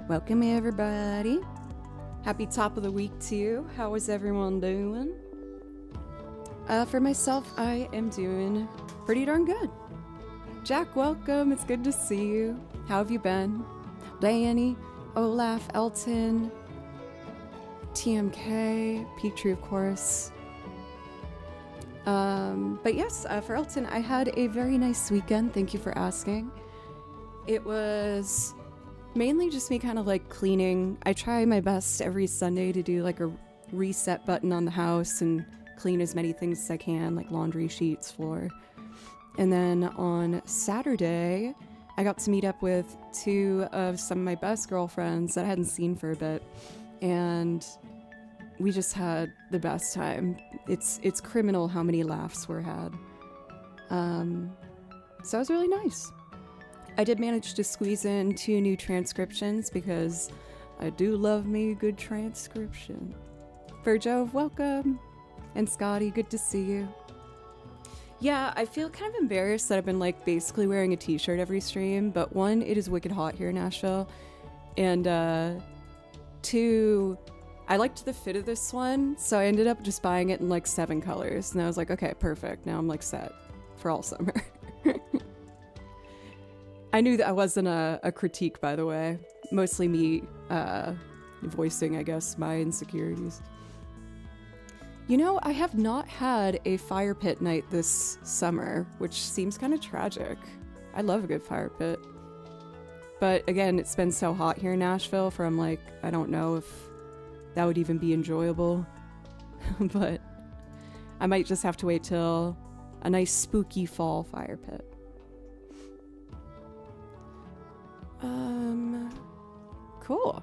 Welcome everybody. Happy top of the week to you. How is everyone doing? For myself, I am doing pretty darn good. Jack, welcome. It's good to see you. How have you been? Danny, Olaf, Elton, TMK, Petrie, of course. But yes, for Elton, I had a very nice weekend. Thank you for asking. It was mainly just me kind of like cleaning. I try my best every Sunday to do like a reset button on the house and clean as many things as I can, like laundry, sheets, floor. And then on Saturday, I got to meet up with two of some of my best girlfriends that I hadn't seen for a bit. And we just had the best time. It's criminal how many laughs were had. So it was really nice. I did manage to squeeze in 2 new transcriptions because I do love me a good transcription. Virjove, welcome. And Scotty, good to see you. Yeah, I feel kind of embarrassed that I've been like basically wearing a t-shirt every stream, but 1, it is wicked hot here in Nashville. And 2, I liked the fit of this one, so I ended up just buying it in like 7 colors. And I was like, okay, perfect. Now I'm like set for all summer. I knew that I wasn't a critique, by the way. Mostly me voicing, I guess, my insecurities. You know, I have not had a fire pit night this summer, which seems kind of tragic. I love a good fire pit. But again, it's been so hot here in Nashville from like, I don't know if that would even be enjoyable. But I might just have to wait till a nice spooky fall fire pit. Cool.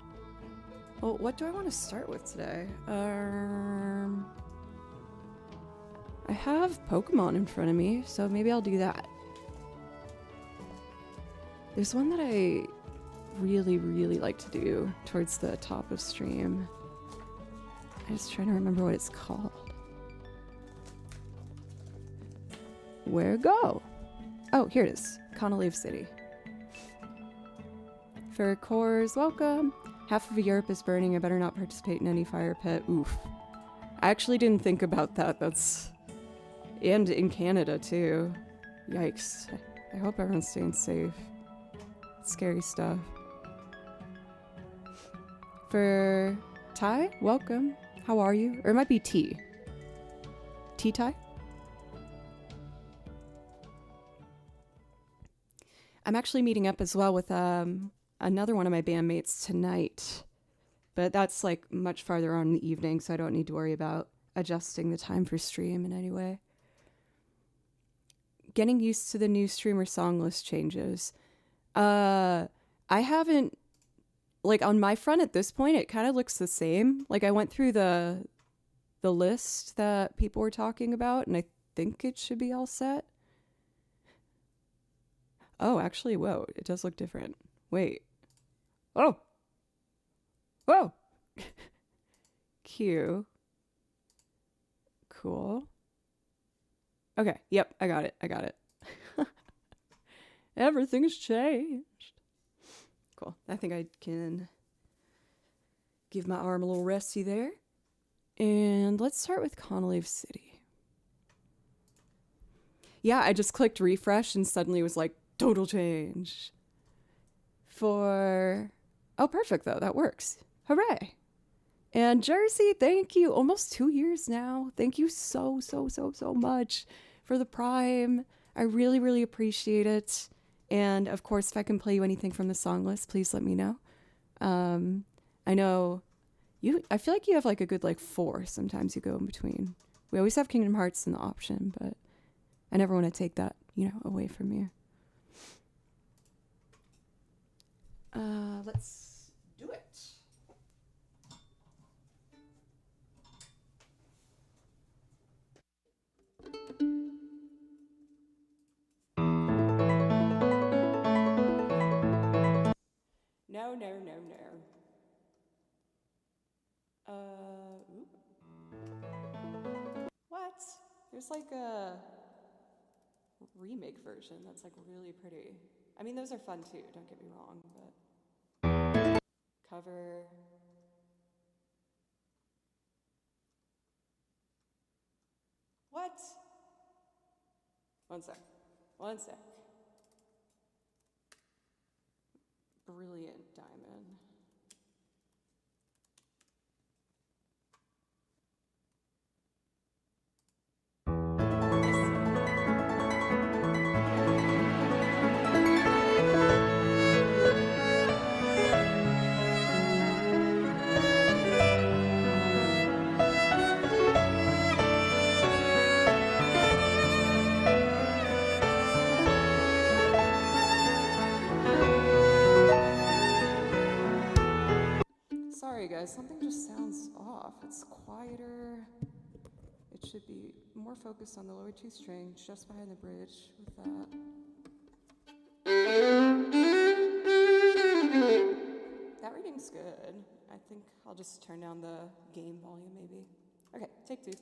Well, what do I want to start with today? I have Pokemon in front of me, so maybe I'll do that. There's one that I really, really like to do towards the top of stream. I'm just trying to remember what it's called. Where go? Oh, here it is. Conolive City. For Cores, welcome. Half of Europe is burning. I better not participate in any fire pit. Oof. I actually didn't think about that. And in Canada, too. Yikes. I hope everyone's staying safe. Scary stuff. For Ty, welcome. How are you? Or it might be T. Ty? I'm actually meeting up as well with another one of my bandmates tonight, but that's like much farther on in the evening, so I don't need to worry about adjusting the time for stream in any way. Getting used to the new streamer song list changes. I haven't, like on my front at this point, it kind of looks the same. Like I went through the list that people were talking about, and I think it should be all set. Oh, actually, whoa, it does look different. Wait. Oh. Whoa. Q. Cool. Okay. Yep. I got it. Everything has changed. Cool. I think I can give my arm a little resty there. And let's start with Conolive City. Yeah, I just clicked refresh and suddenly it was like total change. Oh, perfect, though. That works. Hooray. And Jersey, thank you. Almost 2 years now. Thank you so much for the Prime. I really, really appreciate it. And, of course, if I can play you anything from the song list, please let me know. I know I feel like you have, like, a good, like, 4 sometimes you go in between. We always have Kingdom Hearts in the option, but I never want to take that, away from you. Let's do it. No. What? There's like a remake version that's like really pretty. I mean, those are fun too, don't get me wrong, but cover. What? One sec. One sec. Brilliant diamond. Sorry guys, something just sounds off. It's quieter. It should be more focused on the lower two strings, just behind the bridge with that. That reading's good. I think I'll just turn down the gain volume maybe. Okay, take two.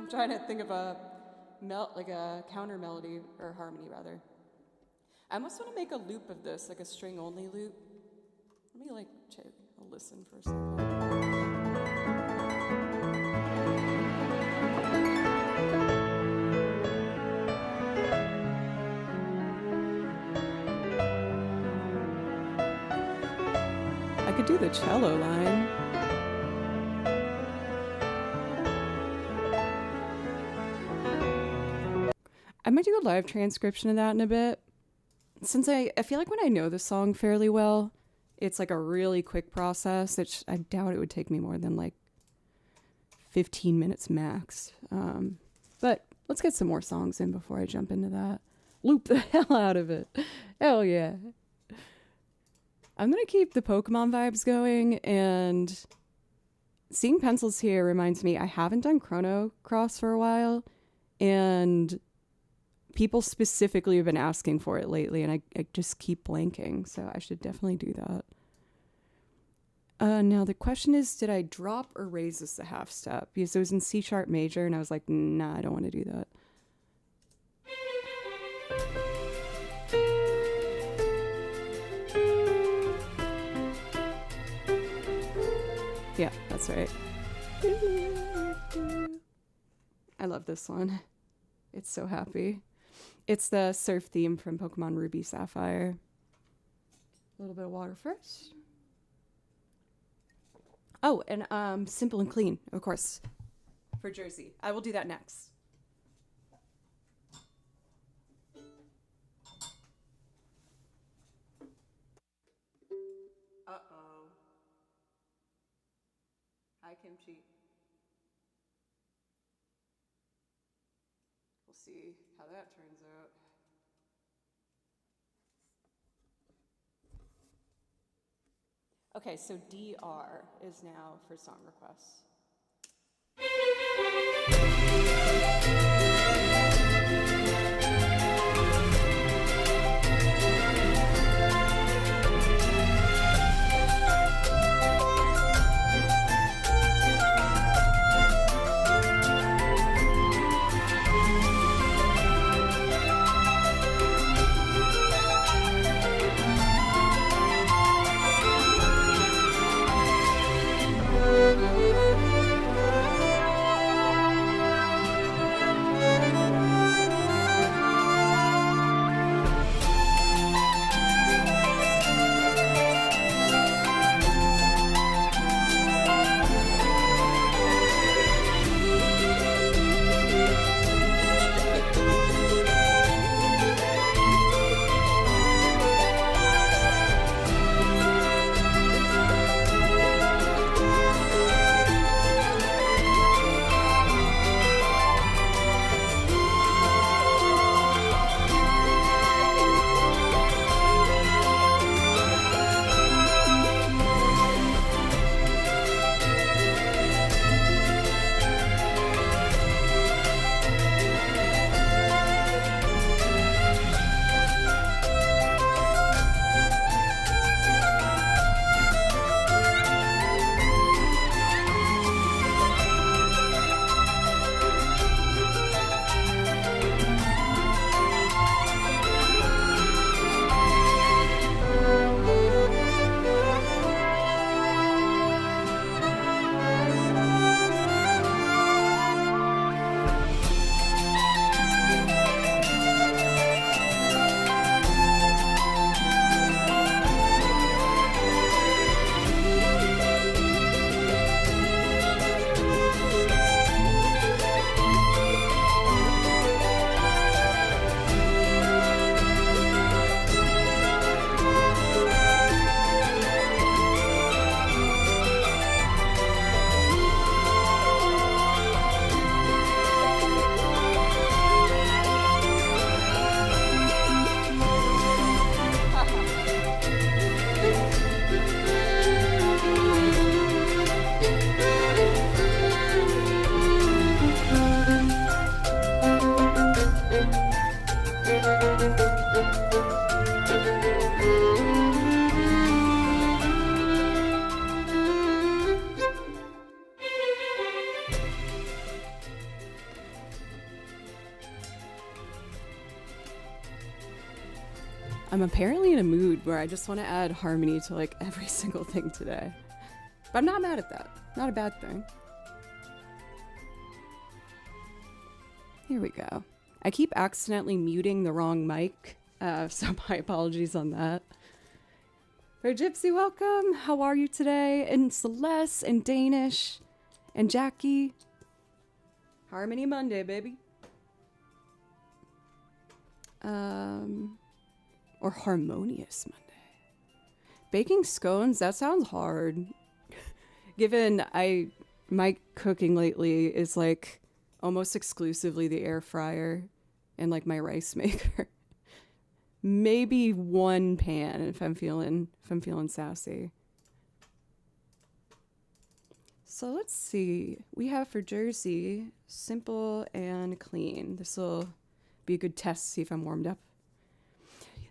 Trying to think of a counter melody or harmony rather. I almost want to make a loop of this, like a string only loop. Let me take a listen for a second. I could do the cello line. I might do a live transcription of that in a bit. Since I feel like when I know the song fairly well, it's like a really quick process. I doubt it would take me more than like 15 minutes max. But Let's get some more songs in before I jump into that. Loop the hell out of it. Hell yeah. I'm going to keep the Pokemon vibes going, and seeing pencils here reminds me I haven't done Chrono Cross for a while, and people specifically have been asking for it lately, and I just keep blanking, so I should definitely do that. Now the question is, did I drop or raise this a half step? Because it was in C sharp major, and I was like, nah, I don't want to do that. Yeah, that's right. I love this one. It's so happy. It's the surf theme from Pokemon Ruby Sapphire. A little bit of water first. Oh, and Simple and Clean, of course, for Jersey. I will do that next. Uh-oh. Hi, Kimchi. We'll see how that turns out. Okay, so DR is now for song requests. I'm apparently in a mood where I just want to add harmony to like every single thing today. But I'm not mad at that. Not a bad thing. Here we go. I keep accidentally muting the wrong mic, so my apologies on that. For Gypsy, welcome. How are you today? And Celeste and Danish and Jackie. Harmony Monday, baby. Or Harmonious Monday. Baking scones, that sounds hard. Given my cooking lately is like almost exclusively the air fryer and like my rice maker. Maybe one pan if I'm feeling sassy. So let's see. We have for Jersey, simple and clean. This will be a good test to see if I'm warmed up.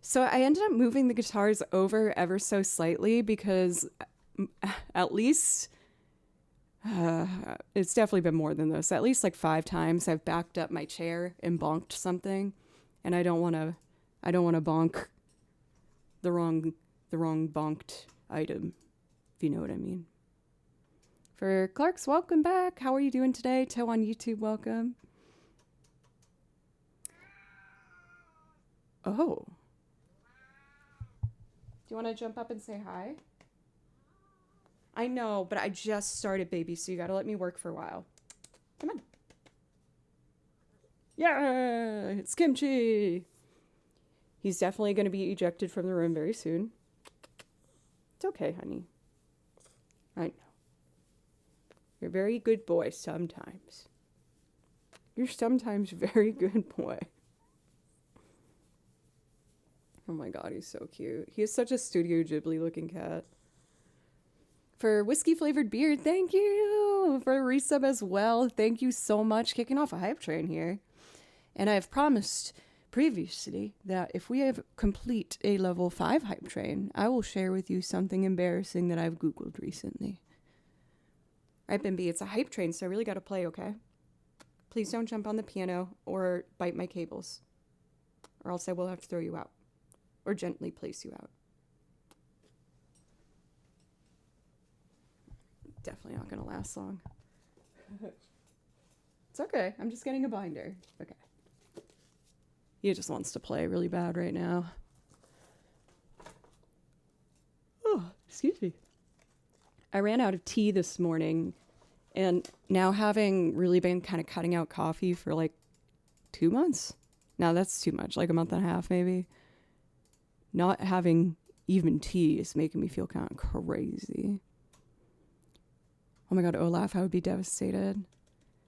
So I ended up moving the guitars over ever so slightly because at least it's definitely been more than this. At least like 5 times I've backed up my chair and bonked something, and I don't want to bonk the wrong bonked item, if you know what I mean. For Clark's, welcome back. How are you doing today? Toe on YouTube, welcome. Oh. Do you want to jump up and say hi? I know, but I just started, baby, so you got to let me work for a while. Come on. Yeah, it's Kimchi. He's definitely going to be ejected from the room very soon. It's okay, honey. I know. You're a very good boy sometimes. You're sometimes a very good boy. Oh my god, he's so cute. He is such a Studio Ghibli looking cat. For whiskey flavored beer, thank you. For a resub as well, thank you so much. Kicking off a hype train here. And I've promised previously that if we have complete a level 5 hype train, I will share with you something embarrassing that I've Googled recently. Right, Bimby, it's a hype train, so I really gotta play, okay? Please don't jump on the piano or bite my cables, or else I will have to throw you out, or gently place you out. Definitely not gonna last long. It's okay, I'm just getting a binder. Okay. He just wants to play really bad right now. Oh, excuse me. I ran out of tea this morning, and now having really been kind of cutting out coffee for like 2 months. Now that's too much, like a month and a half maybe. Not having even tea is making me feel kind of crazy. Oh my god, Olaf, I would be devastated.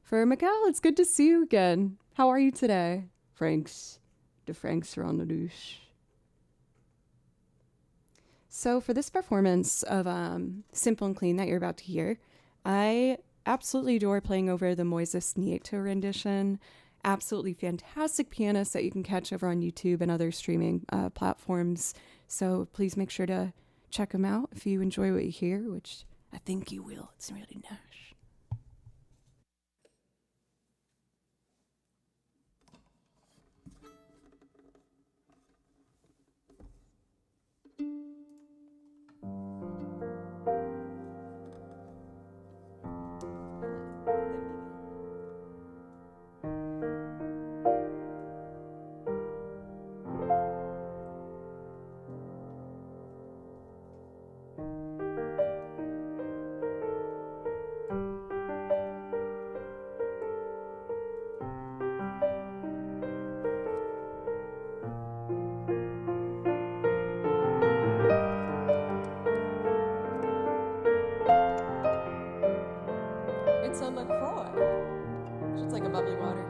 For Miguel, it's good to see you again. How are you today? Franks. The Franks are on the douche. So for this performance of Simple and Clean that you're about to hear, I absolutely adore playing over the Moises Nieto rendition. Absolutely fantastic pianist that you can catch over on YouTube and other streaming platforms. So please make sure to check him out if you enjoy what you hear, which I think you will. It's really nice. It's a LaCroix. It's like a bubbly water.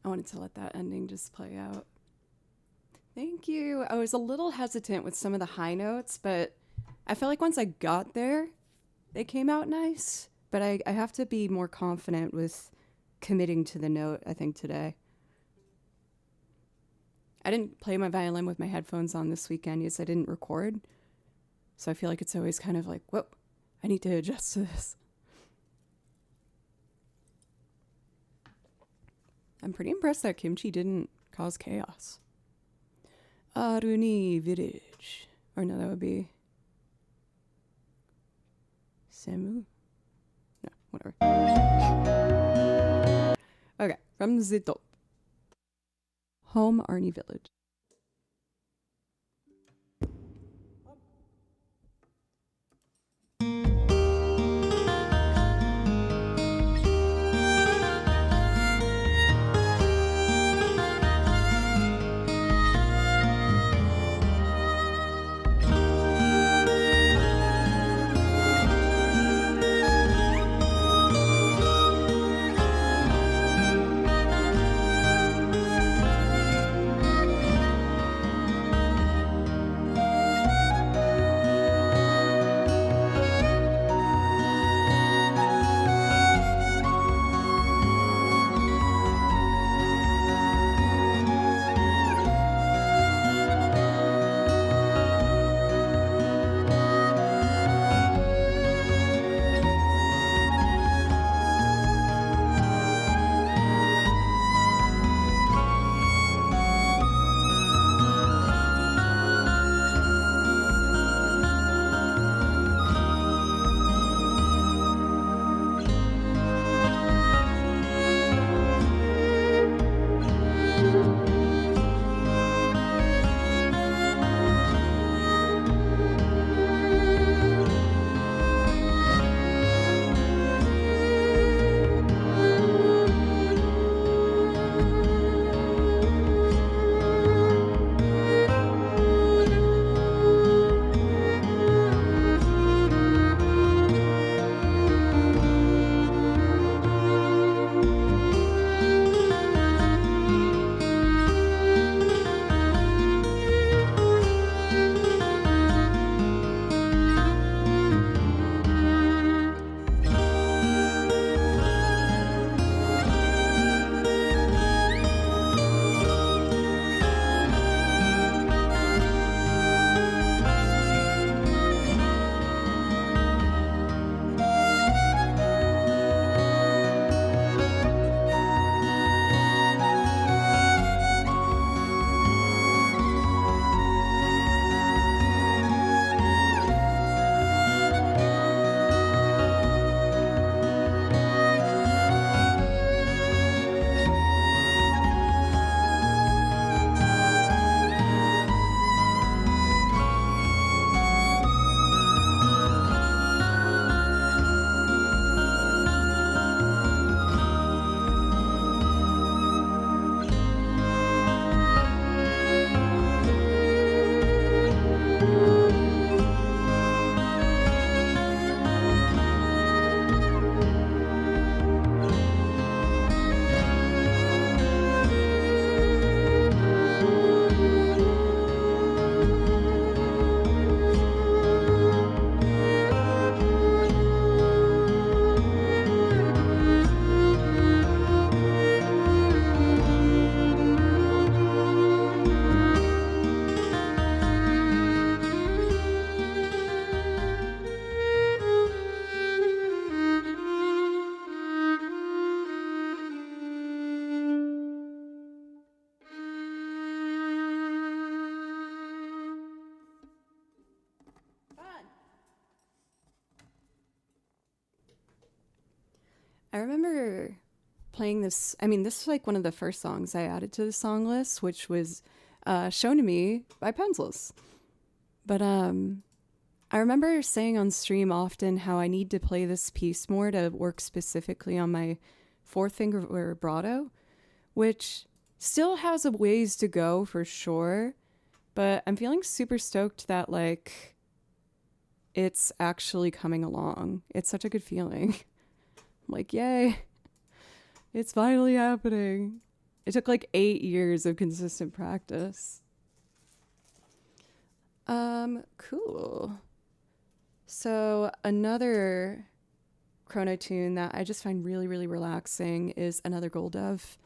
I wanted to let that ending just play out. Thank you. I was a little hesitant with some of the high notes, but I felt like once I got there, they came out nice. But I have to be more confident with committing to the note, I think, today. I didn't play my violin with my headphones on this weekend because I didn't record. So I feel like it's always kind of like, whoa, I need to adjust to this. I'm pretty impressed that Kimchi didn't cause chaos. Aruni Vidij. Or no, that would be Samu? No, whatever. Okay, from the top. Home Arni Village. I remember playing this. I mean, this was like one of the first songs I added to the song list, which was shown to me by Pencils. But I remember saying on stream often how I need to play this piece more to work specifically on my fourth finger vibrato, which still has a ways to go for sure. But I'm feeling super stoked that like it's actually coming along. It's such a good feeling. I'm like, yay, it's finally happening. It took like 8 years of consistent practice. Cool. So another chrono tune that I just find really, really relaxing is Another Gold Dove.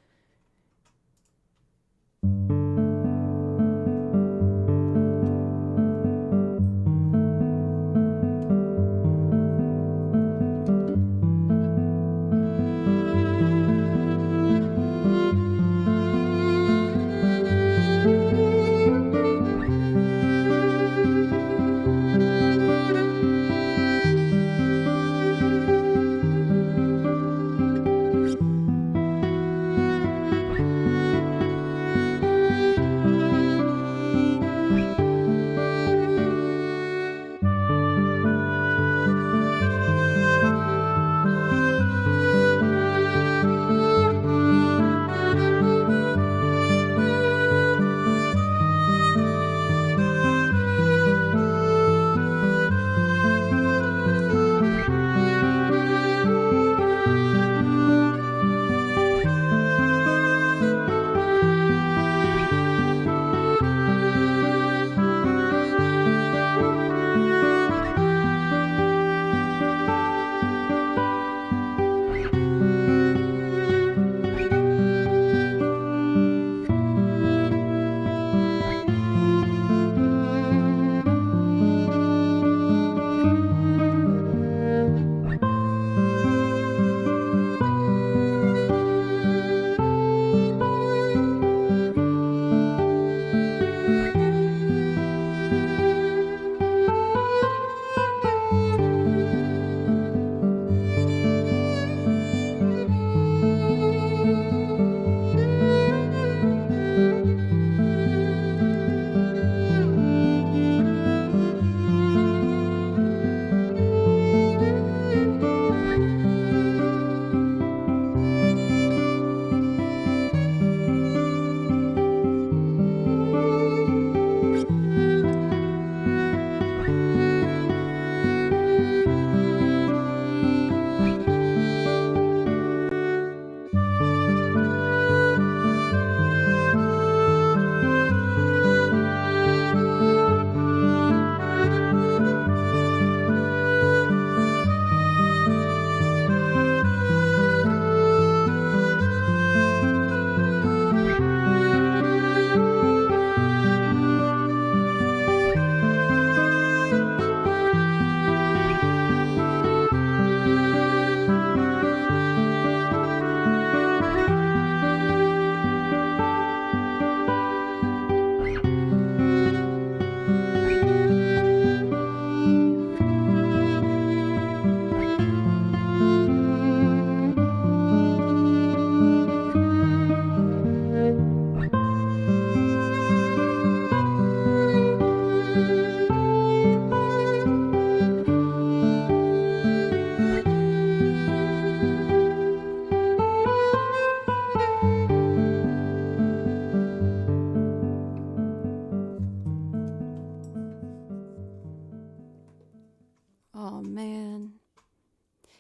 Oh man.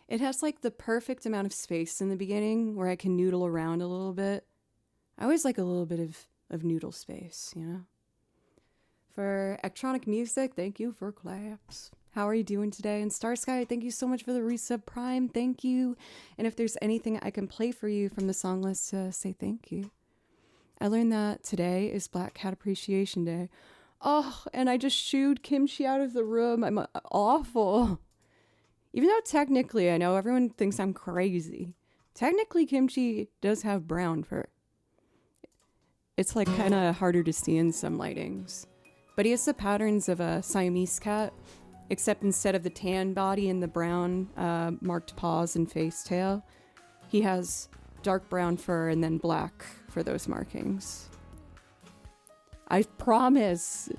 It has like the perfect amount of space in the beginning where I can noodle around a little bit. I always like a little bit of noodle space, you know? For electronic music, thank you for claps. How are you doing today? And Star Sky, thank you so much for the resub Prime. Thank you. And if there's anything I can play for you from the song list, say thank you. I learned that today is Black Cat Appreciation Day. Oh, and I just shooed Kimchi out of the room. I'm awful. Even though technically, I know everyone thinks I'm crazy. Technically, Kimchi does have brown fur. It's like kind of harder to see in some lightings. But he has the patterns of a Siamese cat, except instead of the tan body and the brown marked paws and face tail, he has dark brown fur and then black for those markings. I promise.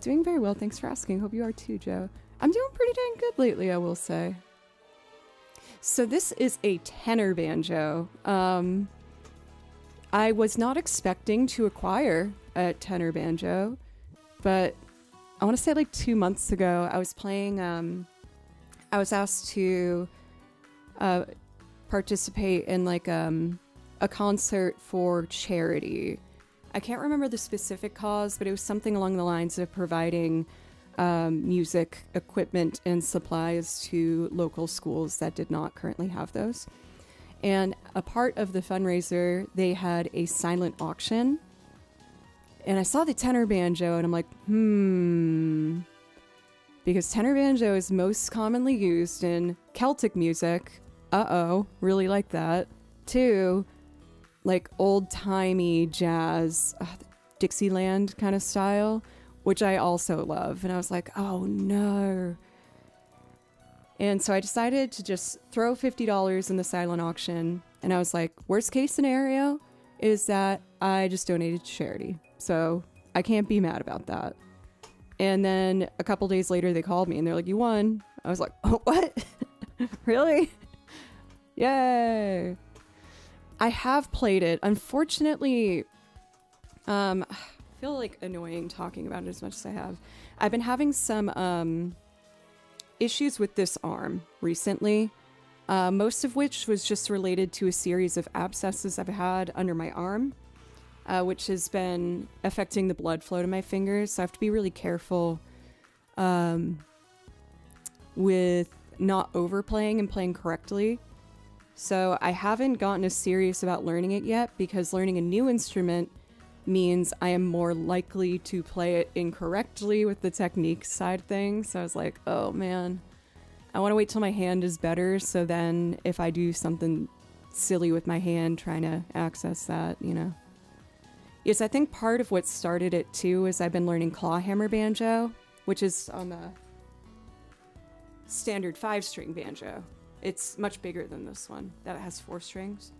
Doing very well, thanks for asking. Hope you are too, Joe. I'm doing pretty dang good lately, I will say. So this is a tenor banjo. I was not expecting to acquire a tenor banjo, but I want to say like 2 months ago, I was playing, I was asked to participate in like a concert for charity. I can't remember the specific cause, but it was something along the lines of providing music equipment and supplies to local schools that did not currently have those. And a part of the fundraiser, they had a silent auction. And I saw the tenor banjo and I'm like, because tenor banjo is most commonly used in Celtic music. Really like that. 2, like old-timey jazz, Dixieland kind of style, which I also love. And I was like, oh no. And so I decided to just throw $50 in the silent auction. And I was like, worst case scenario is that I just donated to charity. So I can't be mad about that. And then a couple days later, they called me and they're like, you won. I was like, oh, what? Really? Yay. I have played it. Unfortunately, I feel like annoying talking about it as much as I have. I've been having some issues with this arm recently, most of which was just related to a series of abscesses I've had under my arm, which has been affecting the blood flow to my fingers. So I have to be really careful with not overplaying and playing correctly. So I haven't gotten as serious about learning it yet, because learning a new instrument means I am more likely to play it incorrectly with the technique side thing. So I was like, oh man, I want to wait till my hand is better. So then if I do something silly with my hand trying to access that, you know. Yes, I think part of what started it too is I've been learning clawhammer banjo, which is on the standard 5-string banjo. It's much bigger than this one that has 4 strings.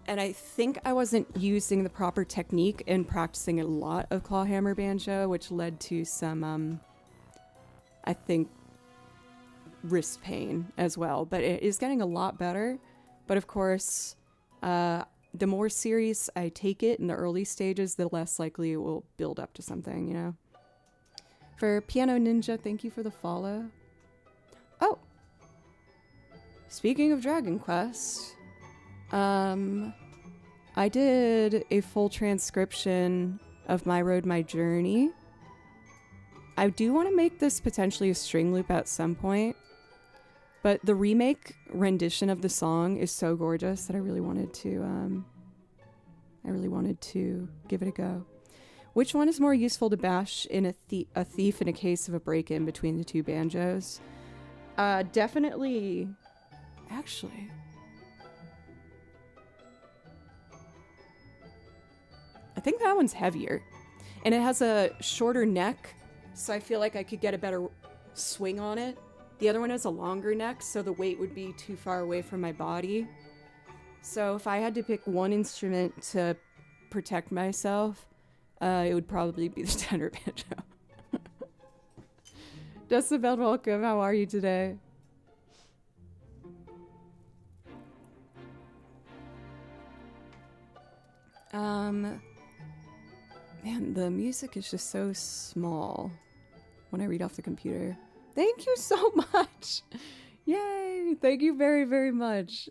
And I think I wasn't using the proper technique and practicing a lot of clawhammer banjo, which led to some, I think, wrist pain as well. But it is getting a lot better. But of course, the more serious I take it in the early stages, the less likely it will build up to something, you know? For Piano Ninja, thank you for the follow. Oh! Speaking of Dragon Quest, I did a full transcription of My Road, My Journey. I do want to make this potentially a string loop at some point, but the remake rendition of the song is so gorgeous that I really wanted to give it a go. Which one is more useful to bash in a thief in a case of a break-in between the 2 banjos? Definitely, actually. I think that one's heavier. And it has a shorter neck, so I feel like I could get a better swing on it. The other one has a longer neck, so the weight would be too far away from my body. So if I had to pick one instrument to protect myself, it would probably be the tenor banjo. Decibel, welcome. How are you today? Man, the music is just so small when I read off the computer. Thank you so much. Yay. Thank you very, very much.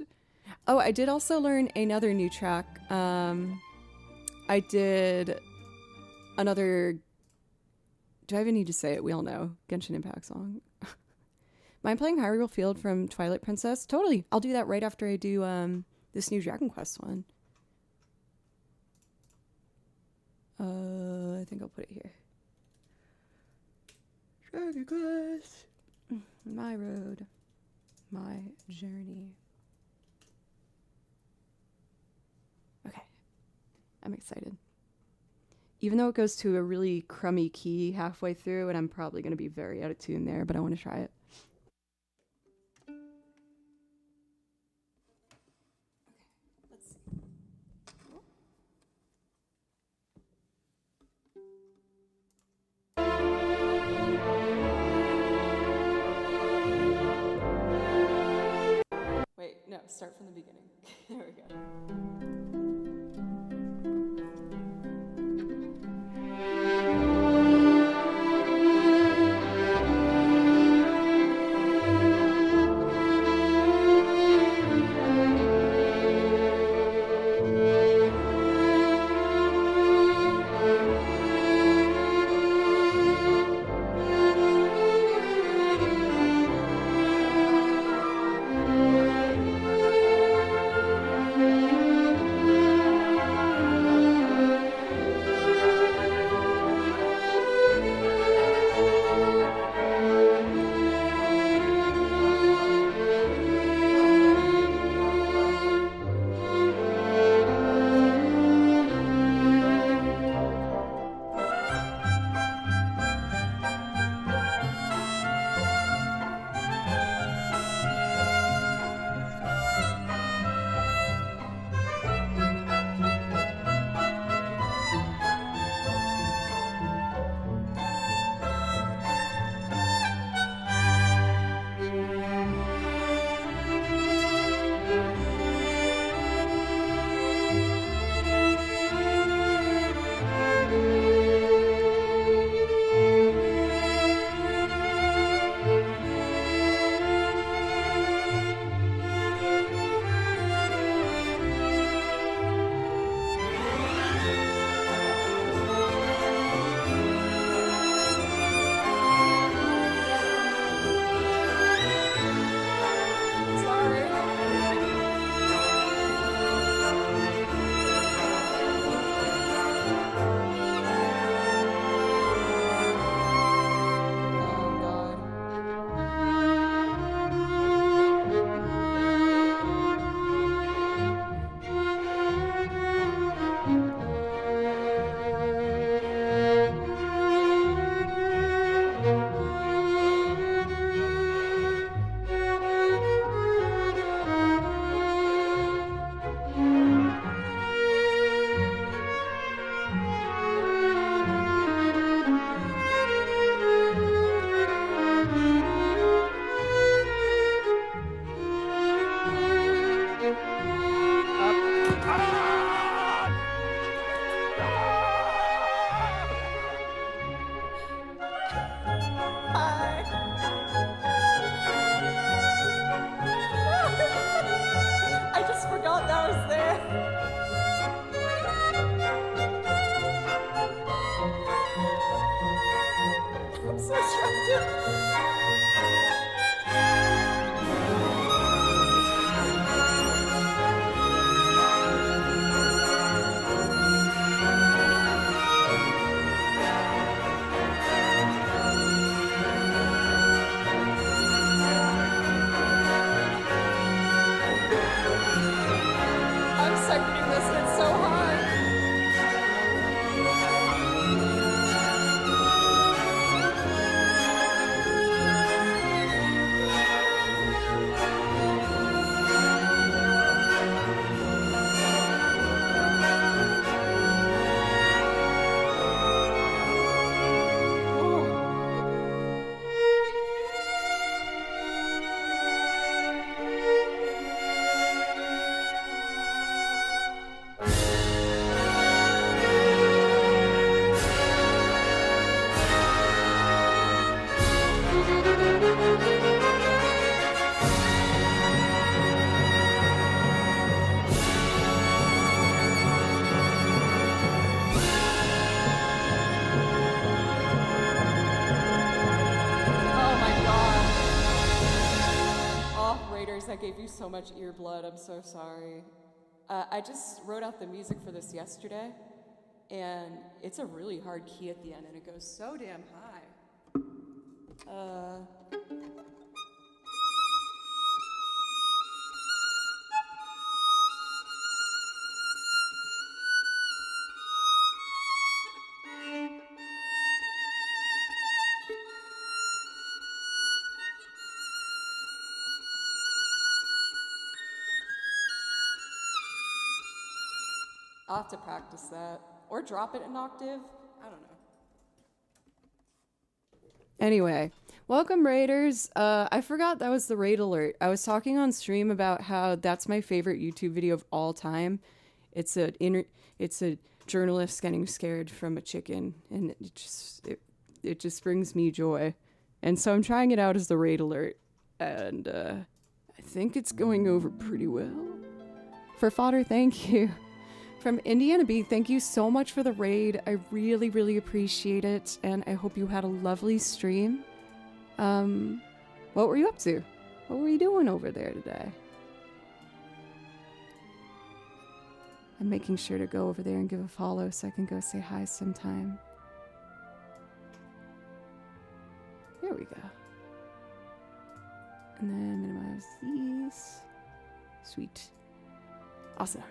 Oh, I did also learn another new track. I did another... Do I even need to say it? We all know. Genshin Impact song. Am I playing Hyrule Field from Twilight Princess? Totally. I'll do that right after I do this new Dragon Quest one. I think I'll put it here. Dragon Quest. My road. My journey. Okay. I'm excited. Even though it goes to a really crummy key halfway through, and I'm probably going to be very out of tune there, but I want to try it. Okay, let's see. Wait, no, start from the beginning. There we go. gave you so much ear blood. I'm so sorry. I just wrote out the music for this yesterday, and it's a really hard key at the end, and it goes so damn high. I'll have to practice that. Or drop it an octave. I don't know. Anyway, welcome Raiders. I forgot that was the raid alert. I was talking on stream about how that's my favorite YouTube video of all time. It's a journalist getting scared from a chicken, and it just brings me joy. And so I'm trying it out as the raid alert, and I think it's going over pretty well. For fodder, thank you. From Indiana B, thank you so much for the raid. I really, really appreciate it, and I hope you had a lovely stream. What were you up to? What were you doing over there today? I'm making sure to go over there and give a follow so I can go say hi sometime. There we go. And then minimize these. Sweet. Awesome.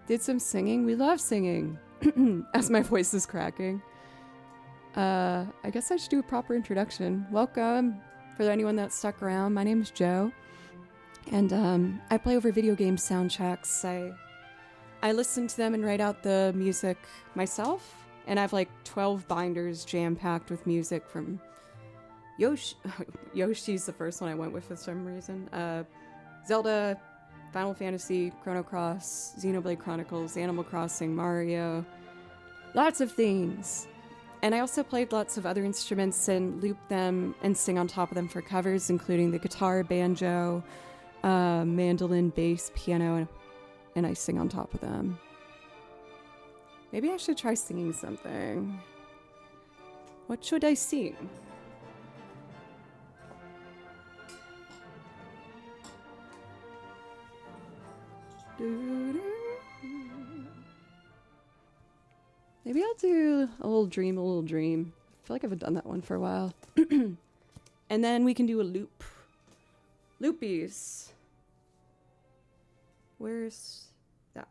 Did some singing. We love singing. As my voice is cracking. I guess I should do a proper introduction. Welcome for anyone that stuck around. My name is Joe, and I play over video game soundtracks. I listen to them and write out the music myself, and I have like 12 binders jam-packed with music from Yoshi. Yoshi's the first one I went with for some reason. Zelda, Final Fantasy, Chrono Cross, Xenoblade Chronicles, Animal Crossing, Mario, lots of things. And I also played lots of other instruments and loop them and sing on top of them for covers, including the guitar, banjo, mandolin, bass, piano, and I sing on top of them. Maybe I should try singing something. What should I sing? Maybe I'll do a little dream, a little dream. I feel like I haven't done that one for a while. And then we can do a loop. Loopies. Where's that?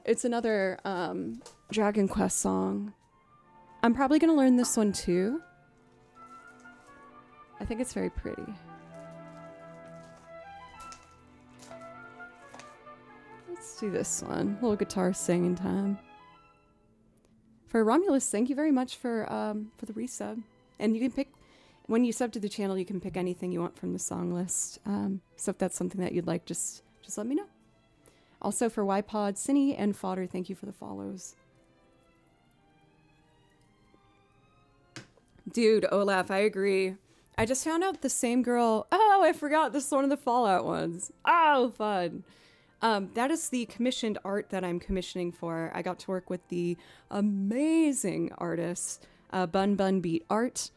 It's another Dragon Quest song. I'm probably gonna learn this one too. I think it's very pretty. Let's do this one. A little guitar singing time. For Romulus, thank you very much for the resub. And you can pick, when you sub to the channel, you can pick anything you want from the song list. So if that's something that you'd like, just let me know. Also for YPod, Cinny, and Fodder, thank you for the follows. Dude, Olaf, I agree. I just found out the same girl. Oh, I forgot this is one of the Fallout ones. Oh, fun. That is the commissioned art that I'm commissioning for. I got to work with the amazing artist, Bun Bun Beat Art.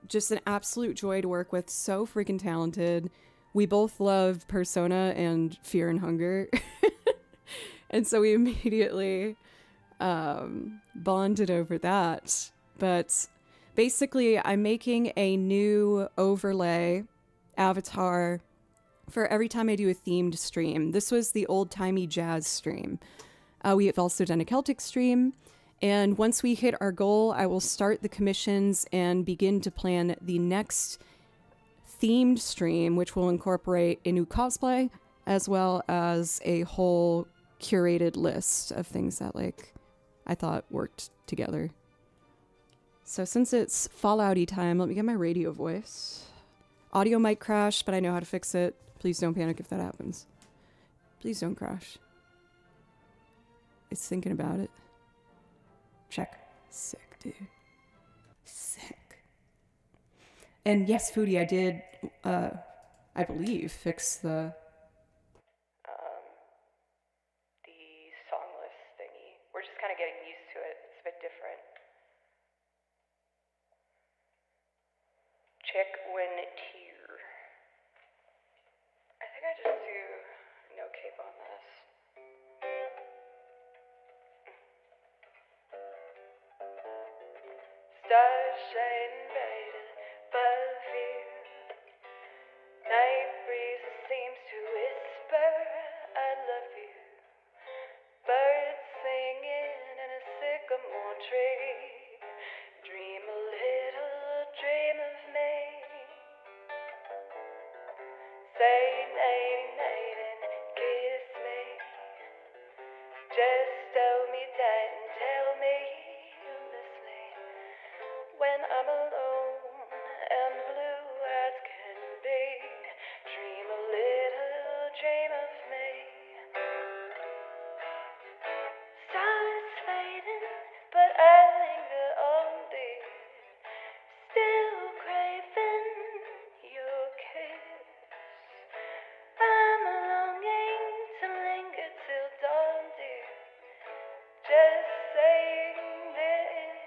Just an absolute joy to work with. So freaking talented. We both love Persona and Fear and Hunger. And so we immediately bonded over that. But basically, I'm making a new overlay avatar for every time I do a themed stream. This was the old-timey jazz stream. We have also done a Celtic stream. And once we hit our goal, I will start the commissions and begin to plan the next themed stream, which will incorporate a new cosplay, as well as a whole curated list of things that, like, I thought worked together. So since it's Fallout-y time, let me get my radio voice. Audio might crash, but I know how to fix it. Please don't panic if that happens. Please don't crash. It's thinking about it. Check. Sick, dude. Sick. And yes, Foodie, I did, I believe, fix the SONGLIST thingy. We're just kind of getting used to it. It's a bit different. Check one tier. I think I just do no cape on this. Stars shining brighter above you. Night breeze seems to whisper, I love you. Birds singing in a sycamore tree. Dream a little dream of me. Say nighty night and kiss me. Just hold me tight and tell me you miss me. When I'm alone and blue as can be, dream a little dream of me. Stars fading, but I linger on dear, still craving your kiss. I'm longing to linger till dawn, dear, just saying this.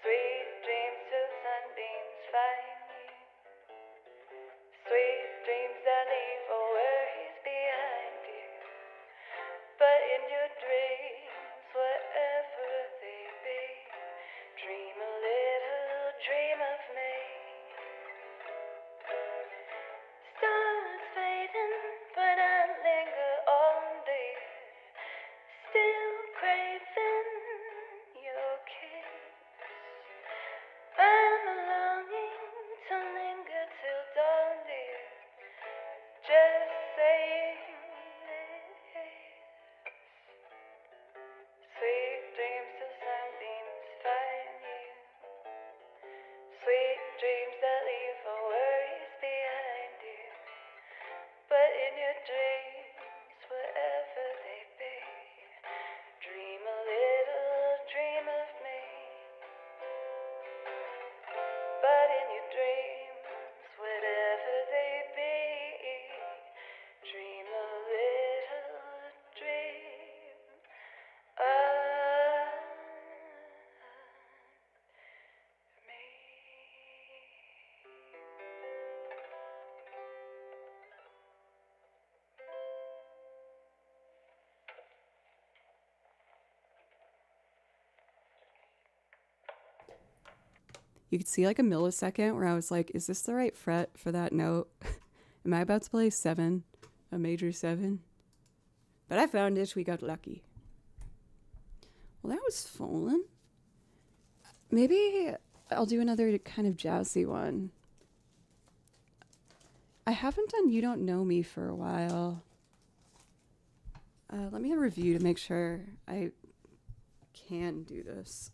Sweet dreams till sunbeams find you. Sweet dreams that leave all worries behind you. But in your dreams, whatever they be, dream a little dream of me. Stars fading, but I linger on, dear, still craving your kiss. I'm longing to linger till dawn, dear, just saying this. Sweet dreams till sunbeams find you. Sweet dreams that leave all worries behind you. But in your dreams, wherever they be, dream a little dream of me. But in your dreams, whatever they be, dream a little dream of me. You could see like a millisecond where I was like, is this the right fret for that note? Am I about to play 7? A major 7? But I found it. We got lucky. Well, that was fun. Maybe I'll do another kind of jazzy one. I haven't done You Don't Know Me for a while. Let me review to make sure I can do this.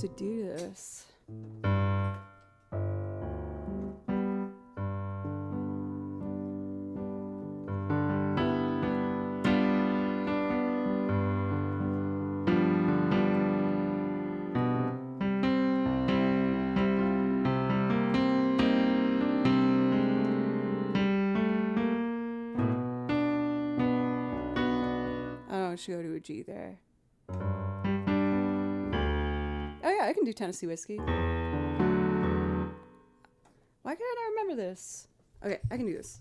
To do this. Oh, I should go to a G there. Oh yeah, I can do Tennessee Whiskey. Why can't I remember this? Okay, I can do this.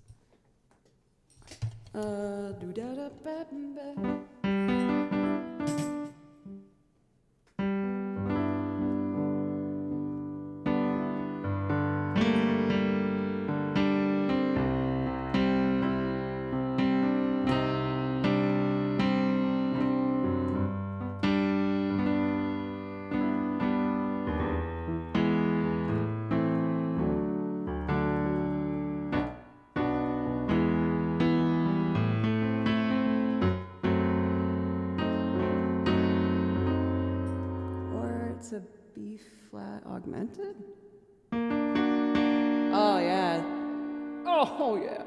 that's a B flat augmented? Oh, yeah. Oh, yeah.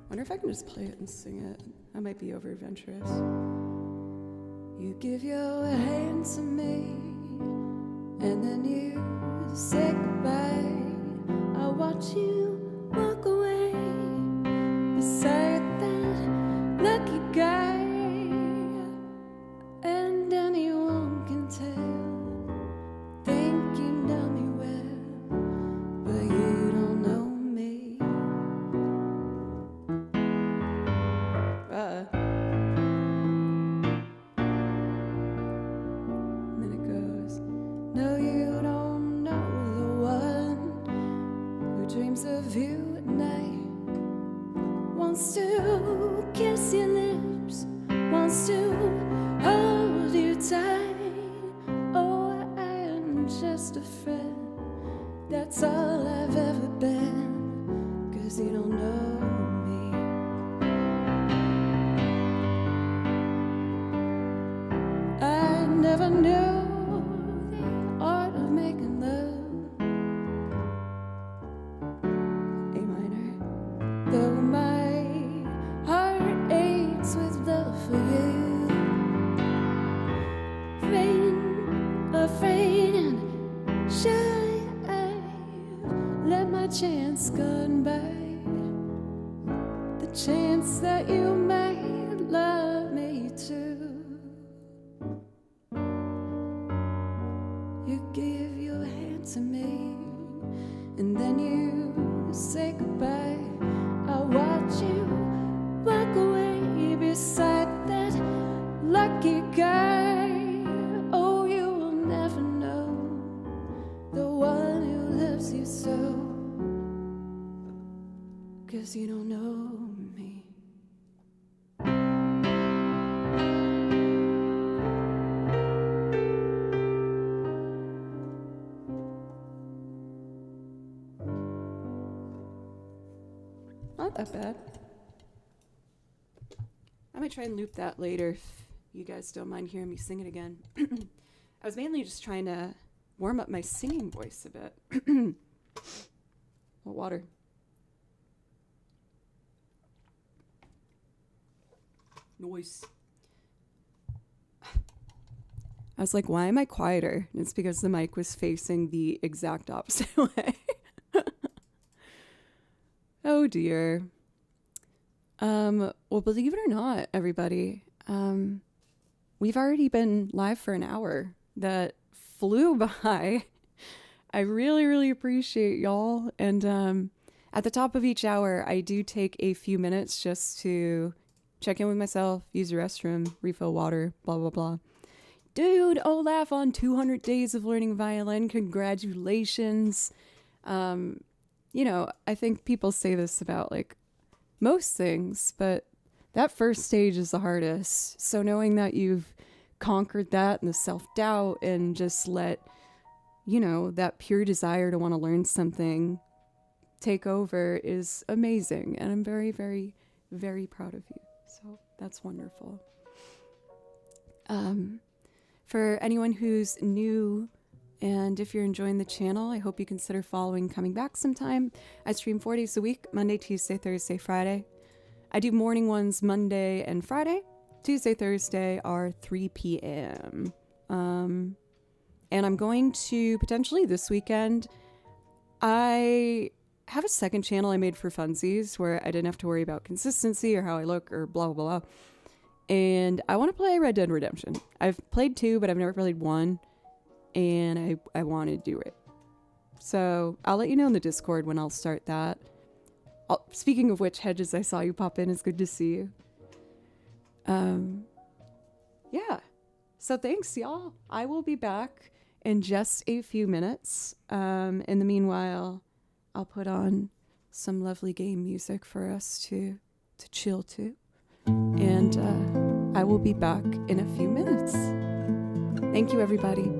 Wonder if I can just play it and sing it. I might be over adventurous. You give your hand to me, and then you say goodbye. I watch you walk away beside that lucky guy, and anyone can tell. Think you know me well, but you don't know me. And then it goes, no, you don't know the one who dreams of you at night, wants to kiss your lips, wants to hold you tight. Oh, I am just a friend, that's all I've ever been, 'cause you don't know me. I never knew the art of making love, A minor, though my heart aches with love for you. Afraid and shy, I've let my chance gone by, the chance that you might love me too. You give your hand to me, and then you say goodbye. I watch you walk away beside that lucky guy. Oh, you will never know the one who loves you so, 'cause you don't know me. Not that bad. I might try and loop that later if you guys don't mind hearing me sing it again. I was mainly just trying to warm up my singing voice a bit. Well, water. Noise. I was like, why am I quieter? And it's because the mic was facing the exact opposite way. Oh dear. Well, believe it or not, everybody, we've already been live for an hour. That flew by. I really, really appreciate y'all. And at the top of each hour, I do take a few minutes just to check in with myself, use the restroom, refill water, blah, blah, blah. Dude, Olaf on 200 days of learning violin. Congratulations. You know, I think people say this about like most things, but that first stage is the hardest. So knowing that you've conquered that and the self-doubt and just let, you know, that pure desire to want to learn something take over is amazing. And I'm very, very, very proud of you. So that's wonderful. For anyone who's new, and if you're enjoying the channel, I hope you consider following, coming back sometime. I stream 4 days a week, Monday, Tuesday, Thursday, Friday. I do morning ones Monday and Friday. Tuesday, Thursday are 3 p.m. And I'm going to potentially this weekend, I have a second channel I made for funsies where I didn't have to worry about consistency or how I look or blah, blah, blah. And I want to play Red Dead Redemption. I've played 2, but I've never played 1. And I want to do it. So I'll let you know in the Discord when I'll start that. Speaking of which, Hedges, I saw you pop in. It's good to see you. Yeah. So thanks, y'all. I will be back in just a few minutes. In the meanwhile, I'll put on some lovely game music for us to chill to. And I will be back in a few minutes. Thank you, everybody.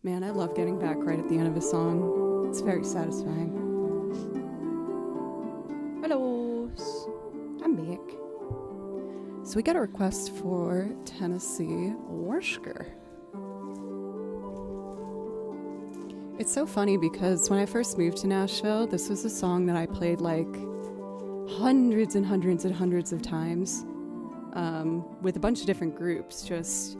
Man, I love getting back right at the end of a song. It's very satisfying. Hello, I'm back. So we got a request for Tennessee Whisker. It's so funny because when I first moved to Nashville, this was a song that I played like hundreds and hundreds and hundreds of times with a bunch of different groups. Just,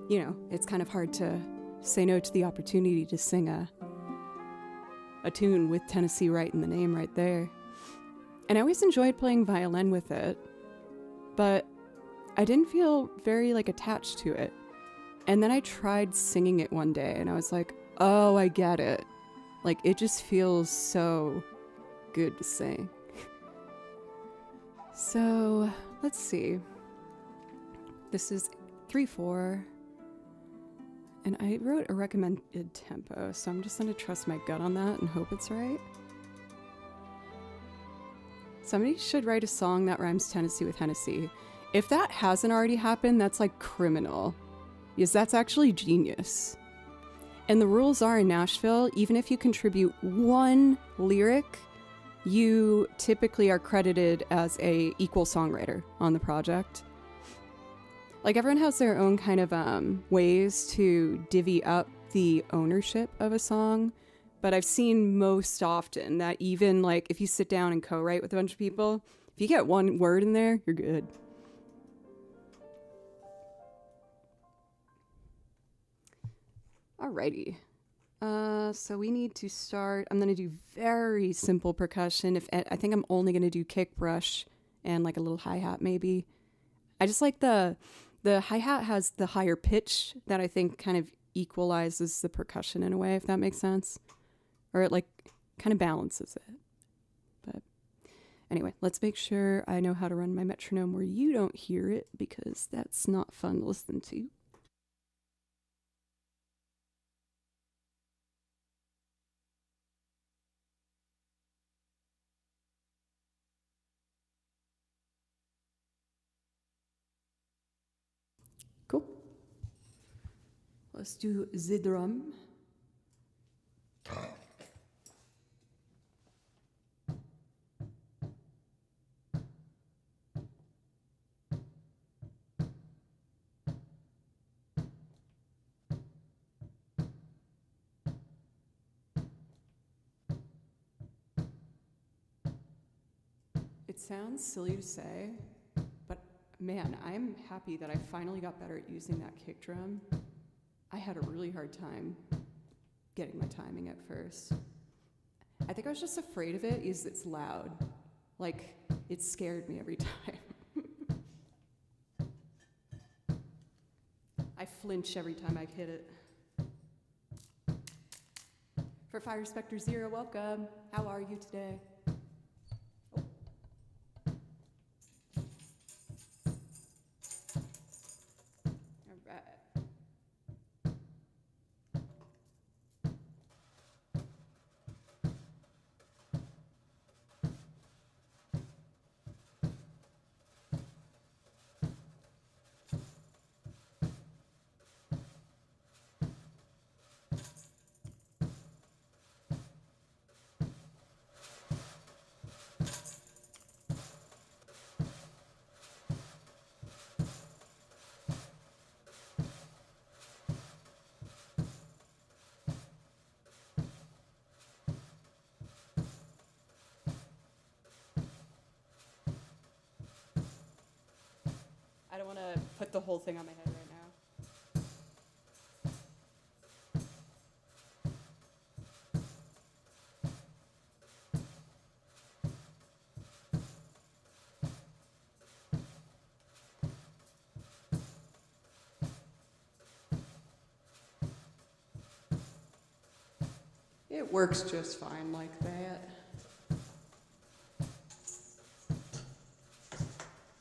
you know, it's kind of hard to say no to the opportunity to sing a tune with Tennessee right in the name right there. And I always enjoyed playing violin with it, but I didn't feel very like attached to it. And then I tried singing it one day and I was like, oh, I get it. Like, it just feels so good to sing. So, let's see. This is 3/4. And I wrote a recommended tempo, so I'm just going to trust my gut on that and hope it's right. Somebody should write a song that rhymes Tennessee with Hennessy. If that hasn't already happened, that's like criminal. Because that's actually genius. And the rules are in Nashville, even if you contribute one lyric, you typically are credited as a equal songwriter on the project. Like, everyone has their own kind of ways to divvy up the ownership of a song, but I've seen most often that even like if you sit down and co-write with a bunch of people, if you get one word in there, you're good. Alrighty. So we need to start. I'm gonna do very simple percussion. I think I'm only gonna do kick, brush, and like a little hi-hat maybe. I just like the hi-hat has the higher pitch that I think kind of equalizes the percussion in a way, if that makes sense. Or it like kind of balances it. But anyway, let's make sure I know how to run my metronome where you don't hear it, because that's not fun to listen to. Cool. Let's do the drum. It sounds silly to say, but man, I'm happy that I finally got better at using that kick drum. I had a really hard time getting my timing at first. I think I was just afraid of it because it's loud. Like, it scared me every time. I flinch every time I hit it. For Fire Spectre Zero, welcome. How are you today? I don't want to put the whole thing on my head right now. It works just fine like that.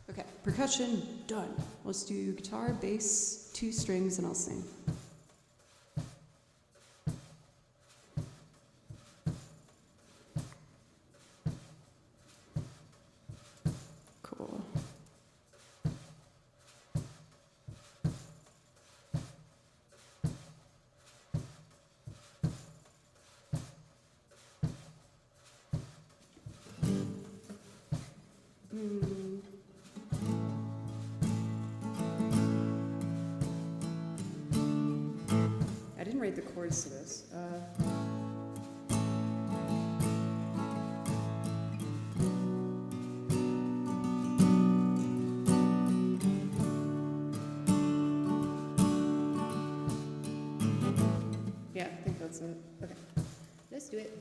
Okay, percussion done. Let's do guitar, bass, 2 strings, and I'll sing. Cool. I didn't write the chords to this. Yeah, I think that's it. Okay, let's do it.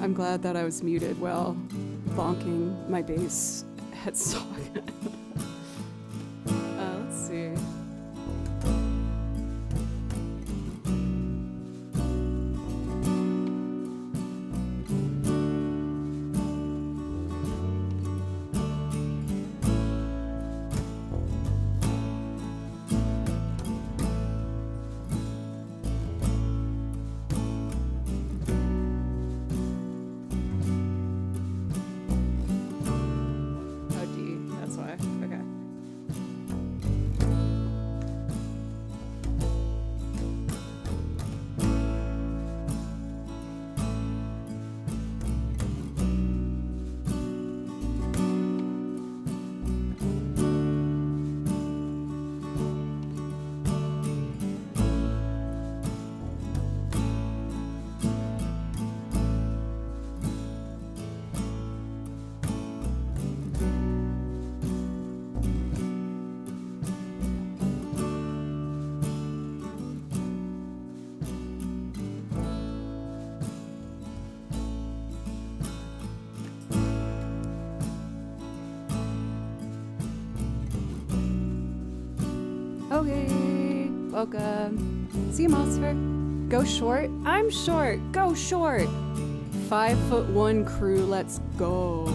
I'm glad that I was muted while bonking my bass headstock. Let's see. Okay, welcome. See, Monster. Go short. I'm short. Go short. 5'1" crew. Let's go.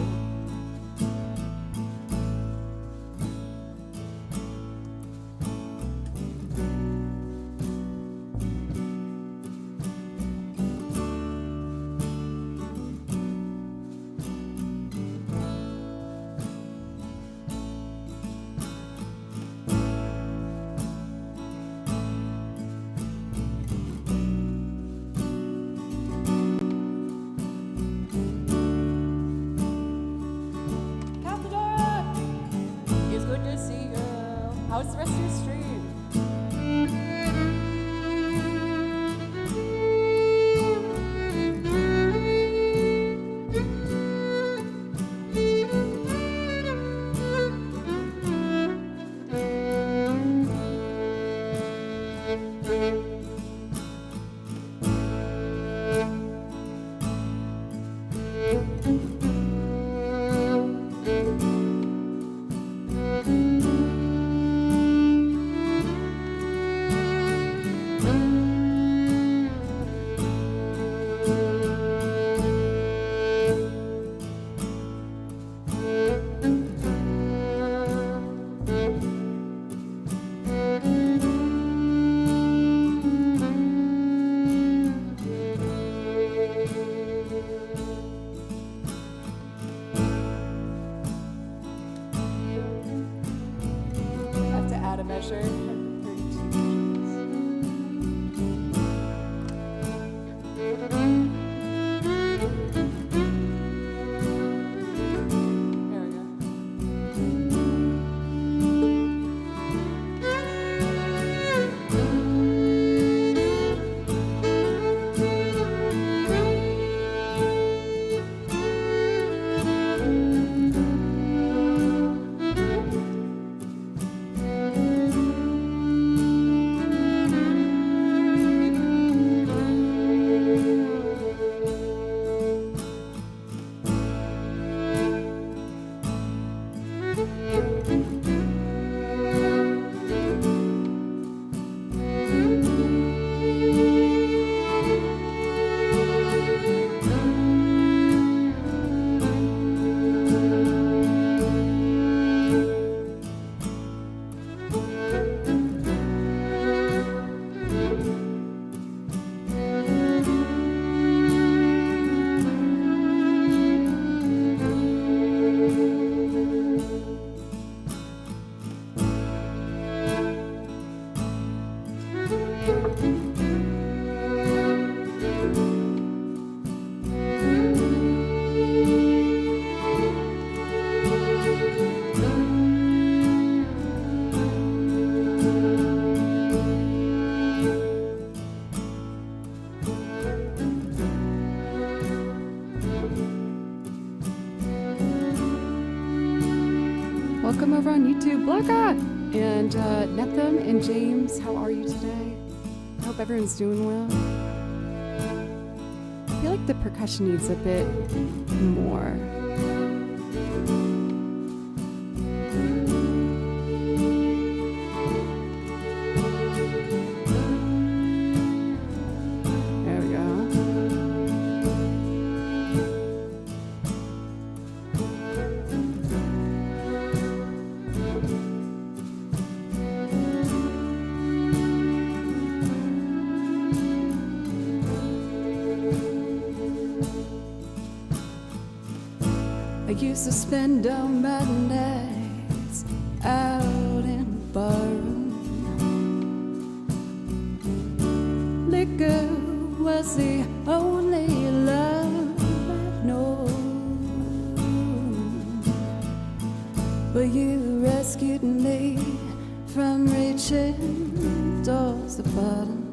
welcome over on YouTube, Blacka! And Netham and James, how are you today? I hope everyone's doing well. I feel like the percussion needs a bit more. I used to spend all my nights out in a barroom. Liquor was the only love I've known. But you rescued me from reaching towards the bottom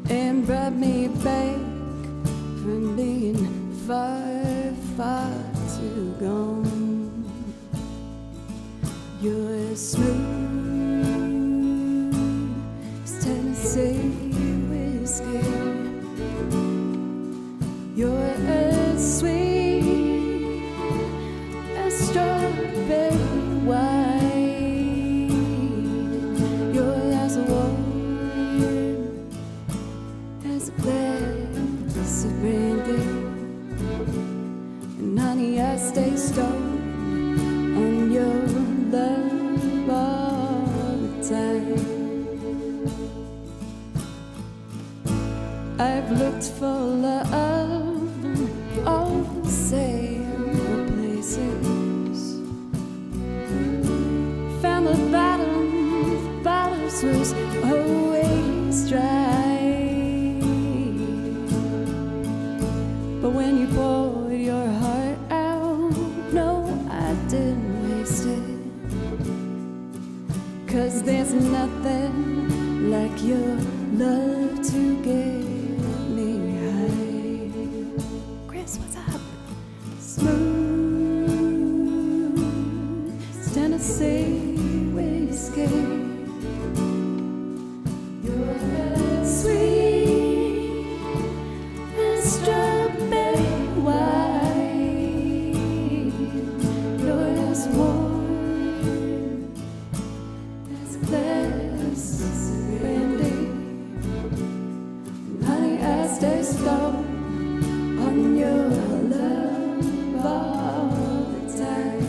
and brought me back from being far too gone. You're as smooth as Tennessee whiskey. You're as sweet as strawberry wine. You're as warm as a glass of brandy. And honey, I stay stoned on your love all the time. I've looked for love in all the same places. Found the bottom of bottles was always dry. But when you poured your heart out, no, I didn't waste it. 'Cause there's nothing like your love to get me high. Chris, what's up? Smooth as Tennessee whiskey. You're as sweet as strawberry wine. You're as warm as a glass of brandy. And honey, I stay stoned on your love all the time.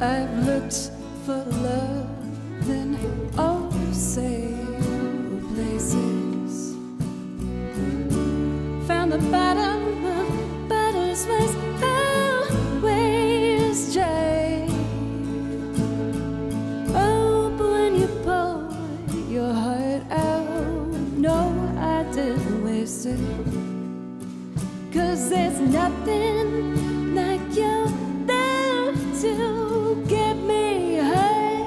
I've looked for love in all the same places. Found the bottom of bottles was always dry. Oh, but when you poured your heart out, no, I didn't waste it. 'Cause there's nothing like your love to get me high.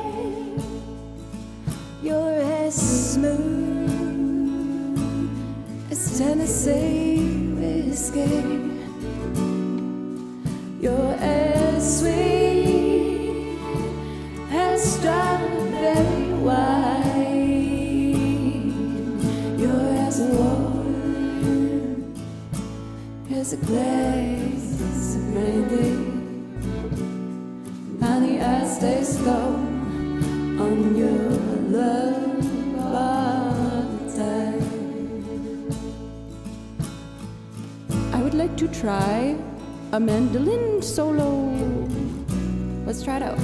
You're as smooth as Tennessee whiskey. You're as sweet as strawberry as a glaze of brandy. Honey, I stay slow on your love all the time. I would like to try a mandolin solo. Let's try it out.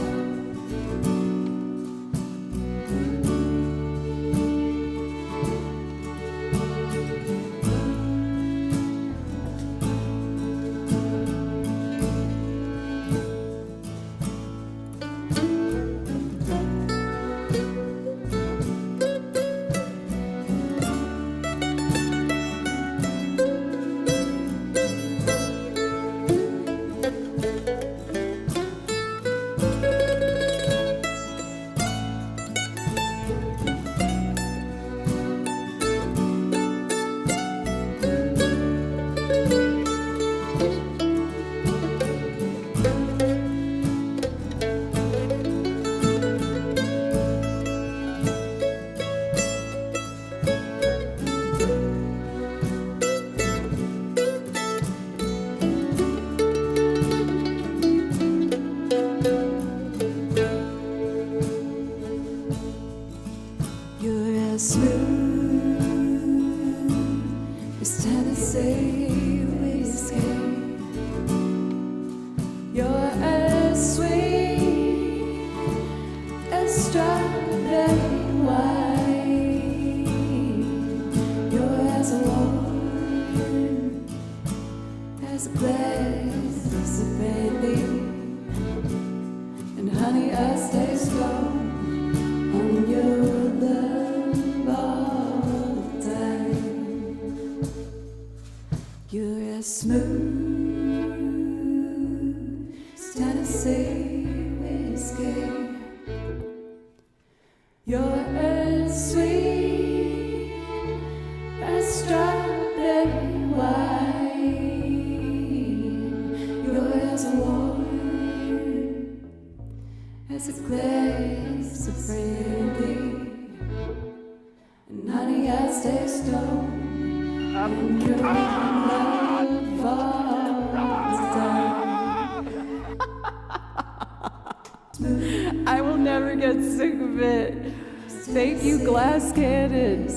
I will never get sick of it. Thank you, Glass Cannon.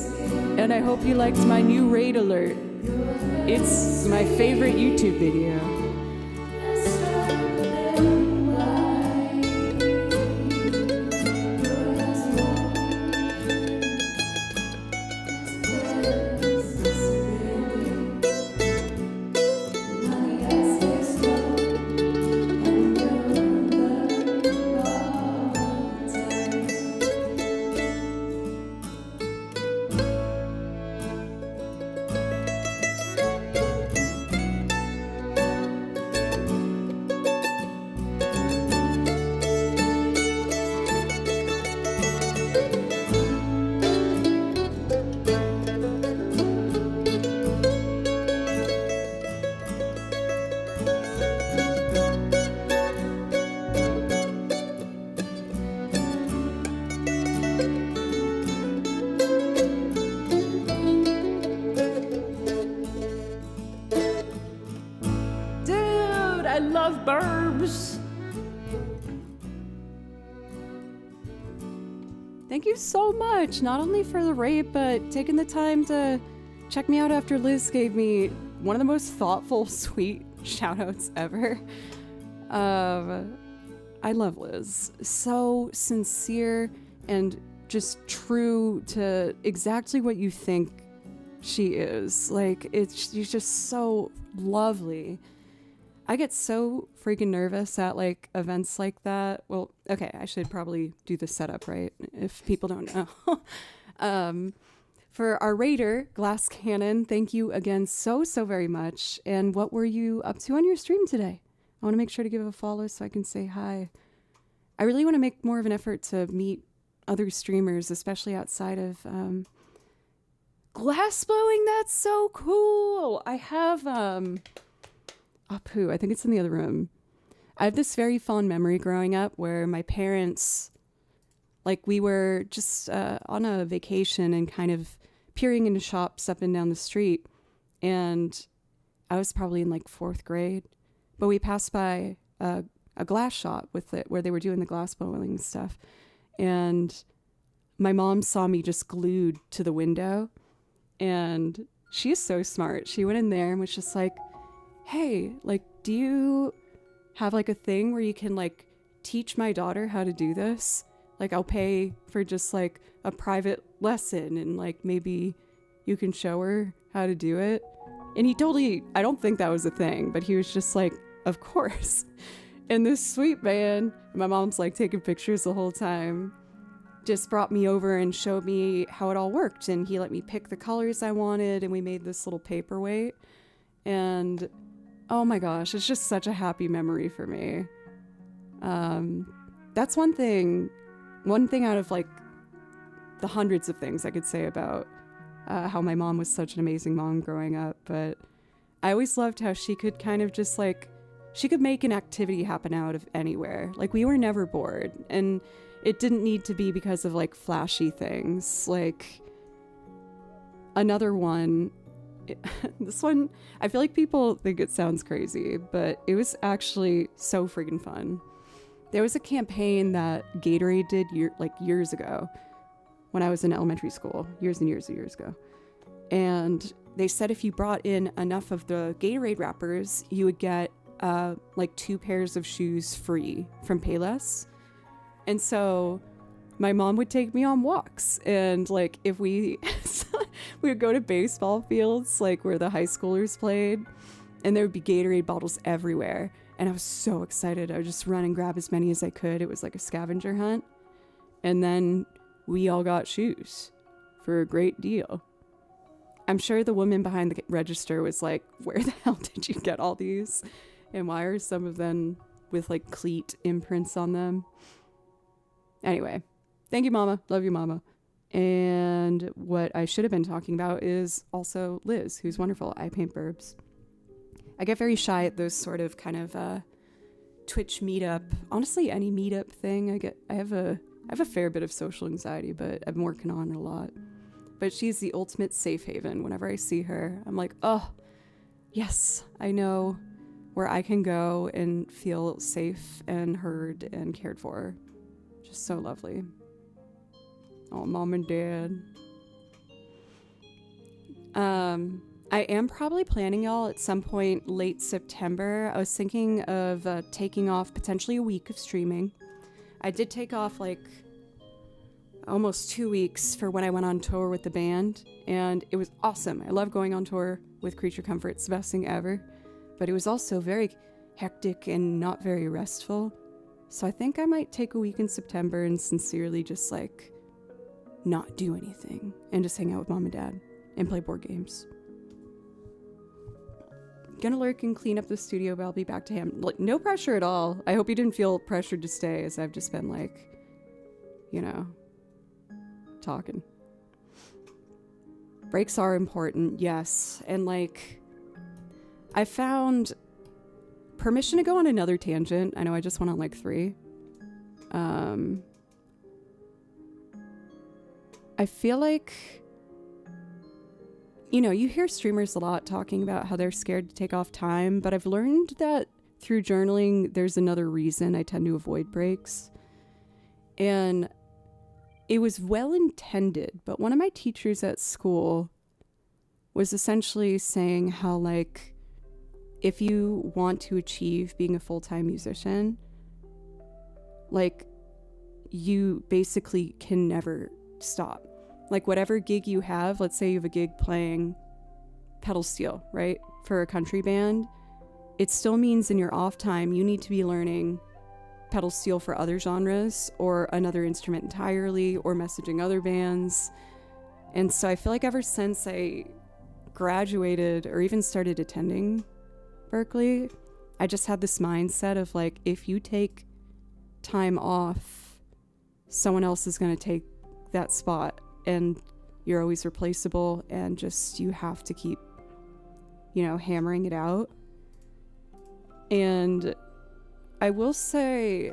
And I hope you liked my new raid alert. It's my favorite YouTube video. Thank you so much, not only for the raid, but taking the time to check me out after Liz gave me one of the most thoughtful, sweet shoutouts ever. I love Liz. So sincere and just true to exactly what you think she is. Like, she's just so lovely. I get so freaking nervous at like events like that. Well, okay, I should probably do the setup, right? If people don't know. For our raider, Glass Cannon, thank you again so very much. And what were you up to on your stream today? I want to make sure to give a follow so I can say hi. I really want to make more of an effort to meet other streamers, especially outside of glass blowing. That's so cool. I have Apu, I think it's in the other room. I have this very fond memory growing up where my parents, like, we were just on a vacation and kind of peering into shops up and down the street. And I was probably in like 4th grade, but we passed by a glass shop with it where they were doing the glass blowing stuff. And my mom saw me just glued to the window, and she's so smart. She went in there and was just like, hey, like, do you have like a thing where you can like teach my daughter how to do this? Like, I'll pay for just like a private lesson, and like maybe you can show her how to do it. And he totally, I don't think that was a thing, but he was just like, of course. And this sweet man, my mom's like taking pictures the whole time, just brought me over and showed me how it all worked. And he let me pick the colors I wanted, and we made this little paperweight. And oh my gosh, it's just such a happy memory for me. That's one thing out of like the hundreds of things I could say about how my mom was such an amazing mom growing up. But I always loved how she could kind of just like, she could make an activity happen out of anywhere. Like, we were never bored, and it didn't need to be because of like flashy things. Like, another one, this one, I feel like people think it sounds crazy, but it was actually so freaking fun. There was a campaign that Gatorade did years ago when I was in elementary school, years and years ago. And they said if you brought in enough of the Gatorade wrappers, you would get like 2 pairs of shoes free from Payless. And so my mom would take me on walks, and like if we would go to baseball fields like where the high schoolers played, and there would be Gatorade bottles everywhere, and I was so excited. I would just run and grab as many as I could. It was like a scavenger hunt. And then we all got shoes for a great deal. I'm sure the woman behind the register was like, where the hell did you get all these? And why are some of them with like cleat imprints on them? Anyway, thank you, Mama. Love you, Mama. And what I should have been talking about is also Liz, who's wonderful. I paint burbs. I get very shy at those sort of kind of Twitch meetup. Honestly, any meetup thing. I have a fair bit of social anxiety, but I'm working on it a lot. But she's the ultimate safe haven. Whenever I see her, I'm like, oh, yes, I know where I can go and feel safe and heard and cared for. Just so lovely. Oh, Mom and Dad. I am probably planning, y'all, at some point late September. I was thinking of taking off potentially a week of streaming. I did take off like almost 2 weeks for when I went on tour with the band, and it was awesome. I love going on tour with Creature Comfort. It's the best thing ever. But it was also very hectic and not very restful. So I think I might take a week in September and sincerely just like not do anything and just hang out with Mom and Dad and play board games. Gonna lurk and clean up the studio, but I'll be back to him. Like, no pressure at all. I hope you didn't feel pressured to stay, as I've just been like, you know, talking. Breaks are important, yes. And like, I found permission to go on another tangent. I know I just went on like 3. I feel like, you know, you hear streamers a lot talking about how they're scared to take off time, but I've learned that through journaling, there's another reason I tend to avoid breaks. And it was well intended, but one of my teachers at school was essentially saying how, like, if you want to achieve being a full-time musician, like, you basically can never stop. Like, whatever gig you have, let's say you have a gig playing pedal steel, right, for a country band, it still means in your off time you need to be learning pedal steel for other genres or another instrument entirely or messaging other bands. And so I feel like ever since I graduated or even started attending Berklee, I just had this mindset of like, if you take time off, someone else is going to take that spot, and you're always replaceable, and just you have to keep, you know, hammering it out. And I will say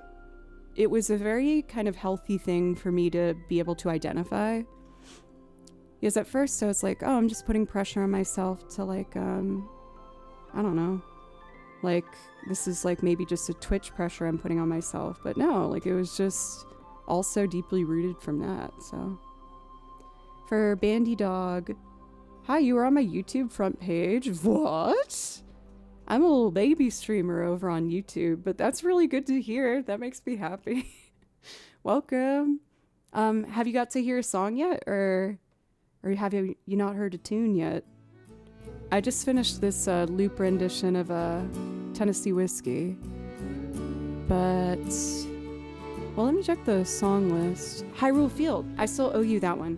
it was a very kind of healthy thing for me to be able to identify, because at first I was like, oh, I'm just putting pressure on myself to like I I don't know, like this is like maybe just a Twitch pressure I'm putting on myself, but no, like it was just also deeply rooted from that. So for Bandy Dog, hi, you were on my YouTube front page. What? I'm a little baby streamer over on YouTube, but that's really good to hear. That makes me happy. Welcome. Have you got to hear a song yet, or have you not heard a tune yet? I just finished this loop rendition of Tennessee Whiskey, but well, let me check the song list. Hyrule Field. I still owe you that one.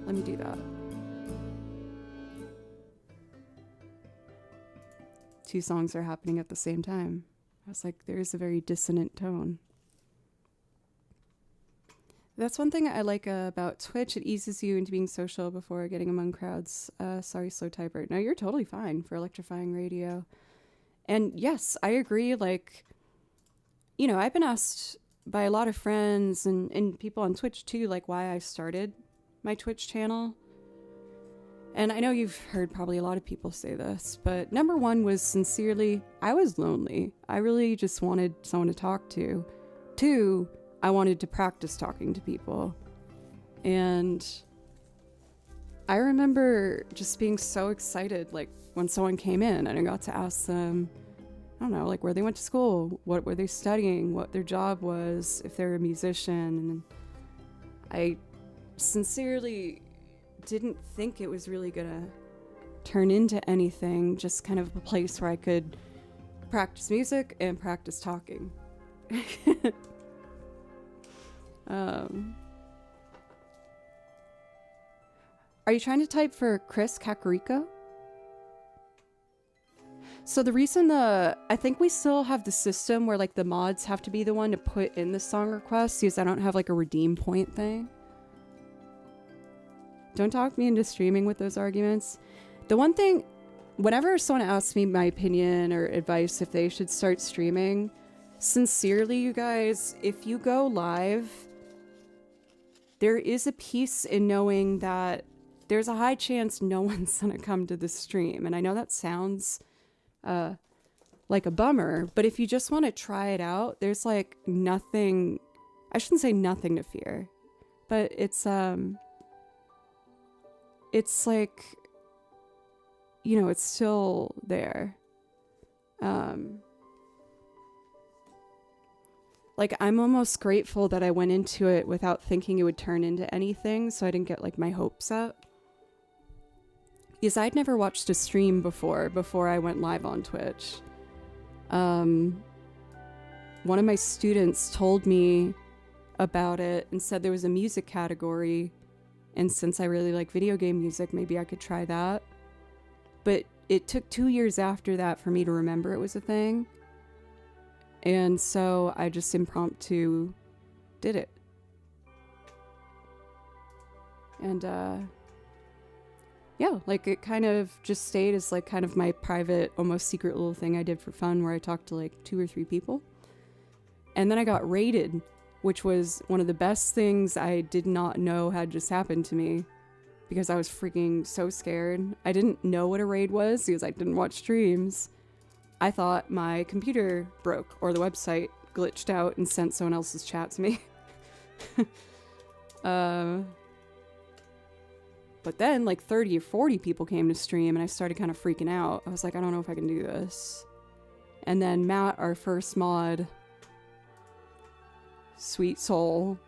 Let me do that. Two songs are happening at the same time. I was like, there's a very dissonant tone. That's one thing I like about Twitch. It eases you into being social before getting among crowds. Sorry, slow typer. No, you're totally fine for electrifying radio. And yes, I agree. Like, you know, I've been asked by a lot of friends and people on Twitch too, like why I started my Twitch channel. And I know you've heard probably a lot of people say this, but number one was sincerely, I was lonely. I really just wanted someone to talk to. Two, I wanted to practice talking to people. And I remember just being so excited, like when someone came in and I got to ask them, I don't know, like where they went to school, what were they studying, what their job was, if they're a musician. And I sincerely didn't think it was really gonna turn into anything, just kind of a place where I could practice music and practice talking. Are you trying to type for Chris Kakariko? So the reason I think we still have the system where like the mods have to be the one to put in the song request, because I don't have like a redeem point thing. Don't talk me into streaming with those arguments. The one thing, whenever someone asks me my opinion or advice if they should start streaming, sincerely, you guys, if you go live, there is a peace in knowing that there's a high chance no one's gonna come to the stream. And I know that sounds like a bummer, but if you just want to try it out, there's like nothing, I shouldn't say nothing to fear, but it's like, you know, it's still there. Like, I'm almost grateful that I went into it without thinking it would turn into anything, so I didn't get, like, my hopes up. Because I'd never watched a stream before I went live on Twitch. One of my students told me about it and said there was a music category, and since I really like video game music, maybe I could try that. But it took 2 years after that for me to remember it was a thing. And so I just impromptu did it. And yeah, like it kind of just stayed as like kind of my private, almost secret little thing I did for fun where I talked to like 2 or 3 people. And then I got raided, which was one of the best things I did not know had just happened to me because I was freaking so scared. I didn't know what a raid was because I didn't watch streams. I thought my computer broke or the website glitched out and sent someone else's chat to me. But then like 30 or 40 people came to stream and I started kind of freaking out. I was like, I don't know if I can do this. And then Matt, our first mod, sweet soul,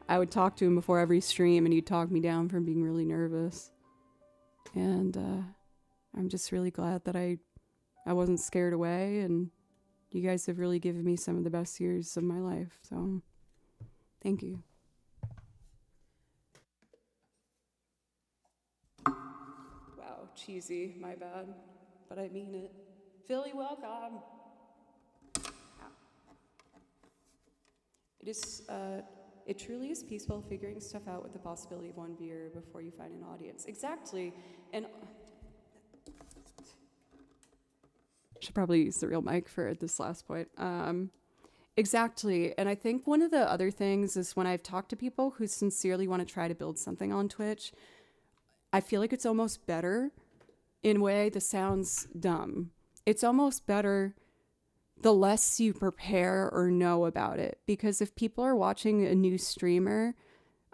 I would talk to him before every stream and he'd talk me down from being really nervous. And I'm just really glad that I wasn't scared away, and you guys have really given me some of the best years of my life. So thank you. Wow, cheesy, my bad, but I mean it. Philly, welcome. It truly is peaceful figuring stuff out with the possibility of one beer before you find an audience. Exactly. And should probably use the real mic for this last point. Exactly. And I think one of the other things is when I've talked to people who sincerely want to try to build something on Twitch, I feel like it's almost better in a way, this sounds dumb. It's almost better the less you prepare or know about it. Because if people are watching a new streamer,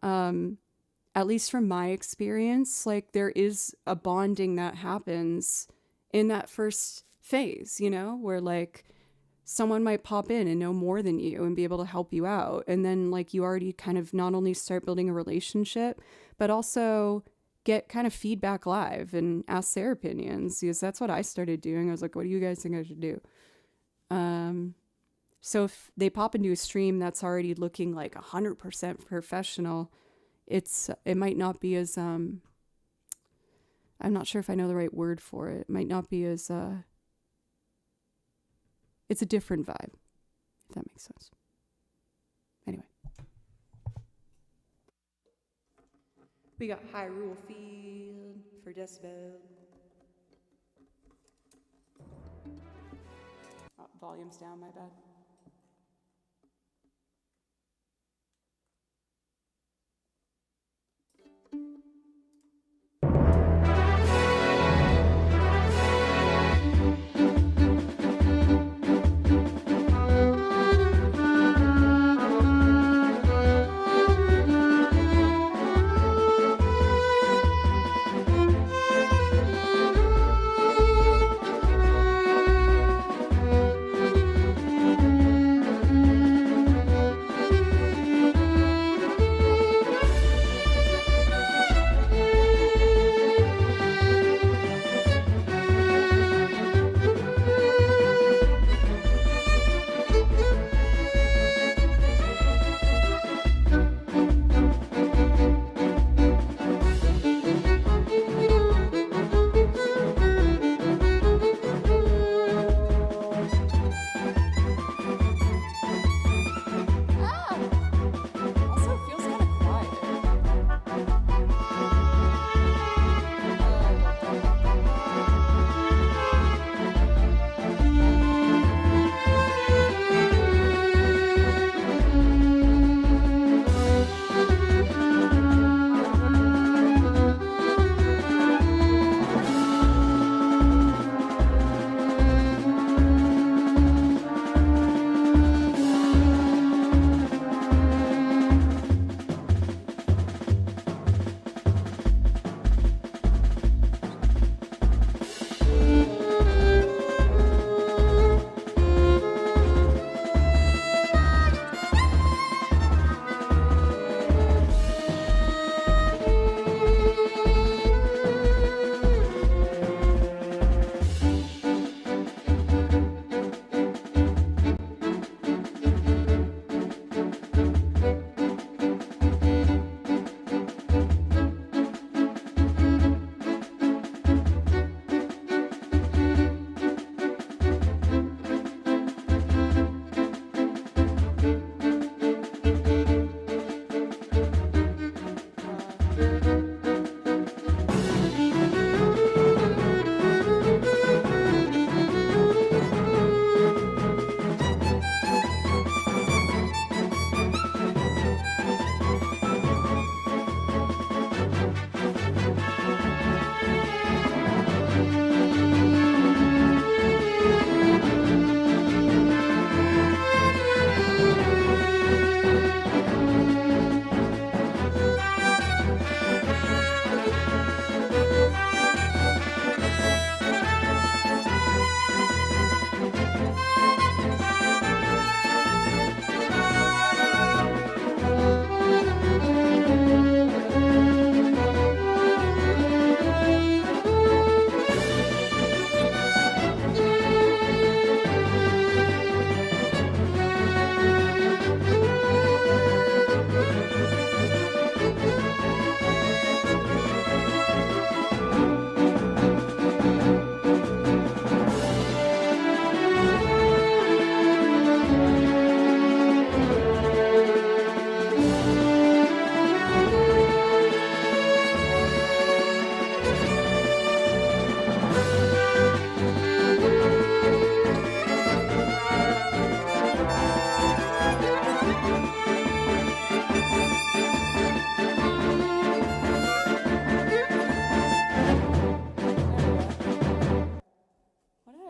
at least from my experience, like there is a bonding that happens in that first phase, you know, where like someone might pop in and know more than you and be able to help you out. And then like you already kind of not only start building a relationship, but also get kind of feedback live and ask their opinions, because that's what I started doing. I was like, what do you guys think I should do? So if they pop into a stream that's already looking like 100% professional, it might not be as, I'm not sure if I know the right word for it. It might not be as, it's a different vibe, if that makes sense. Anyway. We got Hyrule Field for decibel. Oh, volume's down, my bad.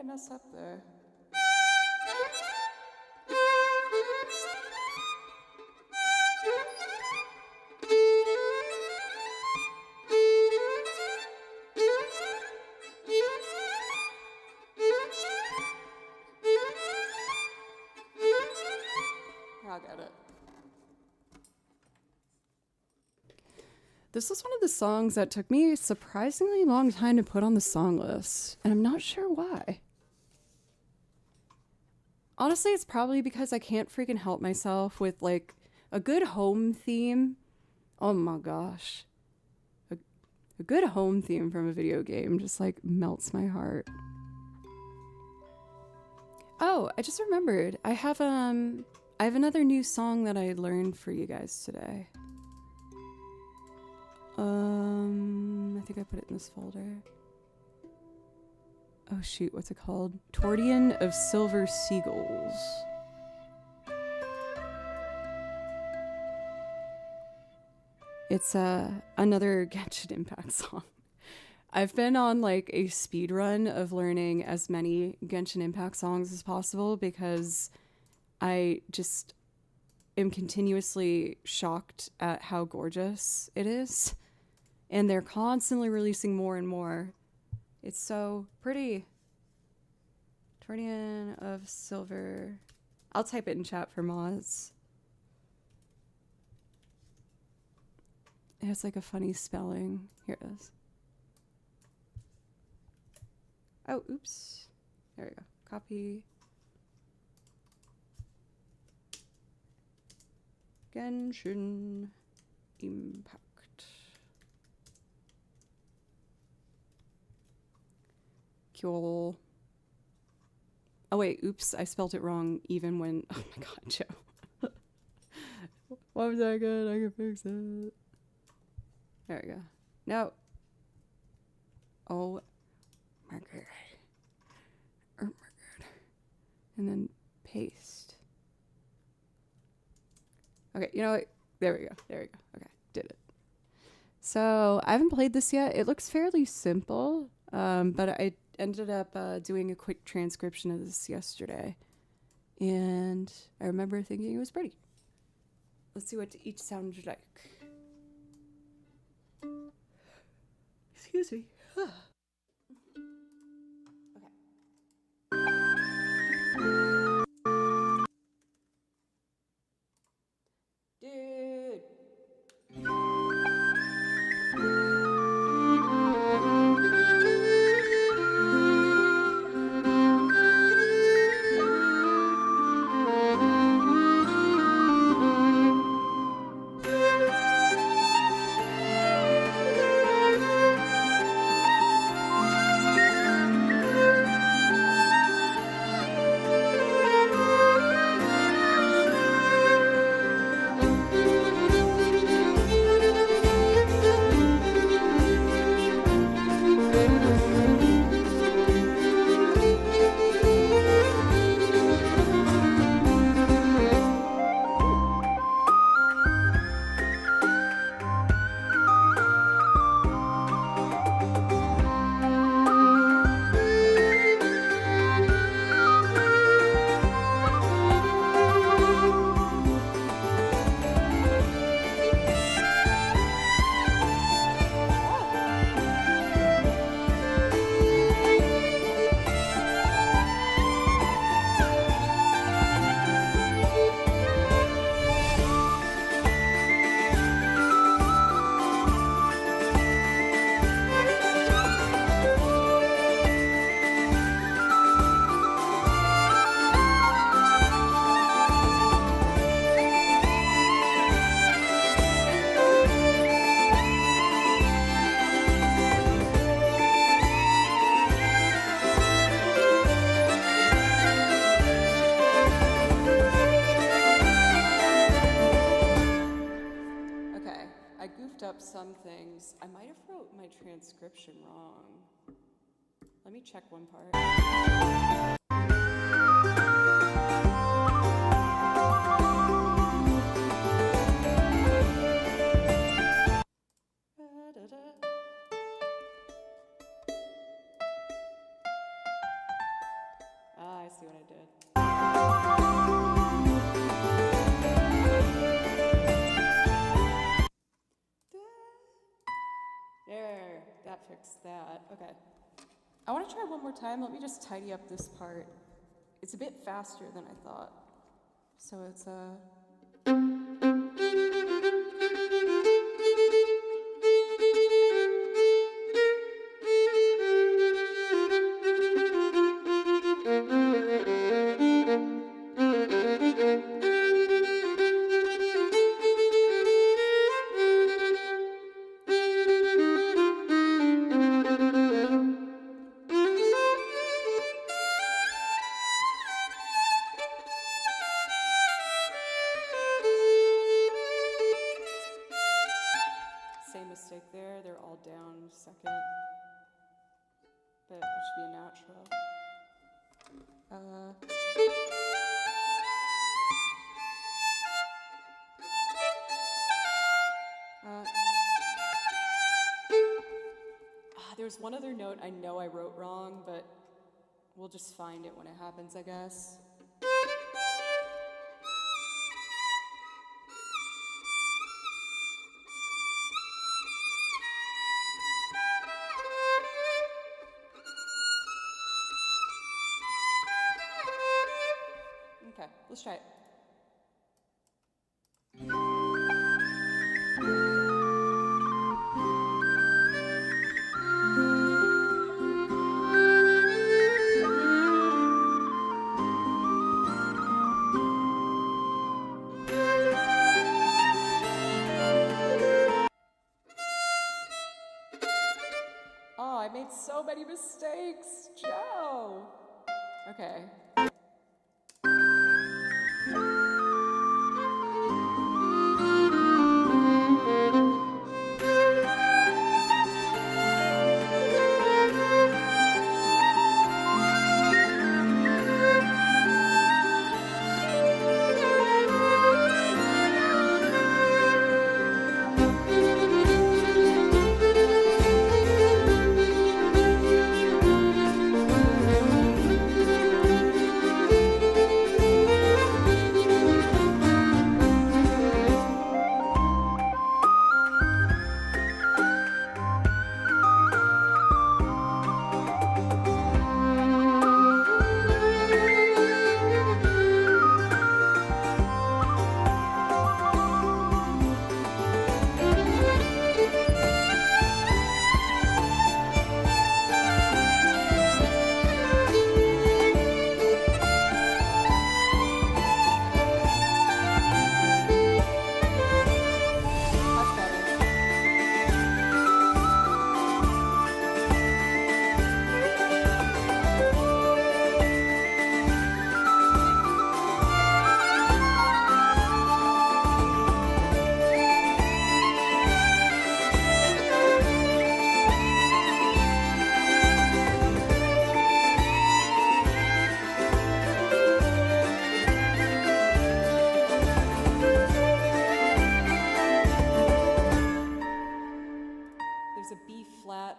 I mess up there? I'll get it. This was one of the songs that took me a surprisingly long time to put on the song list, and I'm not sure why. Honestly, it's probably because I can't freaking help myself with like a good home theme. Oh my gosh. A good home theme from a video game just like melts my heart. Oh, I just remembered. I have another new song that I learned for you guys today. I think I put it in this folder. Oh shoot, what's it called? Tortian of Silver Seagulls. It's another Genshin Impact song. I've been on like a speed run of learning as many Genshin Impact songs as possible because I just am continuously shocked at how gorgeous it is. And they're constantly releasing more and more. It's so pretty. Tortian of Silver. I'll type it in chat for mods. It has like a funny spelling. Here it is. Oh, oops. There we go. Copy. Genshin Impact. Cool. Oh wait, oops, I spelled it wrong even when, oh my god, Joe. 1 second, I can fix it. There we go. No. Oh my god. Oh my god. And then paste. Okay, you know what? There we go. There we go. Okay, did it. So I haven't played this yet. It looks fairly simple, but I ended up doing a quick transcription of this yesterday. And I remember thinking it was pretty. Let's see what each sounded like. Excuse me. Dude. Some things. I might have wrote my transcription wrong. Let me check one part. see what I did. There, that fixed that. Okay. I want to try one more time. Let me just tidy up this part. It's a bit faster than I thought. So it's same mistake there. They're all down second. But it should be a natural. There's one other note I know I wrote wrong, but we'll just find it when it happens, I guess. Okay, let's try it. Oh, I made so many mistakes, Joe. Okay.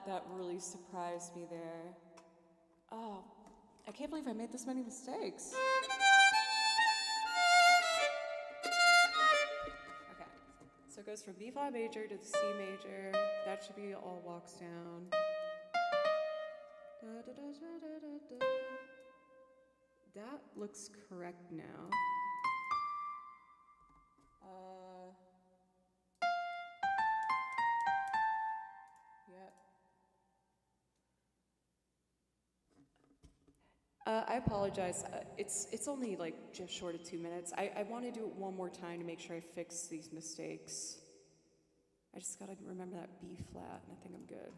That really surprised me there. Oh, I can't believe I made this many mistakes. Okay, so it goes from B flat major to the C major. That should be all walks down. Da, da, da, da, da, da. That looks correct now. Yep. I apologize. It's only like just short of 2 minutes. I want to do it one more time to make sure I fix these mistakes. I just gotta remember that B flat, and I think I'm good.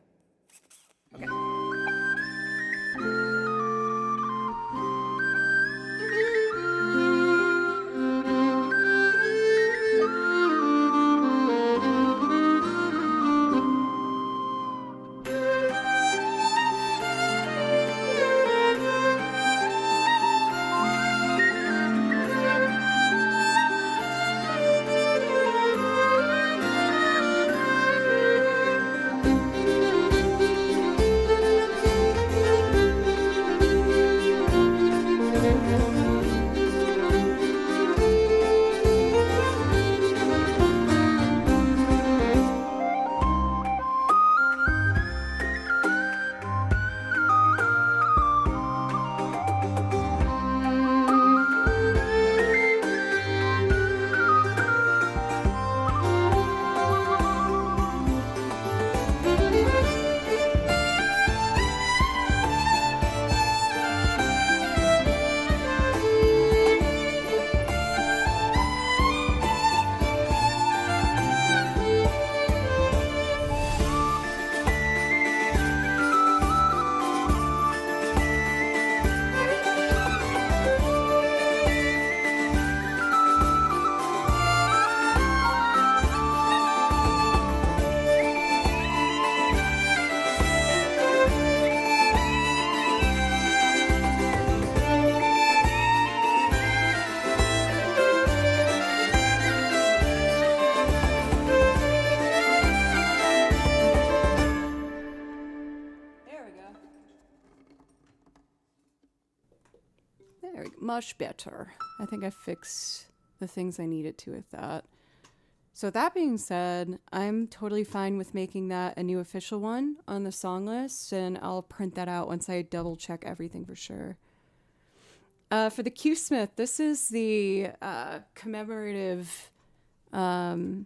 Okay. There we go. Much better. I think I fixed the things I needed to with that. So that being said, I'm totally fine with making that a new official one on the song list, and I'll print that out once I double check everything for sure. For the Q-Smith, this is the commemorative one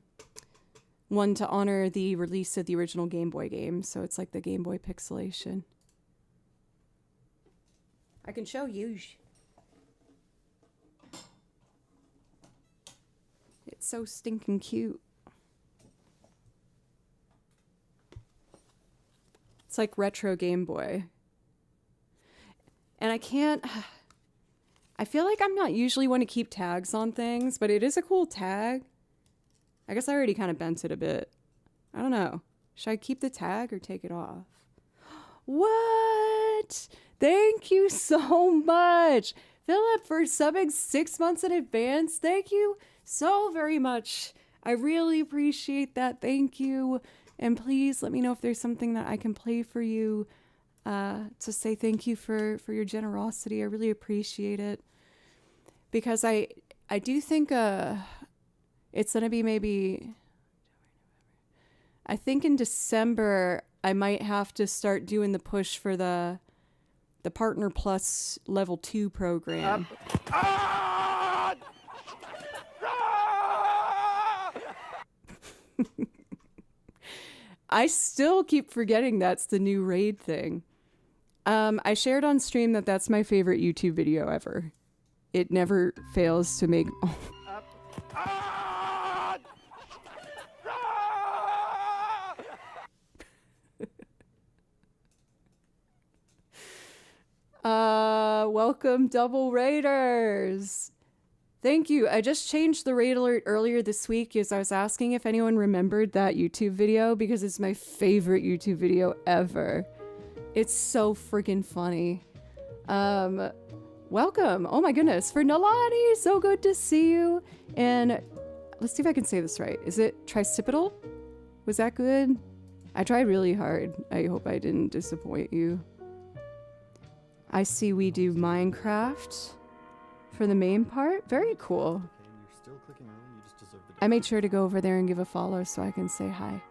to honor the release of the original Game Boy game. So it's like the Game Boy pixelation. I can show you. It's so stinking cute. It's like retro Game Boy. And I feel like I'm not usually one to keep tags on things, but it is a cool tag. I guess I already kind of bent it a bit. I don't know. Should I keep the tag or take it off? What? Thank you so much, Philip, for subbing 6 months in advance. Thank you so very much. I really appreciate that. Thank you. And please let me know if there's something that I can play for you to say thank you for your generosity. I really appreciate it. Because I do think it's going to be maybe, I think in December, I might have to start doing the push for the Partner Plus Level 2 program. I still keep forgetting that's the new raid thing. I shared on stream that that's my favorite YouTube video ever. It never fails to make... Welcome, Double Raiders! Thank you. I just changed the raid alert earlier this week as I was asking if anyone remembered that YouTube video because it's my favorite YouTube video ever. It's so freaking funny. Welcome. Oh my goodness. For Nalani, so good to see you. And let's see if I can say this right. Is it tricipital? Was that good? I tried really hard. I hope I didn't disappoint you. I see we do Minecraft for the main part. Very cool. I made sure to go over there and give a follow so I can say hi.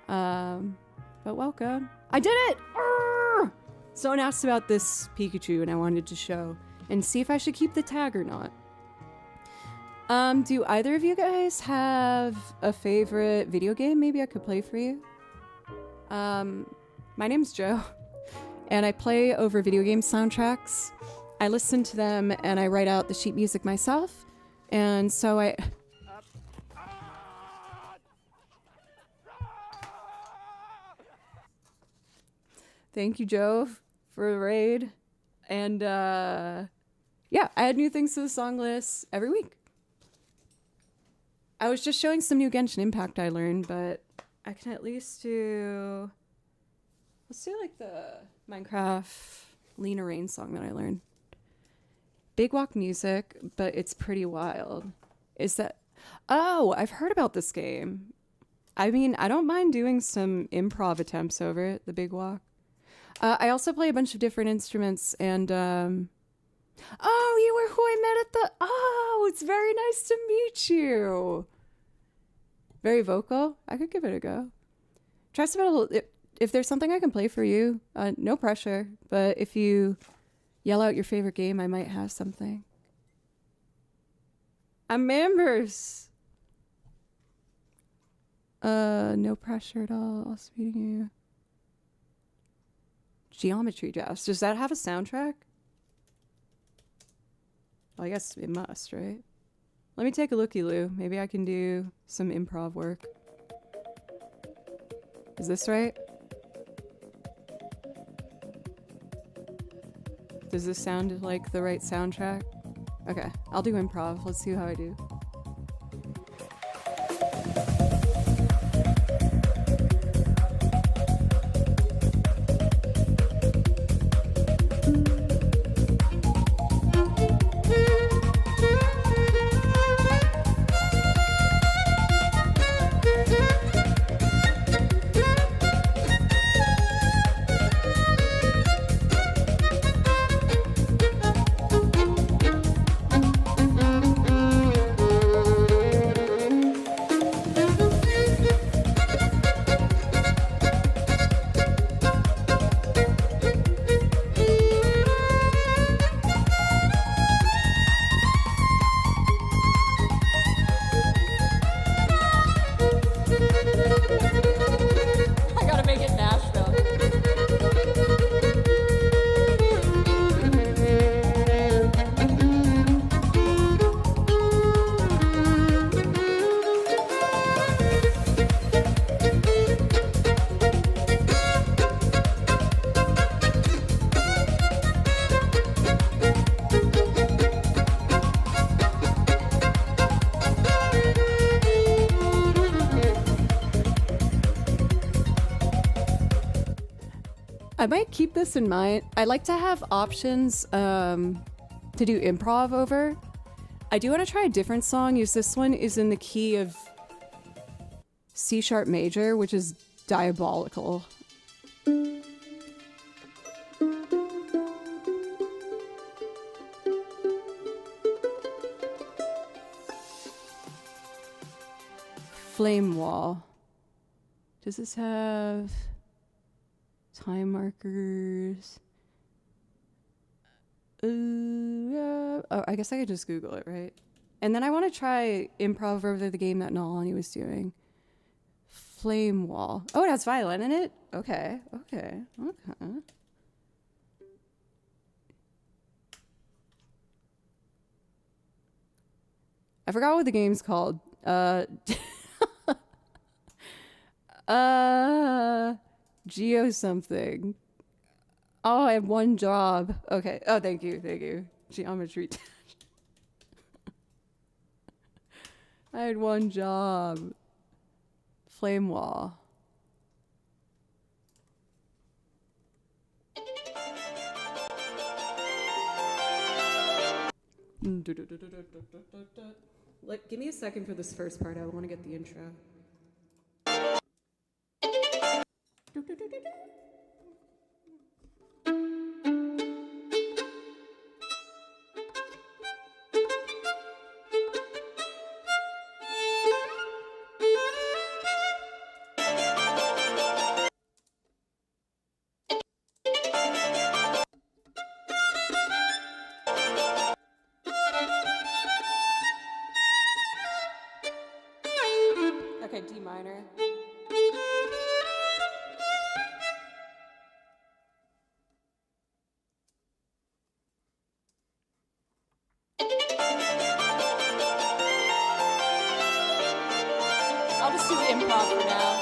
But welcome. I did it! Arrgh! Someone asked about this Pikachu and I wanted to show and see if I should keep the tag or not. Do either of you guys have a favorite video game maybe I could play for you? My name's Joe. And I play over video game soundtracks. I listen to them and I write out the sheet music myself. And so I... Thank you, Joe, for the raid. And yeah, I add new things to the song list every week. I was just showing some new Genshin Impact I learned, but I can at least do... Let's do like the Minecraft Lena Rain song that I learned. Big Walk music, but it's pretty wild. Is that... Oh, I've heard about this game. I mean, I don't mind doing some improv attempts over it, the Big Walk. I also play a bunch of different instruments and... Oh, you were who I met at the... Oh, it's very nice to meet you. Very vocal. I could give it a go. Try some little... If there's something I can play for you, no pressure. But if you yell out your favorite game, I might have something. I'm members. No pressure at all. I'll speak to you. Geometry Jazz. Does that have a soundtrack? Well, I guess it must, right? Let me take a looky-loo. Maybe I can do some improv work. Is this right? Does this sound like the right soundtrack? Okay, I'll do improv. Let's see how I do. I might keep this in mind. I like to have options to do improv over. I do want to try a different song. This one is in the key of C sharp major, which is diabolical. Flame Wall. Does this have time markers? Oh, I guess I could just Google it, right? And then I want to try improv over the game that Nalani was doing. Flame Wall. Oh, it has violin in it? Okay. I forgot what the game's called. Geo something. Oh, I have one job. Okay. Oh, thank you. Geometry. I had one job. Flame Wall. Like, give me a second for this first part. I want to get the intro. Okay, D minor. I'll just do improv for now.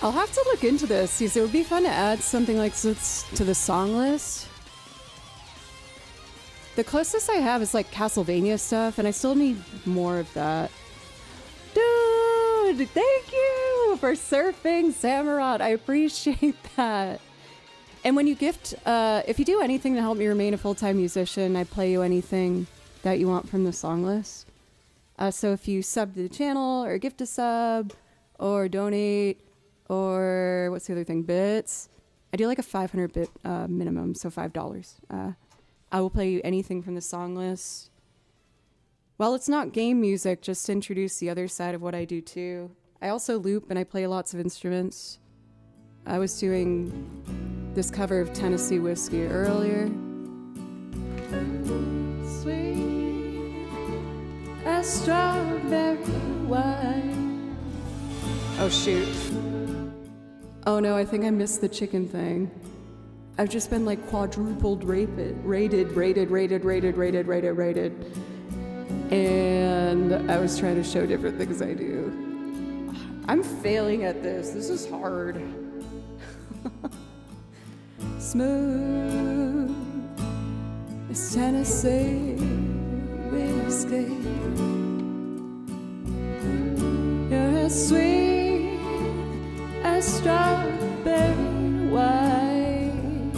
I'll have to look into this because it would be fun to add something like this to the song list. The closest I have is like Castlevania stuff, and I still need more of that. Dude, thank you for surfing Samurott. I appreciate that. And when you gift, if you do anything to help me remain a full-time musician, I play you anything that you want from the song list. So if you sub to the channel or gift a sub or donate, or what's the other thing? Bits. I do like a 500 bit minimum, so $5. I will play you anything from the song list. While it's not game music, just to introduce the other side of what I do too. I also loop and I play lots of instruments. I was doing this cover of Tennessee Whiskey earlier. Sweet as strawberry wine. Oh shoot. Oh no, I think I missed the chicken thing. I've just been like quadrupled rated. And I was trying to show different things I do. I'm failing at this. This is hard. Smooth as Tennessee whiskey. You're as sweet as strawberry wine.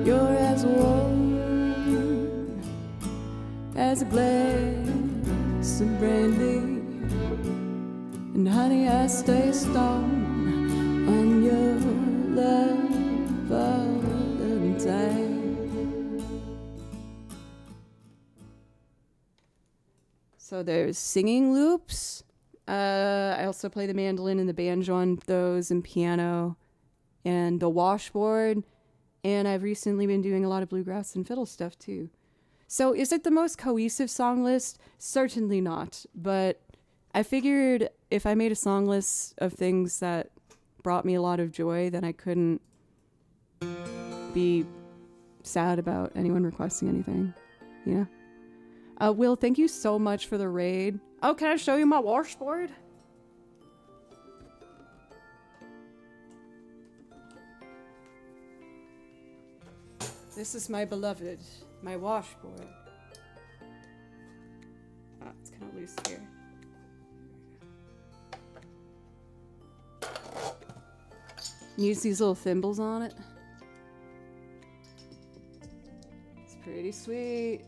You're as warm as a glass of brandy. And honey, I stay stoned on your love Valentine. So there's singing loops. I also play the mandolin and the banjo on those, and piano, and the washboard. And I've recently been doing a lot of bluegrass and fiddle stuff too. So is it the most cohesive song list? Certainly not. But I figured if I made a song list of things that brought me a lot of joy, then I couldn't be sad about anyone requesting anything. Yeah. Will, thank you so much for the raid. Oh, can I show you my washboard? This is my beloved, my washboard. Ah, it's kind of loose here. Use these little thimbles on it. It's pretty sweet.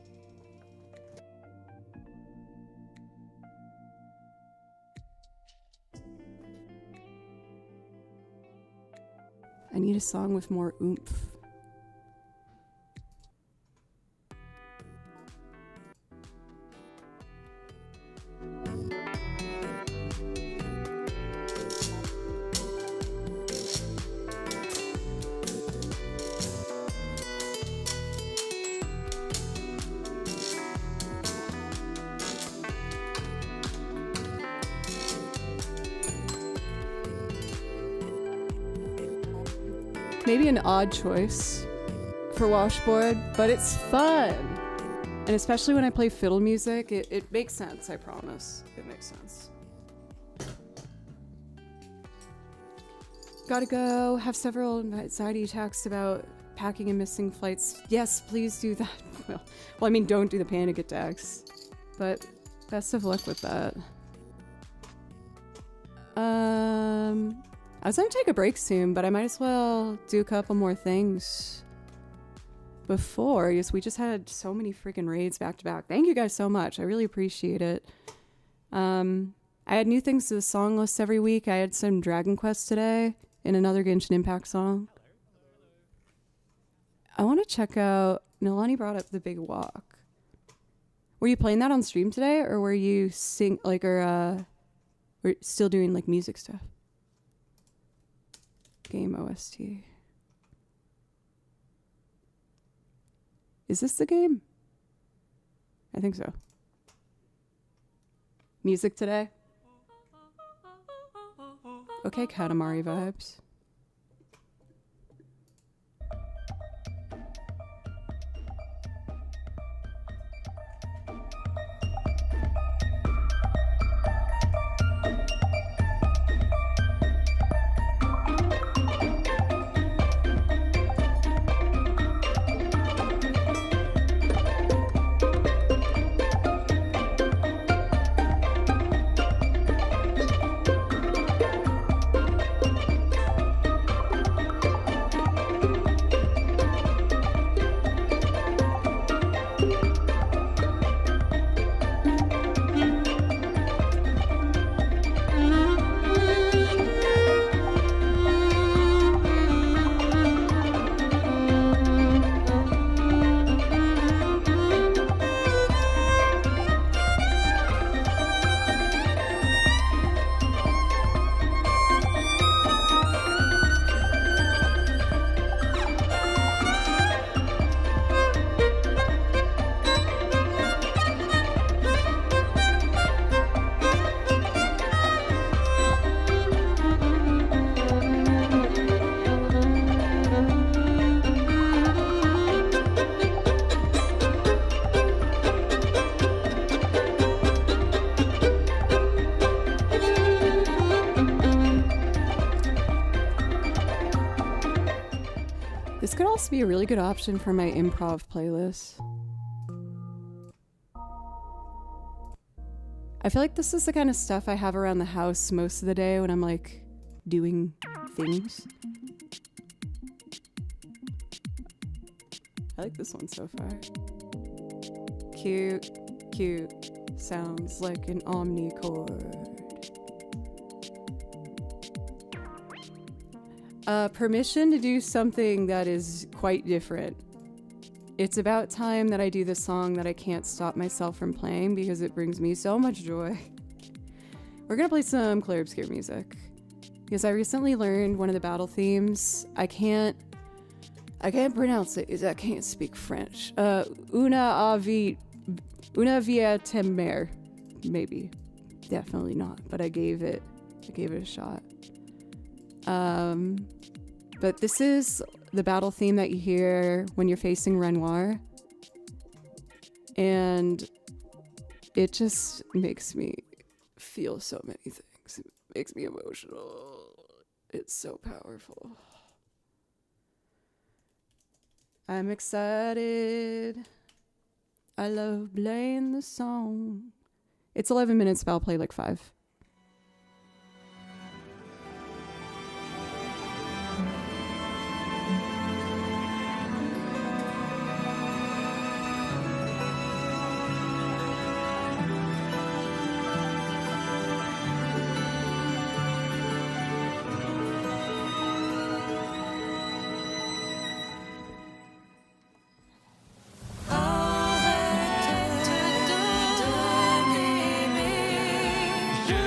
I need a song with more oomph. Maybe an odd choice for washboard, but it's fun. And especially when I play fiddle music, it makes sense, I promise. It makes sense. Gotta go. Have several anxiety attacks about packing and missing flights. Yes, please do that. Well, I mean, don't do the panic attacks. But best of luck with that. I was gonna take a break soon, but I might as well do a couple more things before. Yes, we just had so many freaking raids back to back. Thank you guys so much. I really appreciate it. I had new things to the song list every week. I had some Dragon Quest today and another Genshin Impact song. I want to check out... Nilani brought up The Big Walk. Were you playing that on stream today, or were you we're still doing like music stuff? Game OST. Is this the game? I think so. Music today? Okay, Katamari vibes. could also be a really good option for my improv playlist. I feel like this is the kind of stuff I have around the house most of the day when I'm like doing things. I like this one so far. Cute, cute. Sounds like an omnichord. Permission to do something that is quite different. It's about time that I do the song that I can't stop myself from playing because it brings me so much joy. We're gonna play some clear obscure music because I recently learned one of the battle themes. I can't pronounce it because I can't speak French. Una via temer, maybe, definitely not. But I gave it a shot. But this is the battle theme that you hear when you're facing Renoir. And it just makes me feel so many things. It makes me emotional. It's so powerful. I'm excited. I love playing the song. It's 11 minutes, but I'll play like 5. Je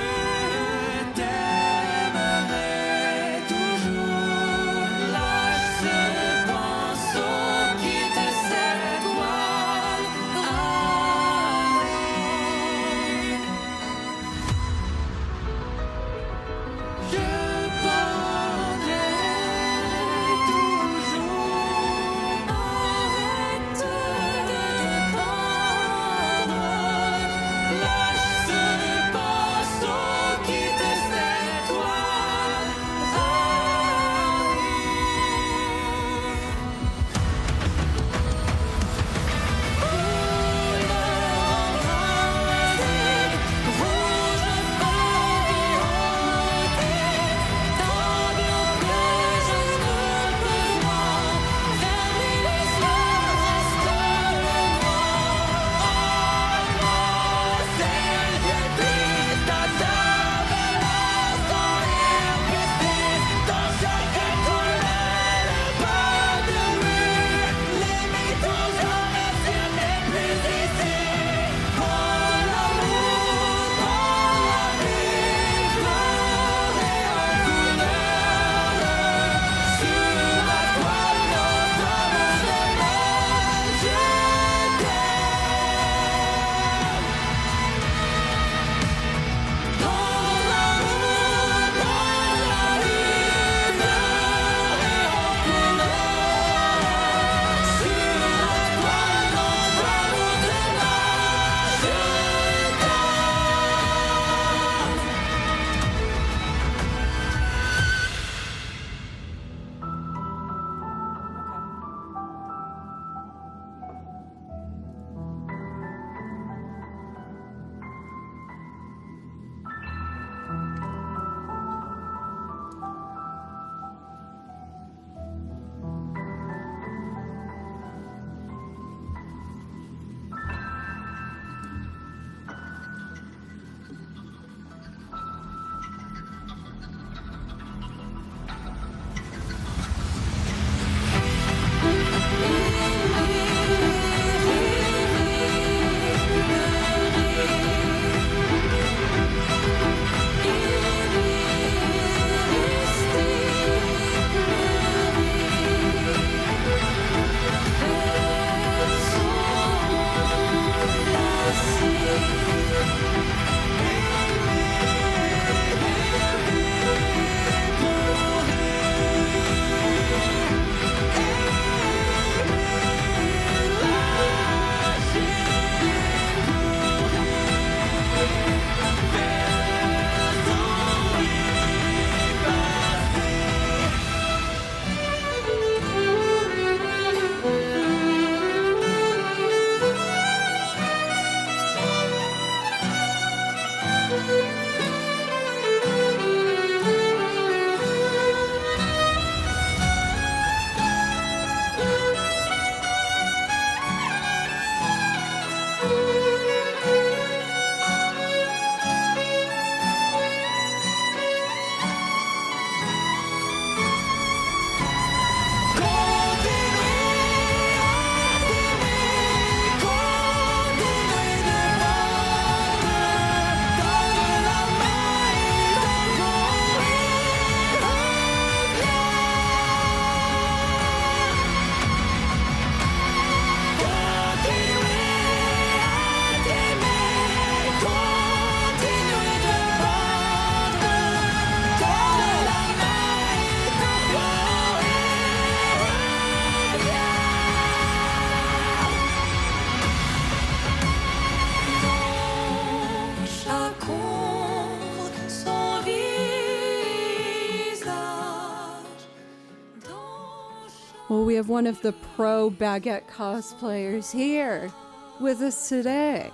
have one of the pro baguette cosplayers here with us today.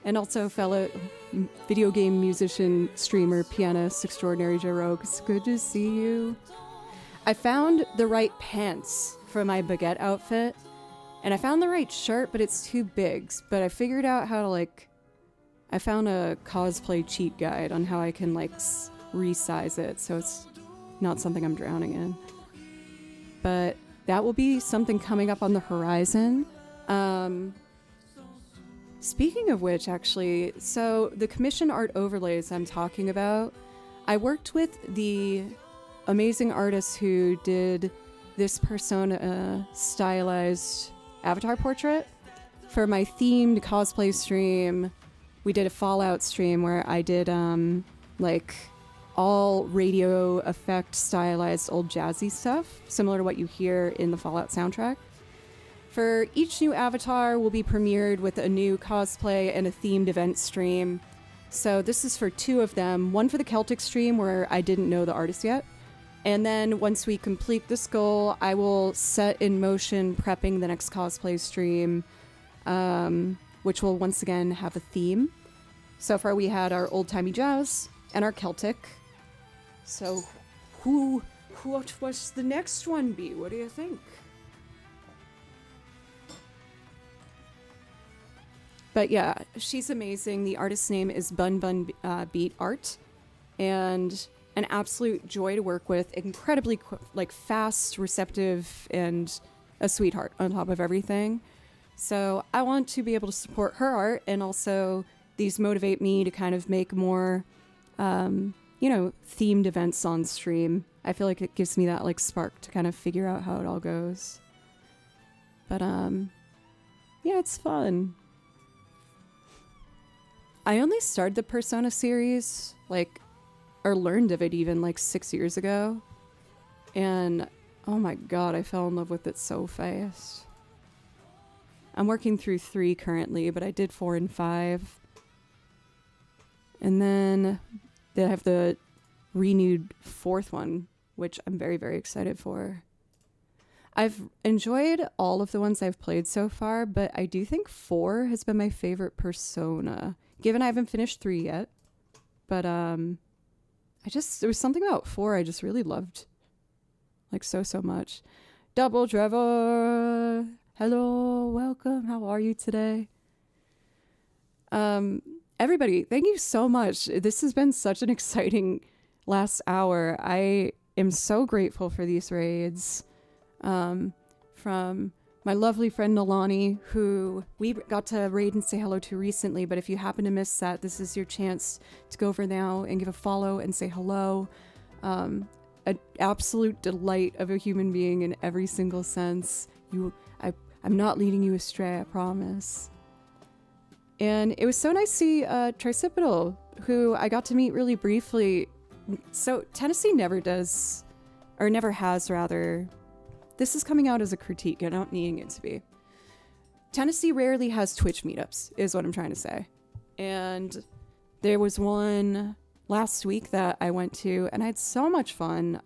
And also fellow video game musician, streamer, pianist, extraordinary Jero. It's good to see you. I found the right pants for my baguette outfit. And I found the right shirt, but it's too big. But I figured out how to I found a cosplay cheat guide on how I can resize it so it's not something I'm drowning in. But that will be something coming up on the horizon. Speaking of which, actually, so the commission art overlays I'm talking about, I worked with the amazing artist who did this persona stylized avatar portrait for my themed cosplay stream. We did a Fallout stream where I did all radio effect stylized old jazzy stuff, similar to what you hear in the Fallout soundtrack. For each new avatar will be premiered with a new cosplay and a themed event stream. So this is for 2 of them, one for the Celtic stream where I didn't know the artist yet. And then once we complete this goal, I will set in motion prepping the next cosplay stream, which will once again have a theme. So far we had our old-timey jazz and our Celtic. So what was the next one be? What do you think? But yeah, she's amazing. The artist's name is Bun Bun Beat Art, and an absolute joy to work with. Incredibly fast, receptive, and a sweetheart on top of everything. So I want to be able to support her art, and also these motivate me to kind of make more themed events on stream. I feel like it gives me that spark to kind of figure out how it all goes. But yeah, it's fun. I only started the Persona series or learned of it even 6 years ago, and oh my god, I fell in love with it so fast. I'm working through 3 currently, but I did 4 and 5. And then they have the renewed 4th one, which I'm very, very excited for. I've enjoyed all of the ones I've played so far, but I do think 4 has been my favorite Persona, given I haven't finished 3 yet. But there was something about 4 I just really loved, so much. Double Trevor, hello, welcome, how are you today? Everybody, thank you so much. This has been such an exciting last hour. I am so grateful for these raids. From my lovely friend Nalani, who we got to raid and say hello to recently, but if you happen to miss that, this is your chance to go over now and give a follow and say hello. An absolute delight of a human being in every single sense. I'm not leading you astray, I promise. And it was so nice to see Tricipital, who I got to meet really briefly. So Tennessee never has, this is coming out as a critique, I'm not needing it to be. Tennessee rarely has Twitch meetups, is what I'm trying to say. And there was one last week that I went to, and I had so much fun.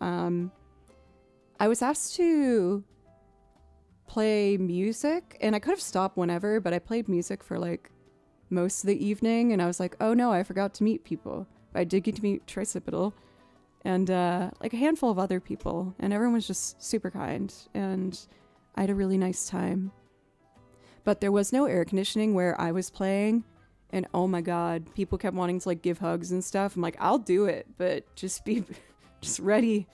I was asked to play music, and I could have stopped whenever, but I played music for most of the evening, and I was like, oh no, I forgot to meet people. But I did get to meet Tricipital and a handful of other people, and everyone was just super kind, and I had a really nice time. But there was no air conditioning where I was playing, and oh my god, people kept wanting to give hugs and stuff. I'm like, I'll do it, but just ready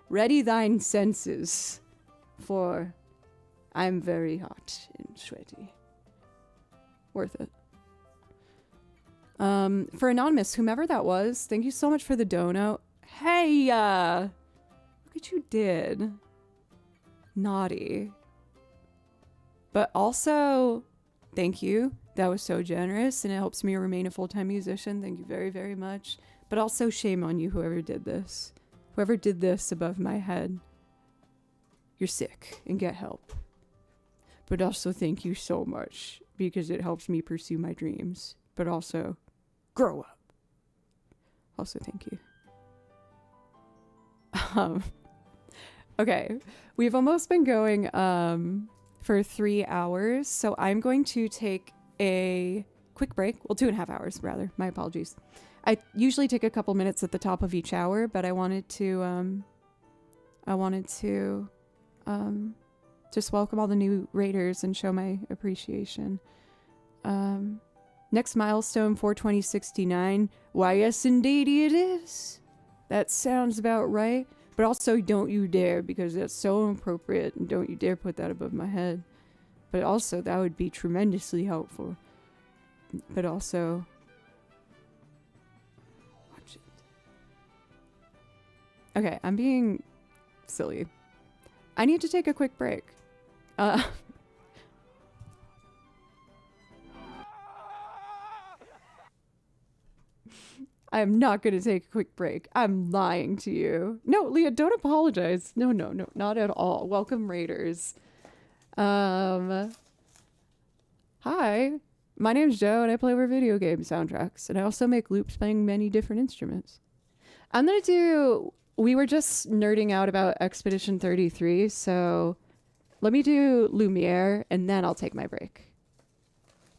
thine senses, for I'm very hot and sweaty. Worth it. For Anonymous, whomever that was, thank you so much for the dono. Hey, look what you did. Naughty. But also, thank you. That was so generous, and it helps me remain a full-time musician. Thank you very, very much. But also, shame on you, whoever did this. Whoever did this above my head. You're sick, and get help. But also, thank you so much, because it helps me pursue my dreams. But also, grow up. Also, thank you. Okay, we've almost been going for 3 hours, so I'm going to take a quick break. Well, 2.5 hours rather. My apologies. I usually take a couple minutes at the top of each hour, but I wanted to just welcome all the new raiders and show my appreciation. Next milestone 42069. Why, yes, indeed it is. That sounds about right. But also, don't you dare, because that's so inappropriate, and don't you dare put that above my head. But also, that would be tremendously helpful. But also, watch it. Okay, I'm being silly. I need to take a quick break. I'm not going to take a quick break. I'm lying to you. No, Leah, don't apologize. No, not at all. Welcome, Raiders. Hi, my name's Joe, and I play over video game soundtracks, and I also make loops playing many different instruments. We were just nerding out about Expedition 33, so let me do Lumiere, and then I'll take my break.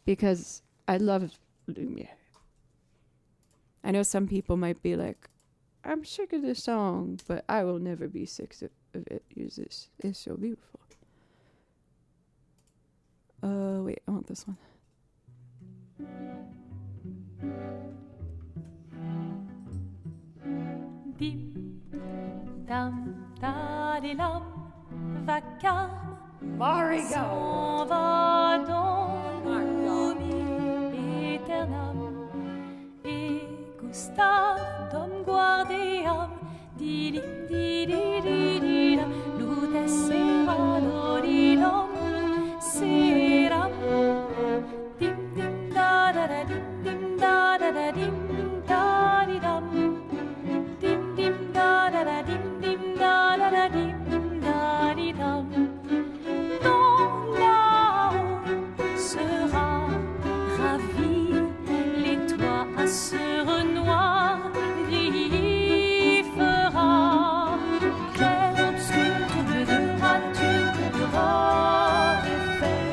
Because I love Lumiere. I know some people might be like, I'm sick of this song, but I will never be sick of it. Use this. It's so beautiful. Wait, I want this one. Dim, dam, da, di, lam, vacarme, Marigo! s'en va dans l'oubli éternel. Et Gustave, dom guardiam, didim, didim, ludessera, dodidom, seram, dim, dim, da, da, da, dim, da, da, da, dim, da, di, dam. Dim dim da da da dim dim da da da dim da di dam. Ton là-haut sera ravi, les toits à sœur noire briller fera. Clair obscur, trouble de rature, trouveras effet.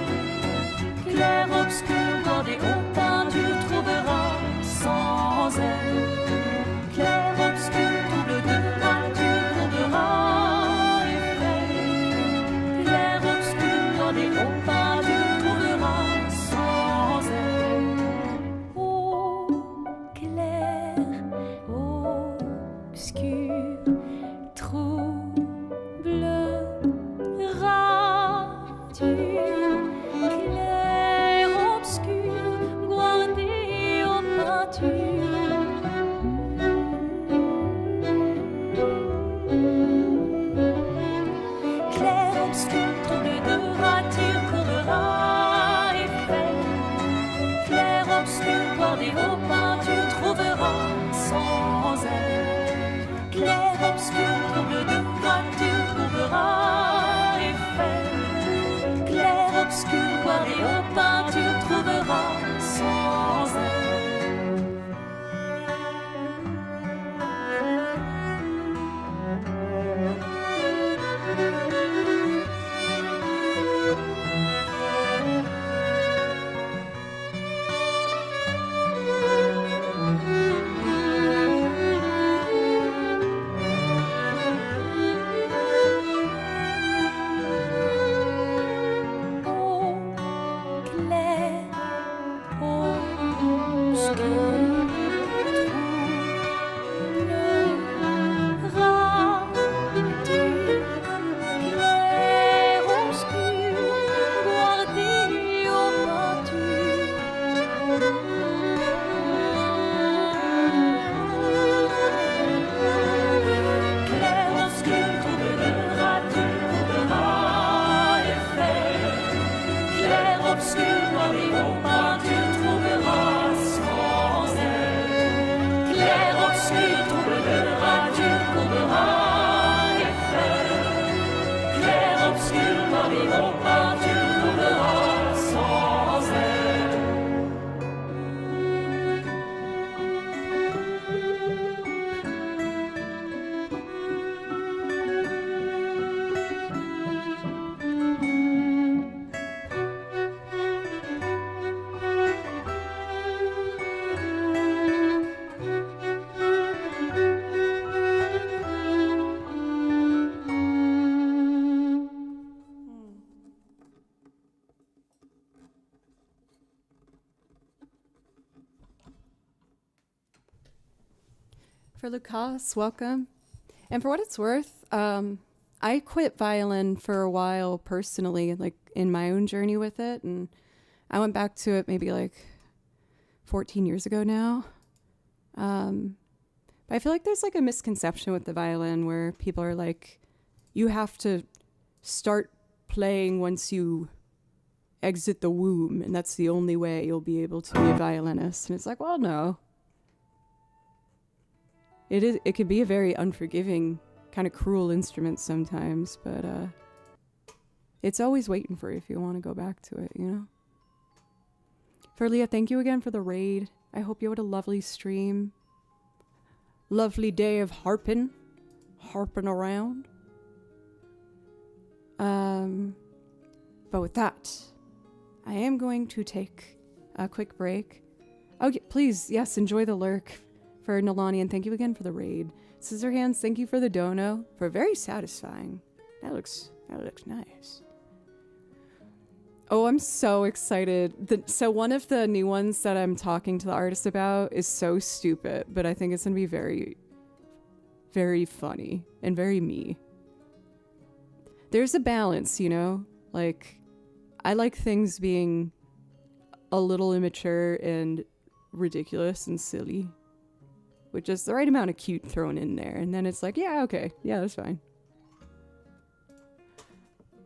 Clair obscur, bordé aux peintures, trouveras sans elle. Clair obscur, double de rature, trouvera effet. Clair obscur, bordé aux peintures, trouvera sans elle. Ô clair, obscur, trouble, rature. Clair obscur, guardé aux peintures. Clair obscur, trouble de rature, courera effet. Clair obscur, bordé aux peintures, trouvera sans elle. Clair obscur, trouble de rature, courera effet. Clair obscur, bordé aux peintures, trouvera sans elle. For Lucas, welcome. And for what it's worth, I quit violin for a while personally, like in my own journey with it. And I went back to it maybe like 14 years ago now. But I feel like there's like a misconception with the violin where people are like, you have to start playing once you exit the womb, and that's the only way you'll be able to be a violinist. And it's like, well, no. It could be a very unforgiving, kind of cruel instrument sometimes, but it's always waiting for you if you want to go back to it, you know? For Leah, thank you again for the raid. I hope you had a lovely stream. Lovely day of harping around. But with that, I am going to take a quick break. Oh, please, yes, enjoy the lurk for Nalani, and thank you again for the raid. Scissorhands, thank you for the dono. For very satisfying. That looks nice. Oh, I'm so excited. So one of the new ones that I'm talking to the artist about is so stupid, but I think it's going to be very, very funny and very me. There's a balance, you know? Like, I like things being a little immature and ridiculous and silly, with just the right amount of cute thrown in there. And then it's like, yeah, okay. Yeah, that's fine.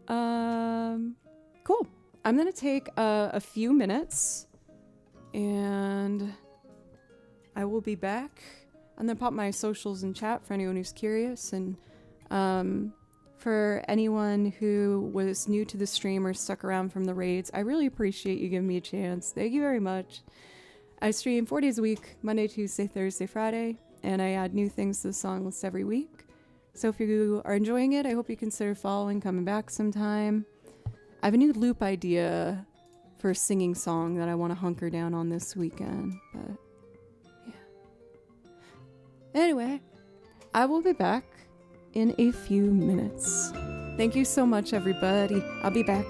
Cool. I'm going to take a few minutes and I will be back. I'm going to pop my socials in chat for anyone who's curious. And for anyone who was new to the stream or stuck around from the raids, I really appreciate you giving me a chance. Thank you very much. I stream 4 days a week, Monday, Tuesday, Thursday, Friday, and I add new things to the song list every week. So if you are enjoying it, I hope you consider following, coming back sometime. I have a new loop idea for a singing song that I want to hunker down on this weekend, but yeah. Anyway, I will be back in a few minutes. Thank you so much, everybody. I'll be back.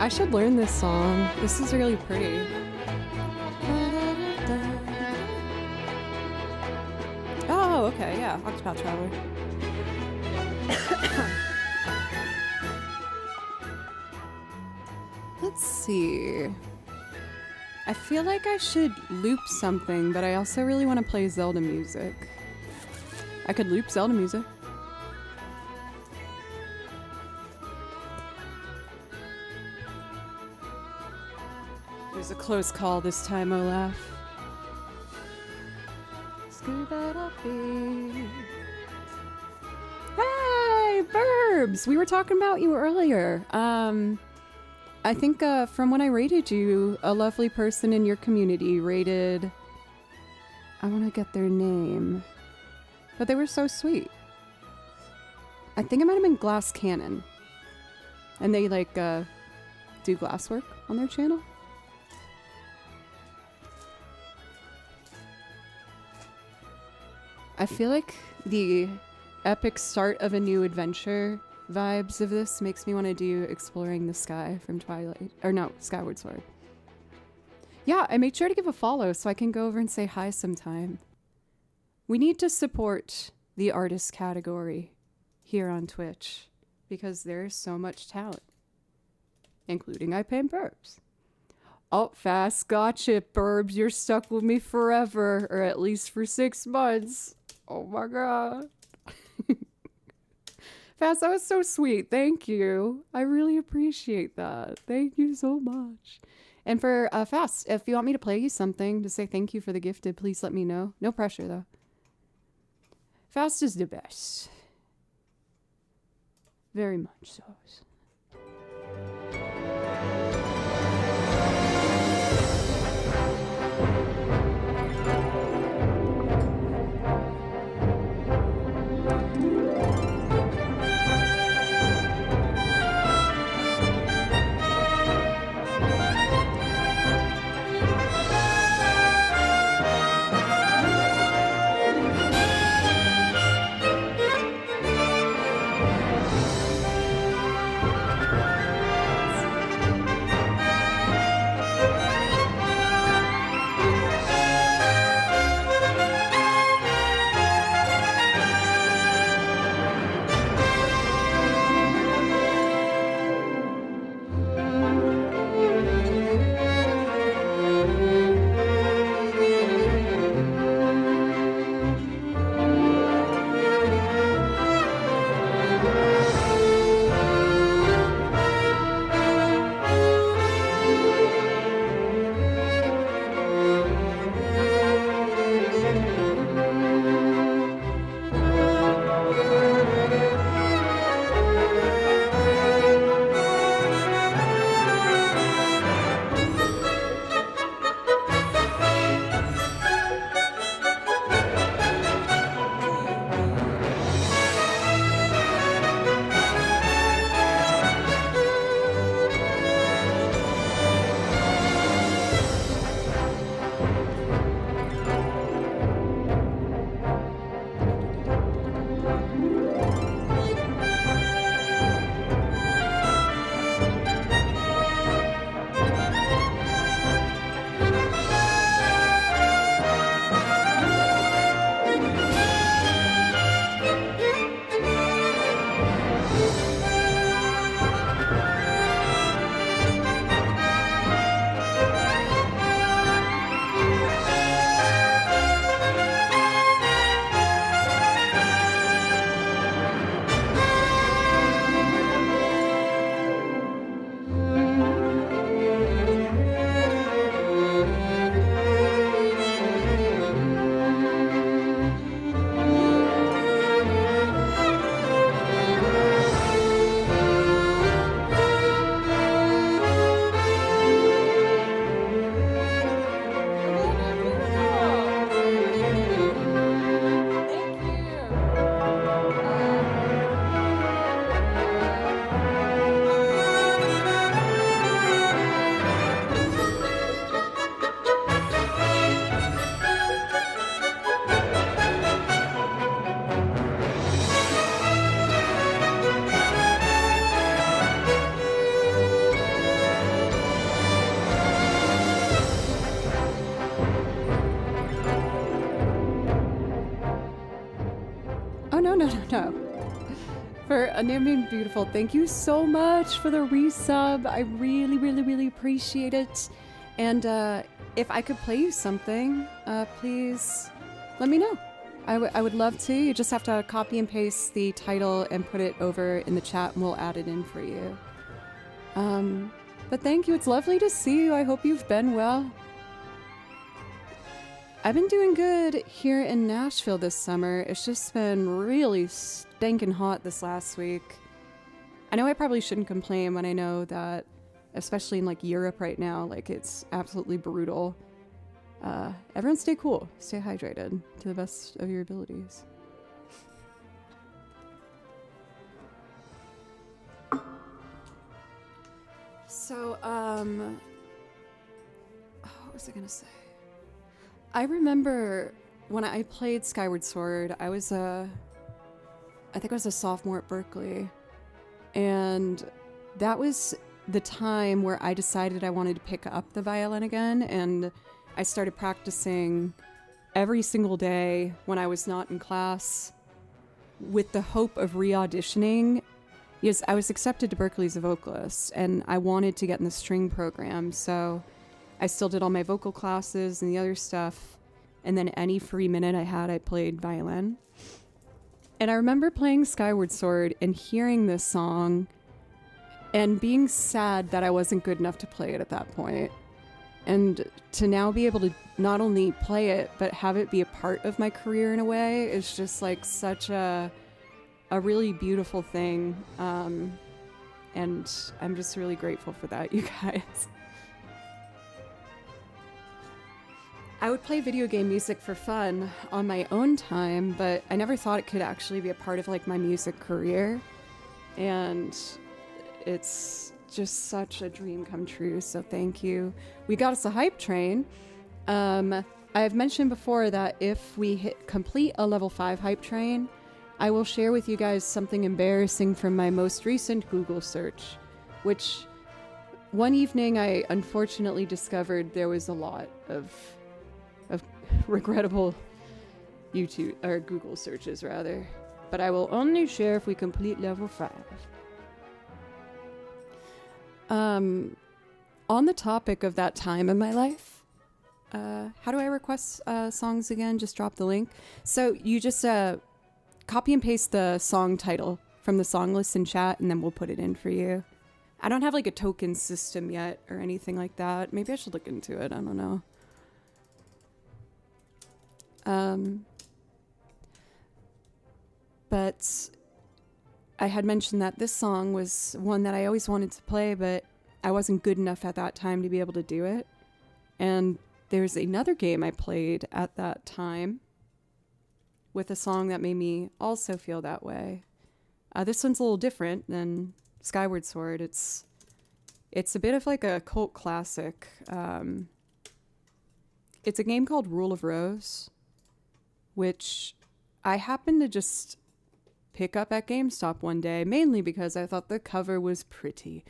I should learn this song. This is really pretty. Oh, okay, yeah, Octopath Traveler. Let's see. I feel like I should loop something, but I also really want to play Zelda music. I could loop Zelda music. It was a close call this time, Olaf. Hey, Burbs! We were talking about you earlier. I think from when I rated you, a lovely person in your community rated... I want to get their name. But they were so sweet. I think it might have been Glass Cannon. And they, like, do glasswork on their channel. I feel like the epic start of a new adventure vibes of this makes me want to do Exploring the Sky from Twilight. Or no, Skyward Sword. Yeah, I made sure to give a follow so I can go over and say hi sometime. We need to support the artist category here on Twitch because there's so much talent, including I Paint Burbs. Oh, fast, gotcha, Burbs. You're stuck with me forever, or at least for 6 months. Oh my god. Fast, that was so sweet. Thank you. I really appreciate that. Thank you so much. And for Fast, if you want me to play you something to say thank you for the gifted, please let me know. No pressure, though. Fast is the best. Very much so. No. For Unnamed Beautiful, thank you so much for the resub. I really, really, really appreciate it. And if I could play you something, please let me know. I would love to. You just have to copy and paste the title and put it over in the chat and we'll add it in for you. But thank you. It's lovely to see you. I hope you've been well. I've been doing good here in Nashville this summer. It's just been really stinking hot this last week. I know I probably shouldn't complain when I know that, especially in like Europe right now, like it's absolutely brutal. Everyone stay cool, stay hydrated to the best of your abilities. So, what was I gonna say? I remember when I played Skyward Sword, I think I was a sophomore at Berkeley, and that was the time where I decided I wanted to pick up the violin again, and I started practicing every single day when I was not in class with the hope of re-auditioning. Yes, I was accepted to Berkeley as a vocalist, and I wanted to get in the string program, so I still did all my vocal classes and the other stuff, and then any free minute I had, I played violin. And I remember playing Skyward Sword and hearing this song and being sad that I wasn't good enough to play it at that point. And to now be able to not only play it, but have it be a part of my career in a way is just like such a really beautiful thing. And I'm just really grateful for that, you guys. I would play video game music for fun on my own time, but I never thought it could actually be a part of like my music career. And it's just such a dream come true, so thank you. We got us a hype train. I've mentioned before that if we complete a level 5 hype train, I will share with you guys something embarrassing from my most recent Google search, which one evening I unfortunately discovered there was a lot of regrettable YouTube or Google searches rather, but I will only share if we complete level 5. On the topic of that time in my life, how do I request songs again? Just drop the link. So you just copy and paste the song title from the song list in chat, and then we'll put it in for you. I don't have like a token system yet or anything like that. Maybe I should look into it. I don't know. But I had mentioned that this song was one that I always wanted to play, but I wasn't good enough at that time to be able to do it. And there's another game I played at that time with a song that made me also feel that way. This one's a little different than Skyward Sword. It's a bit of like a cult classic. It's a game called Rule of Rose, which I happened to just pick up at GameStop one day, mainly because I thought the cover was pretty.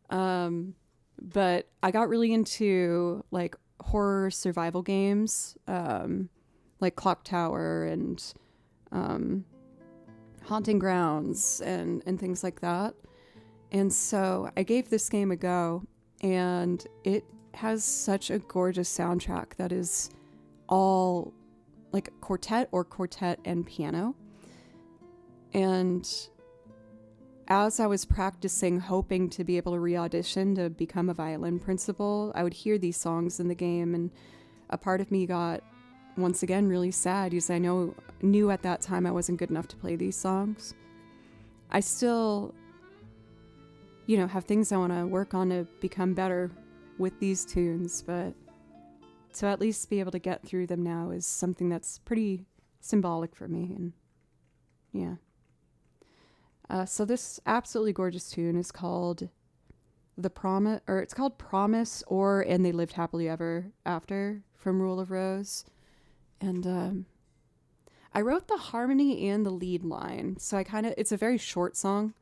But I got really into like horror survival games, like Clock Tower and Haunting Grounds and things like that. And so I gave this game a go, and it has such a gorgeous soundtrack that is all like quartet and piano. And as I was practicing, hoping to be able to re-audition to become a violin principal, I would hear these songs in the game, and a part of me got, once again, really sad because I knew at that time I wasn't good enough to play these songs. I still, have things I want to work on to become better with these tunes, but to at least be able to get through them now is something that's pretty symbolic for me, and yeah. So this absolutely gorgeous tune is called it's called Promise And They Lived Happily Ever After from Rule of Rose. And I wrote the harmony and the lead line. So it's a very short song.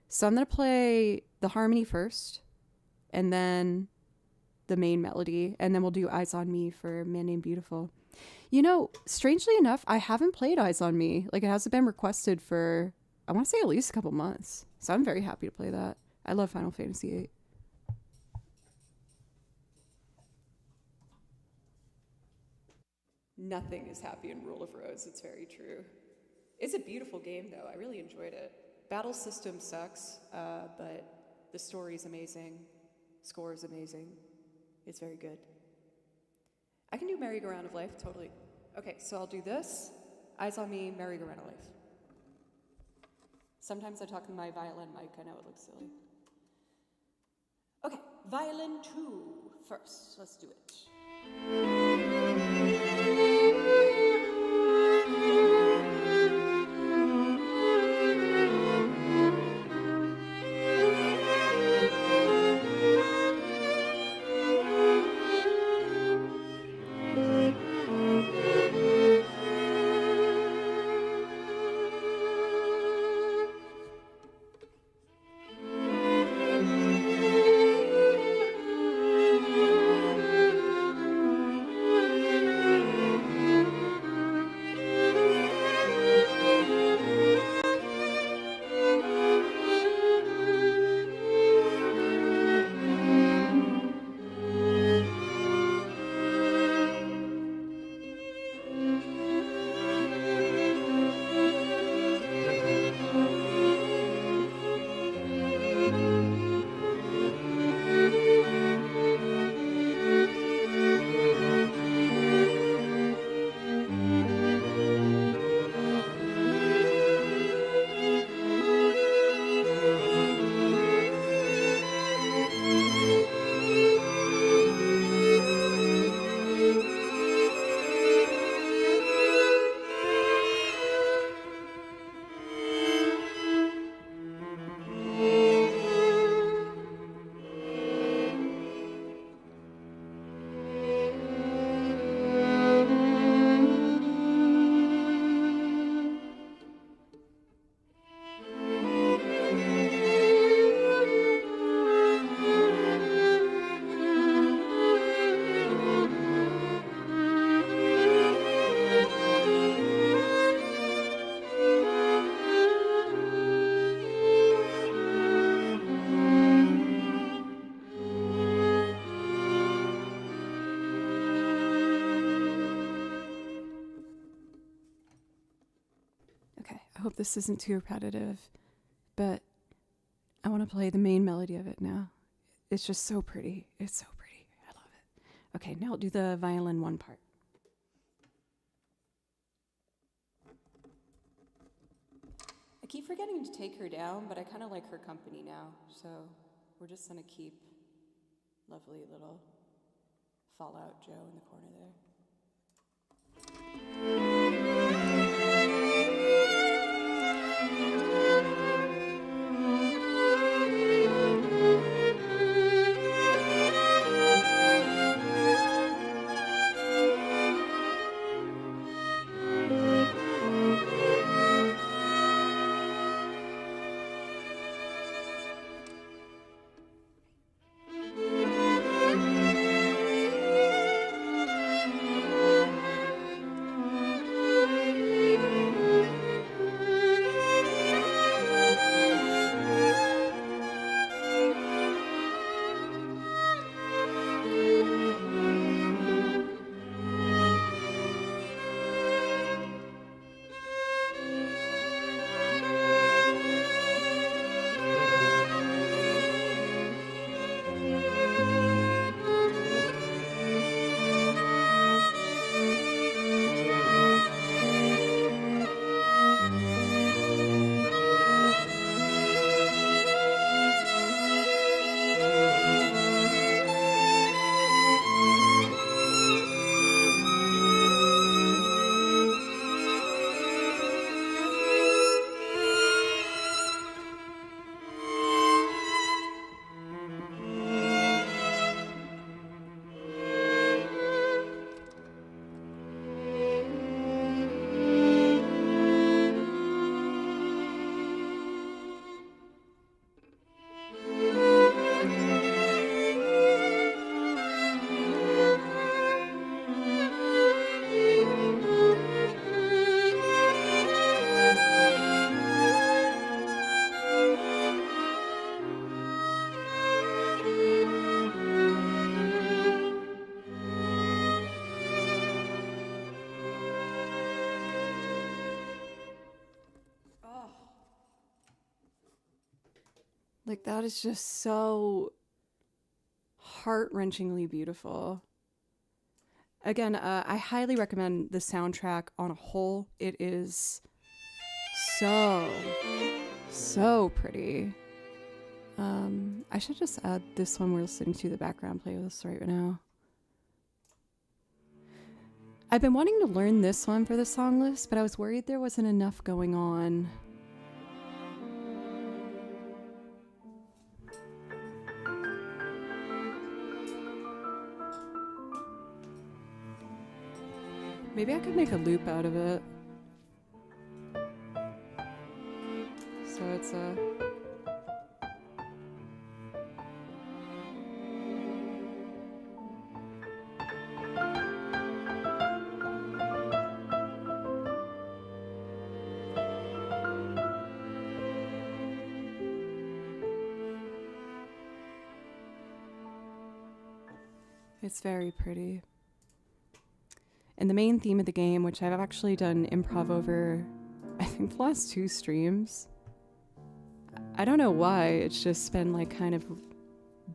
So I'm going to play the harmony first, and then the main melody, and then we'll do Eyes on Me for Man Named Beautiful. You know, strangely enough, I haven't played Eyes on Me. Like, it hasn't been requested for, I want to say, at least a couple months. So I'm very happy to play that. I love Final Fantasy VIII. Nothing is happy in Rule of Rose. It's very true. It's a beautiful game, though. I really enjoyed it. Battle system sucks, but the story's amazing. Score is amazing. It's very good. I can do Merry-Go-Round of Life, totally. Okay, so I'll do this. Eyes on Me, Merry-Go-Round of Life. Sometimes I talk in my violin mic. I know it looks silly. Okay, violin 2 first. Let's do it. I hope this isn't too repetitive, but I want to play the main melody of it now. It's just so pretty. It's so pretty. I love it. Okay, now I'll do the violin 1 part. I keep forgetting to take her down, but I kind of like her company now, so we're just going to keep lovely little Fallout Joe in the corner there. Like, that is just so heart-wrenchingly beautiful. Again, I highly recommend the soundtrack on a whole. It is so pretty. I should just add this one we're listening to the background playlist right now. I've been wanting to learn this one for the song list, but I was worried there wasn't enough going on. Maybe I could make a loop out of it. So it's a... It's very pretty. And the main theme of the game, which I've actually done improv over, I think, the last 2 streams. I don't know why, it's just been like kind of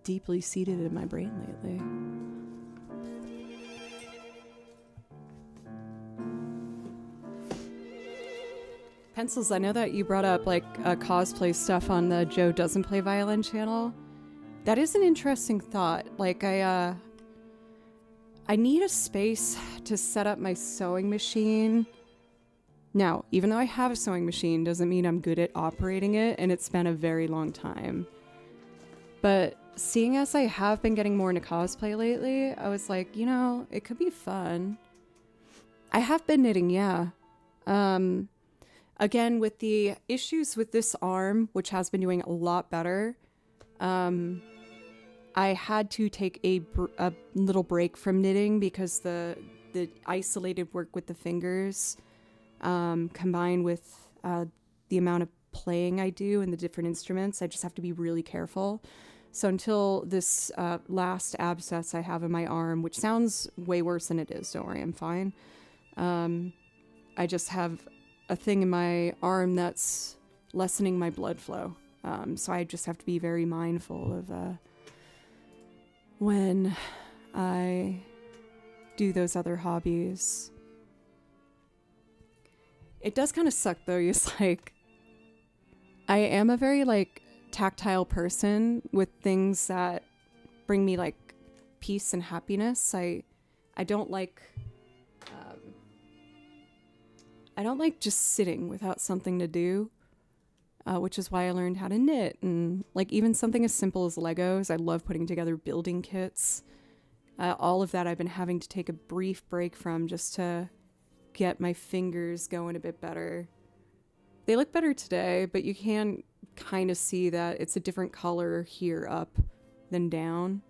deeply seated in my brain lately. Pencils, I know that you brought up like cosplay stuff on the Joe Doesn't Play Violin channel. That is an interesting thought. Like I need a space to set up my sewing machine. Now, even though I have a sewing machine, doesn't mean I'm good at operating it, and it's been a very long time. But seeing as I have been getting more into cosplay lately, I was like, you know, it could be fun. I have been knitting, yeah. Again, with the issues with this arm, which has been doing a lot better, I had to take a little break from knitting because the isolated work with the fingers, combined with the amount of playing I do and the different instruments, I just have to be really careful. So until this last abscess I have in my arm, which sounds way worse than it is, don't worry, I'm fine. I just have a thing in my arm that's lessening my blood flow. So I just have to be very mindful of when I do those other hobbies. It does kind of suck though. It's like, I am a very like tactile person with things that bring me like peace and happiness. I don't like just sitting without something to do. Which is why I learned how to knit, and like even something as simple as Legos. I love putting together building kits. All of that I've been having to take a brief break from just to get my fingers going a bit better. They look better today, but you can kind of see that it's a different color here up than down.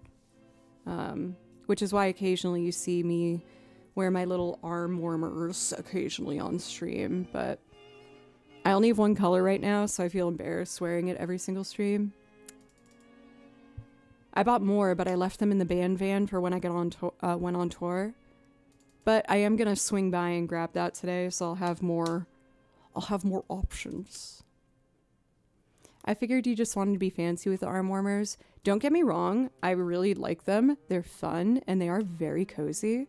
Which is why occasionally you see me wear my little arm warmers occasionally on stream, but I only have one color right now, so I feel embarrassed wearing it every single stream. I bought more, but I left them in the band van for when I went on tour. But I am gonna swing by and grab that today, so I'll have more options. I figured you just wanted to be fancy with the arm warmers. Don't get me wrong, I really like them. They're fun and they are very cozy.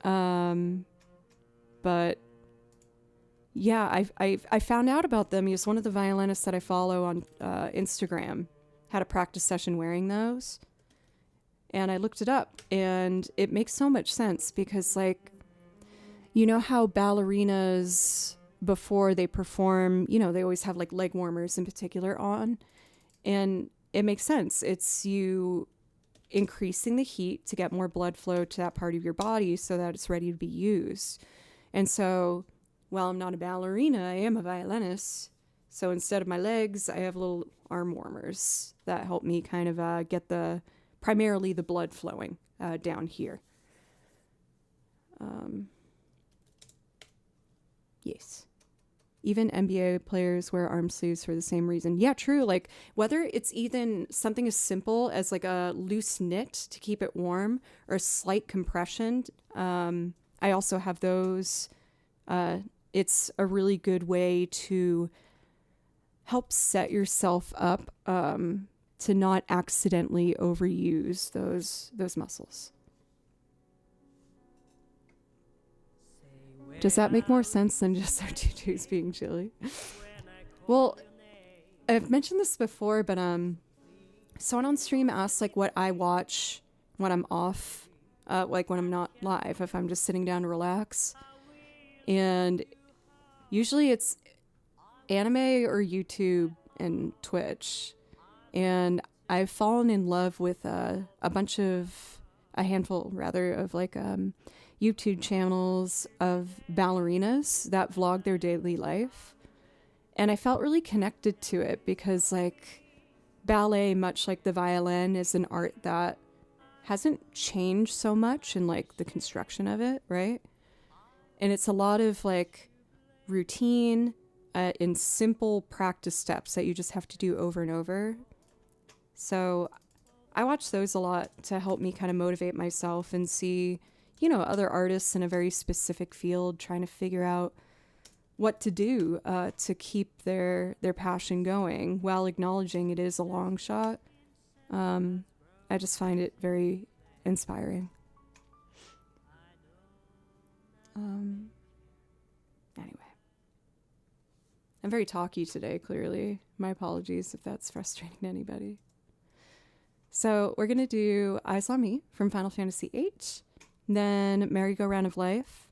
But yeah, I found out about them because one of the violinists that I follow on Instagram had a practice session wearing those. And I looked it up, and it makes so much sense because, like, you know how ballerinas, before they perform, you know, they always have, like, leg warmers in particular on. And it makes sense. It's you increasing the heat to get more blood flow to that part of your body so that it's ready to be used. And so, while I'm not a ballerina, I am a violinist. So instead of my legs, I have little arm warmers that help me kind of get primarily the blood flowing down here. Yes. Even NBA players wear arm sleeves for the same reason. Yeah, true. Like, whether it's even something as simple as like a loose knit to keep it warm or a slight compression. I also have those. It's a really good way to helps set yourself up to not accidentally overuse those muscles. Does that make more sense than just our tutus being chilly? Well, I've mentioned this before, but someone on stream asked like what I watch when I'm off, like when I'm not live, if I'm just sitting down to relax. And usually it's anime or YouTube and Twitch. And I've fallen in love with a handful of like YouTube channels of ballerinas that vlog their daily life. And I felt really connected to it because like ballet, much like the violin, is an art that hasn't changed so much in like the construction of it, right? And it's a lot of like routine in simple practice steps that you just have to do over and over. So I watch those a lot to help me kind of motivate myself and see, you know, other artists in a very specific field trying to figure out what to do to keep their passion going while acknowledging it is a long shot. I just find it very inspiring. Anyway. I'm very talky today, clearly. My apologies if that's frustrating to anybody. So we're going to do Eyes on Me from Final Fantasy VIII, then Merry-Go-Round of Life.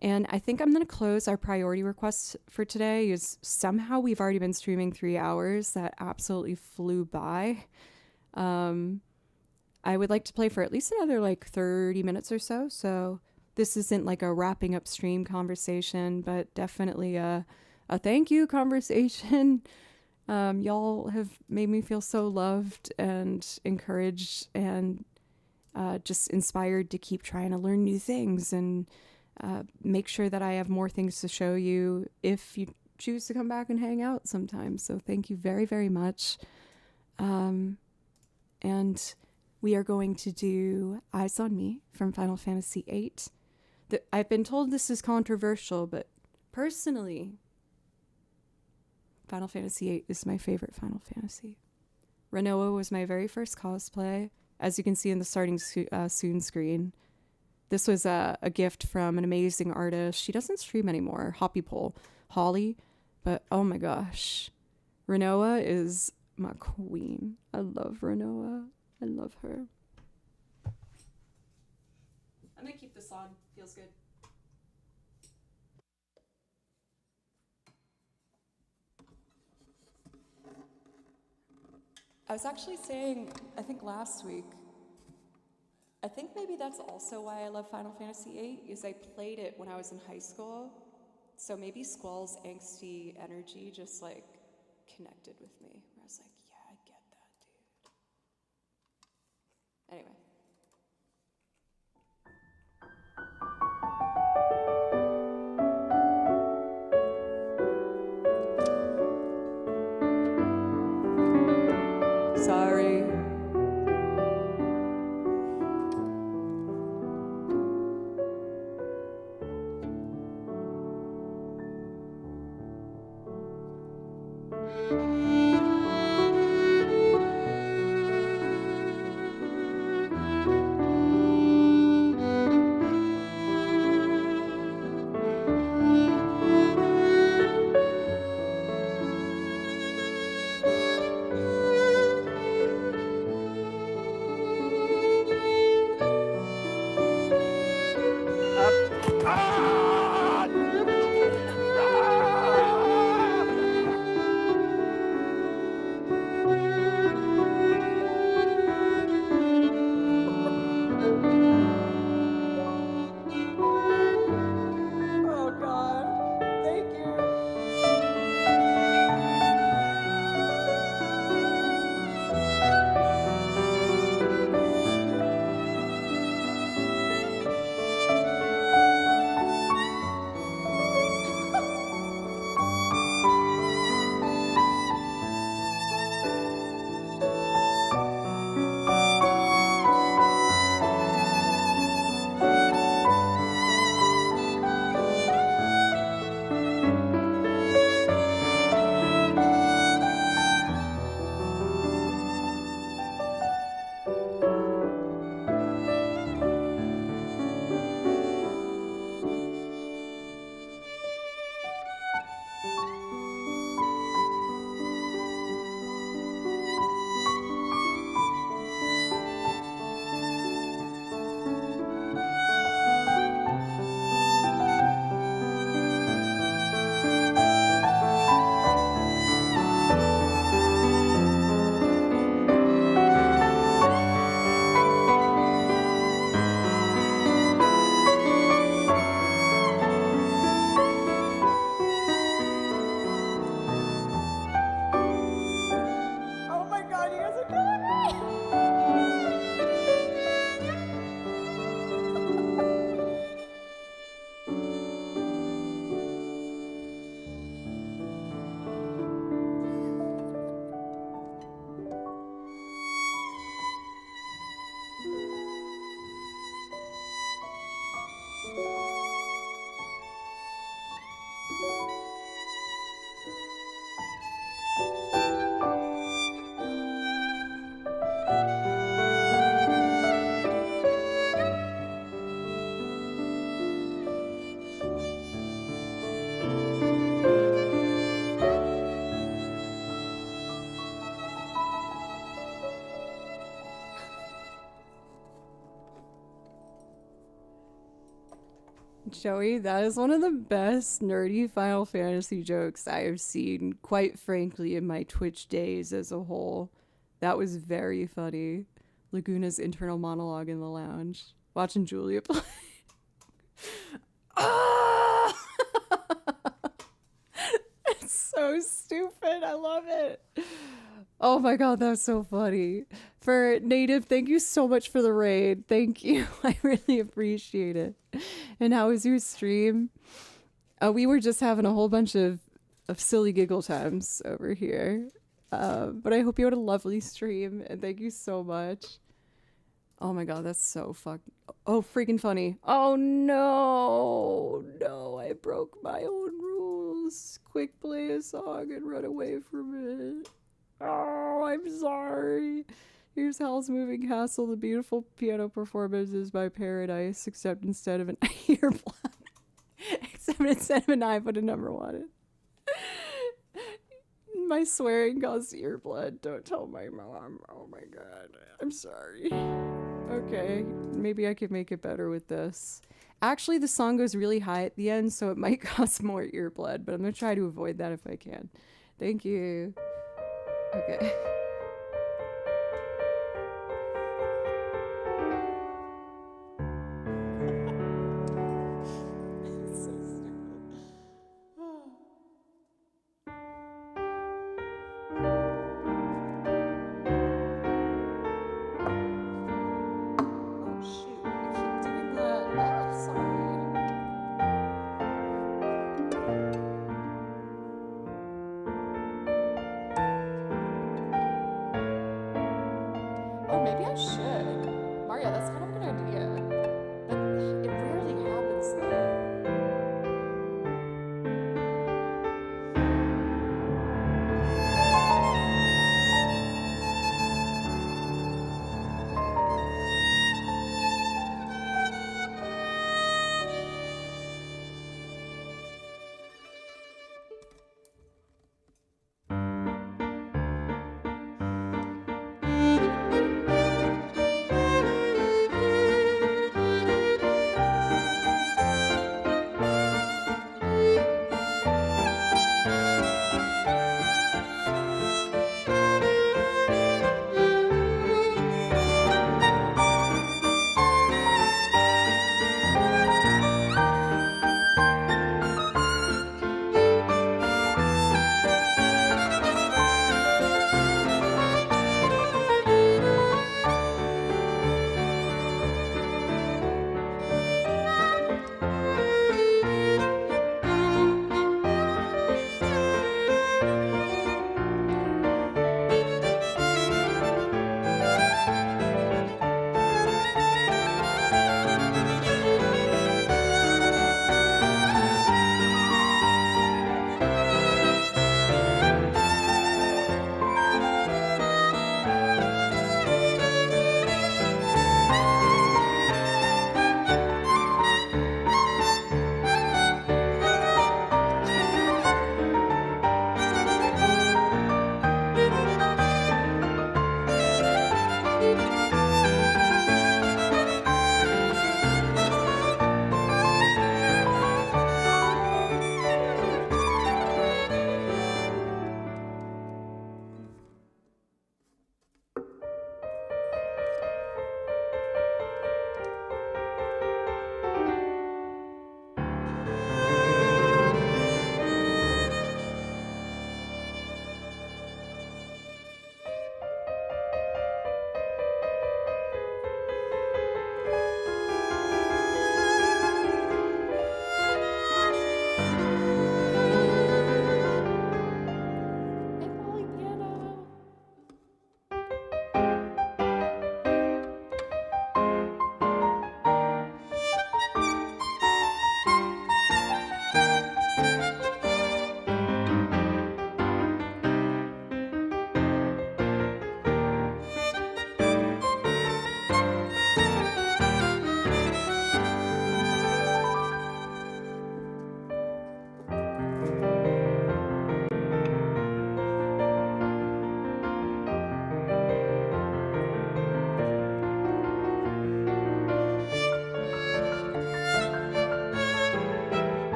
And I think I'm going to close our priority requests for today is somehow we've already been streaming 3 hours. That absolutely flew by. I would like to play for at least another like 30 minutes or so. So this isn't like a wrapping up stream conversation, but definitely a thank you conversation. Y'all have made me feel so loved and encouraged and just inspired to keep trying to learn new things and make sure that I have more things to show you if you choose to come back and hang out sometime. So thank you very, very much. And we are going to do Eyes on Me from Final Fantasy VIII. I've been told this is controversial, but personally, Final Fantasy VIII is my favorite Final Fantasy. Renoa was my very first cosplay, as you can see in the starting soon screen. This was a gift from an amazing artist. She doesn't stream anymore, Holly, but oh my gosh. Renoa is my queen. I love Renoa. I love her. I'm gonna keep this on. Feels good. I was actually saying, I think last week, I think maybe that's also why I love Final Fantasy VIII, is I played it when I was in high school. So maybe Squall's angsty energy just like connected with me. Where I was like, yeah, I get that, dude. Anyway. Sorry. Joey, that is one of the best nerdy Final Fantasy jokes I have seen, quite frankly, in my Twitch days as a whole. That was very funny. Laguna's internal monologue in the lounge. Watching Julia play. Ah! It's so stupid. I love it. Oh my god, that's so funny. For Native, thank you so much for the raid. Thank you. I really appreciate it. And how was your stream? We were just having a whole bunch of silly giggle times over here. But I hope you had a lovely stream, and thank you so much. Oh my god, that's so freaking funny. Oh no, I broke my own rules. Quick play a song and run away from it. Oh, I'm sorry. Here's Hell's Moving Castle. The beautiful piano performance is by Paradise, except instead of an earblock. Except instead of an eye, put a number on it. My swearing caused earblood. Don't tell my mom. Oh my god. I'm sorry. Okay, maybe I could make it better with this. Actually, the song goes really high at the end, so it might cause more earblood, but I'm gonna try to avoid that if I can. Thank you. Okay.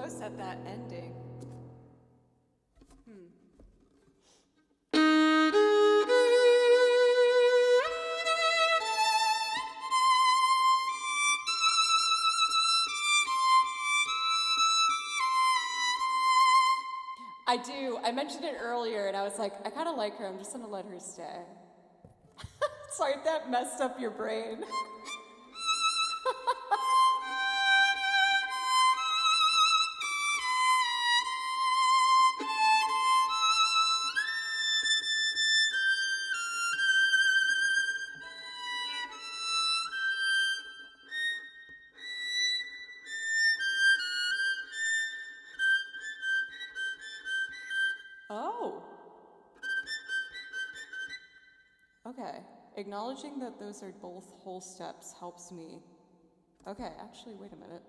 close at that ending. I do. I mentioned it earlier, and I was like, I kind of like her. I'm just going to let her stay. Sorry if that messed up your brain. Oh. Okay. Acknowledging that those are both whole steps helps me. Okay, actually, wait a minute.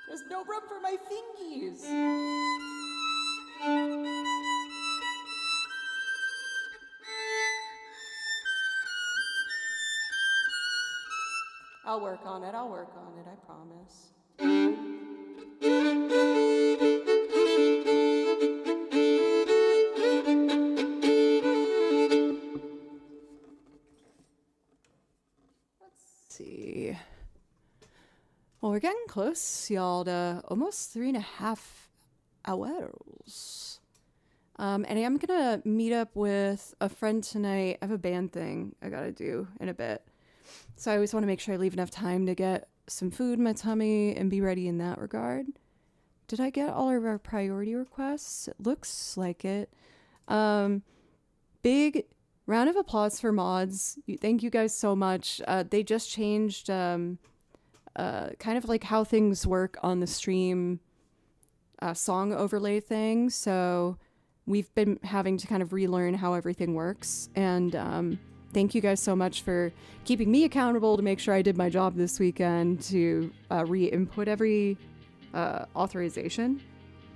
There's no room for my fingies. I'll work on it, I promise. Let's see. Well, we're getting close, y'all, to almost 3.5 hours. And I am gonna meet up with a friend tonight. I have a band thing I gotta do in a bit. So I always want to make sure I leave enough time to get some food in my tummy and be ready in that regard. Did I get all of our priority requests? It looks like it. Big round of applause for mods. Thank you guys so much. They just changed kind of like how things work on the stream song overlay thing. So we've been having to kind of relearn how everything works. And thank you guys so much for keeping me accountable to make sure I did my job this weekend to re-input every authorization.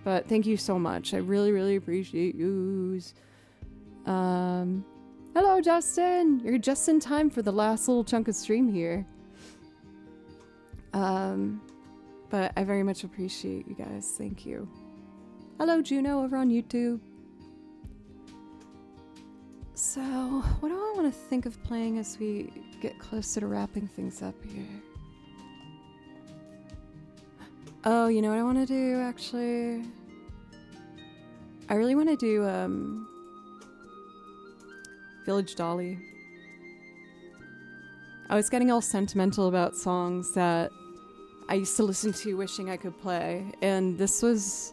But thank you so much. I really, really appreciate yous. Hello, Justin. You're just in time for the last little chunk of stream here. But I very much appreciate you guys. Thank you. Hello, Juno over on YouTube. So, what do I want to think of playing as we get closer to wrapping things up here? Oh, you know what I want to do, actually? I really want to do, Village Dolly. I was getting all sentimental about songs that I used to listen to wishing I could play, and this was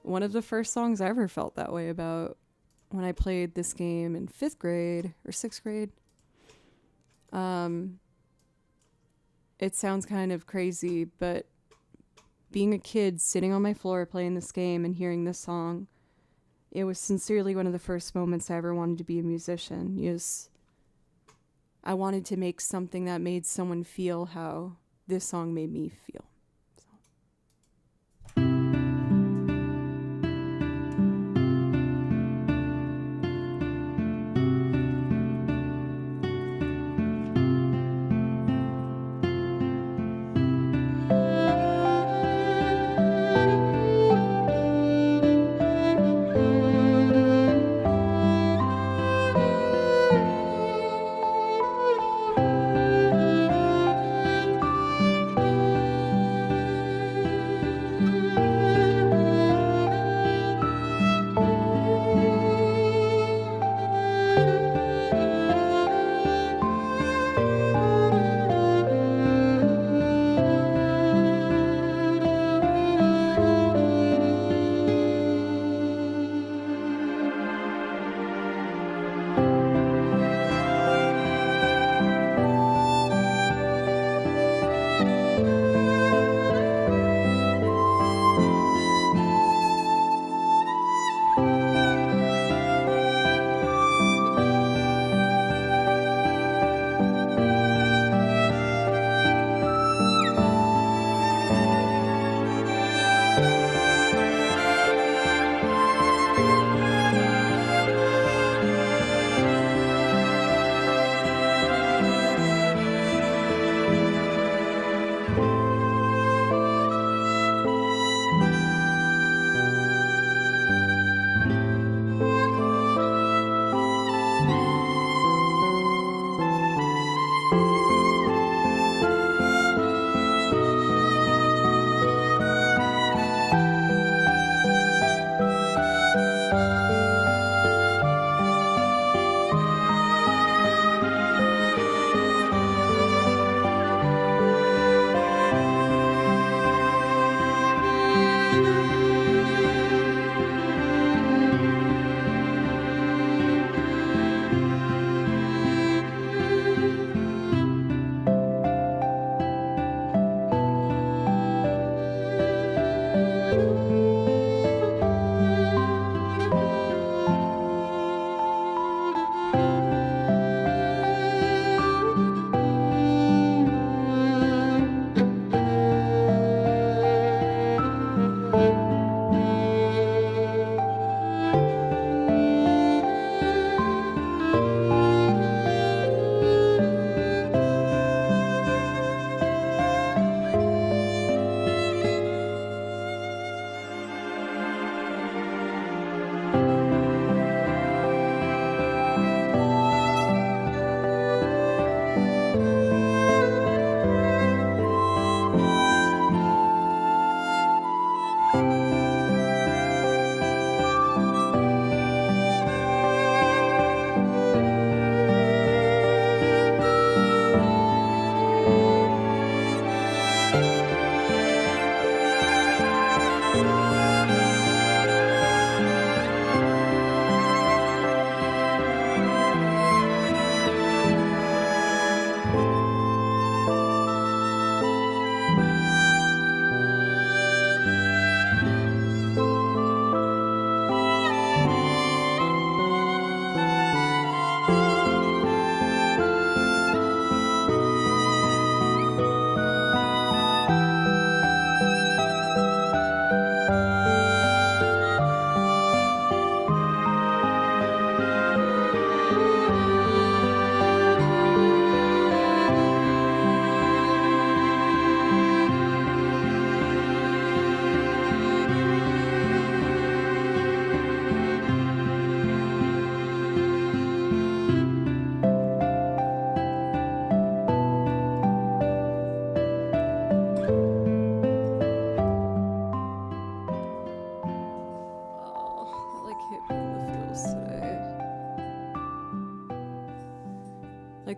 one of the first songs I ever felt that way about. When I played this game in 5th grade or 6th grade. It sounds kind of crazy, but being a kid sitting on my floor playing this game and hearing this song, it was sincerely one of the first moments I ever wanted to be a musician. Yes, I wanted to make something that made someone feel how this song made me feel.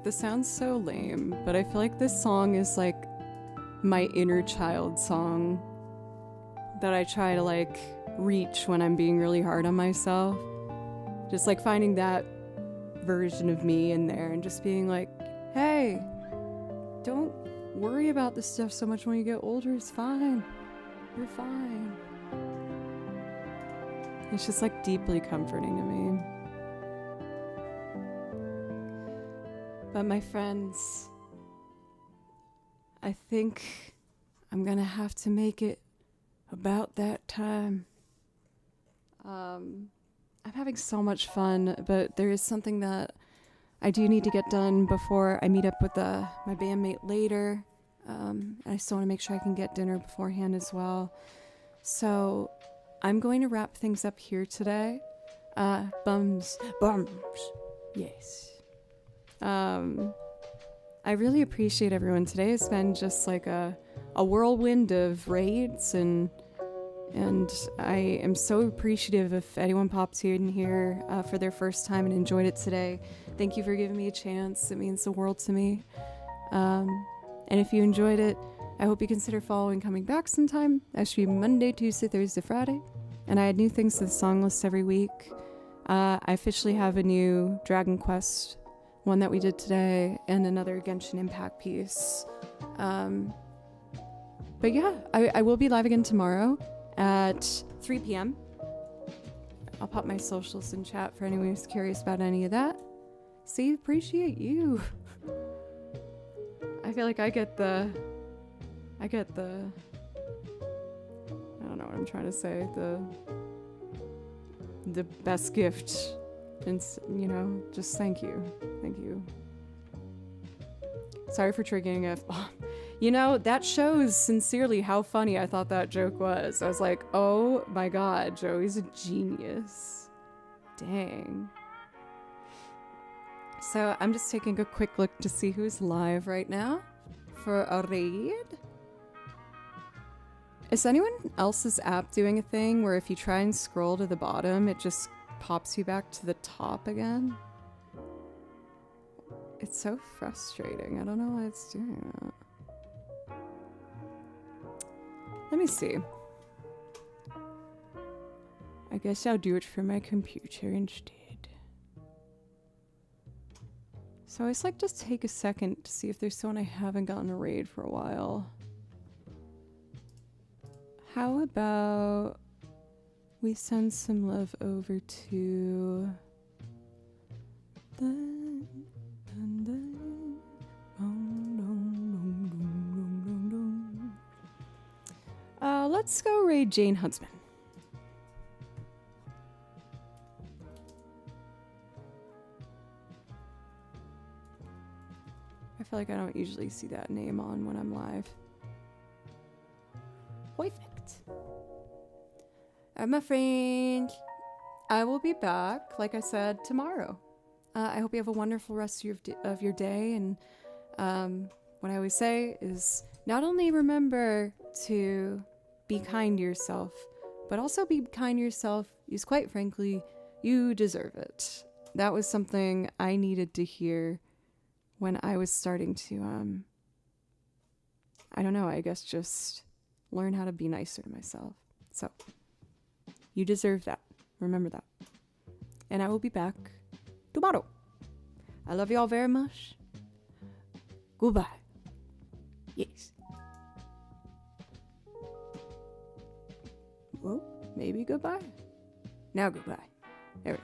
this sounds so lame, but I feel like this song is like my inner child song that I try to like reach when I'm being really hard on myself. Just like finding that version of me in there and just being like, hey, don't worry about this stuff so much when you get older. It's fine. You're fine. It's just like deeply comforting to me. But my friends, I think I'm gonna have to make it about that time. I'm having so much fun, but there is something that I do need to get done before I meet up with my bandmate later. I still want to make sure I can get dinner beforehand as well. So I'm going to wrap things up here today. Bums, yes. I really appreciate everyone today. It's been just like a whirlwind of raids, and I am so appreciative if anyone popped in here for their first time and enjoyed it today. Thank you for giving me a chance. It means the world to me. And if you enjoyed it, I hope you consider following coming back sometime. I stream Monday, Tuesday, Thursday, Friday. And I add new things to the song list every week. I officially have a new Dragon Quest one that we did today and another Genshin Impact piece. But yeah, I will be live again tomorrow at 3 p.m. I'll pop my socials in chat for anyone who's curious about any of that. See, appreciate you. I feel like I get the I don't know what I'm trying to say, the best gift, and just thank you. Sorry for triggering F-bomb. That shows sincerely how funny I thought that joke was. I was like, oh my god, Joey's a genius. Dang. So I'm just taking a quick look to see who's live right now for a raid. Is anyone else's app doing a thing where if you try and scroll to the bottom, it just pops you back to the top again? It's so frustrating. I don't know why it's doing that. Let me see. I guess I'll do it from my computer instead. So it's like just take a second to see if there's someone I haven't gotten a raid for a while. How about we send some love over to let's go raid Jane Huntsman. I feel like I don't usually see that name on when I'm live. Perfect. My friend, I will be back, like I said, tomorrow. I hope you have a wonderful rest of your day. And what I always say is not only remember to be kind to yourself, but also be kind to yourself because, quite frankly, you deserve it. That was something I needed to hear when I was starting to, I don't know, I guess just learn how to be nicer to myself. So, you deserve that. Remember that. And I will be back tomorrow. I love you all very much. Goodbye. Yes. Well, maybe goodbye. Now goodbye.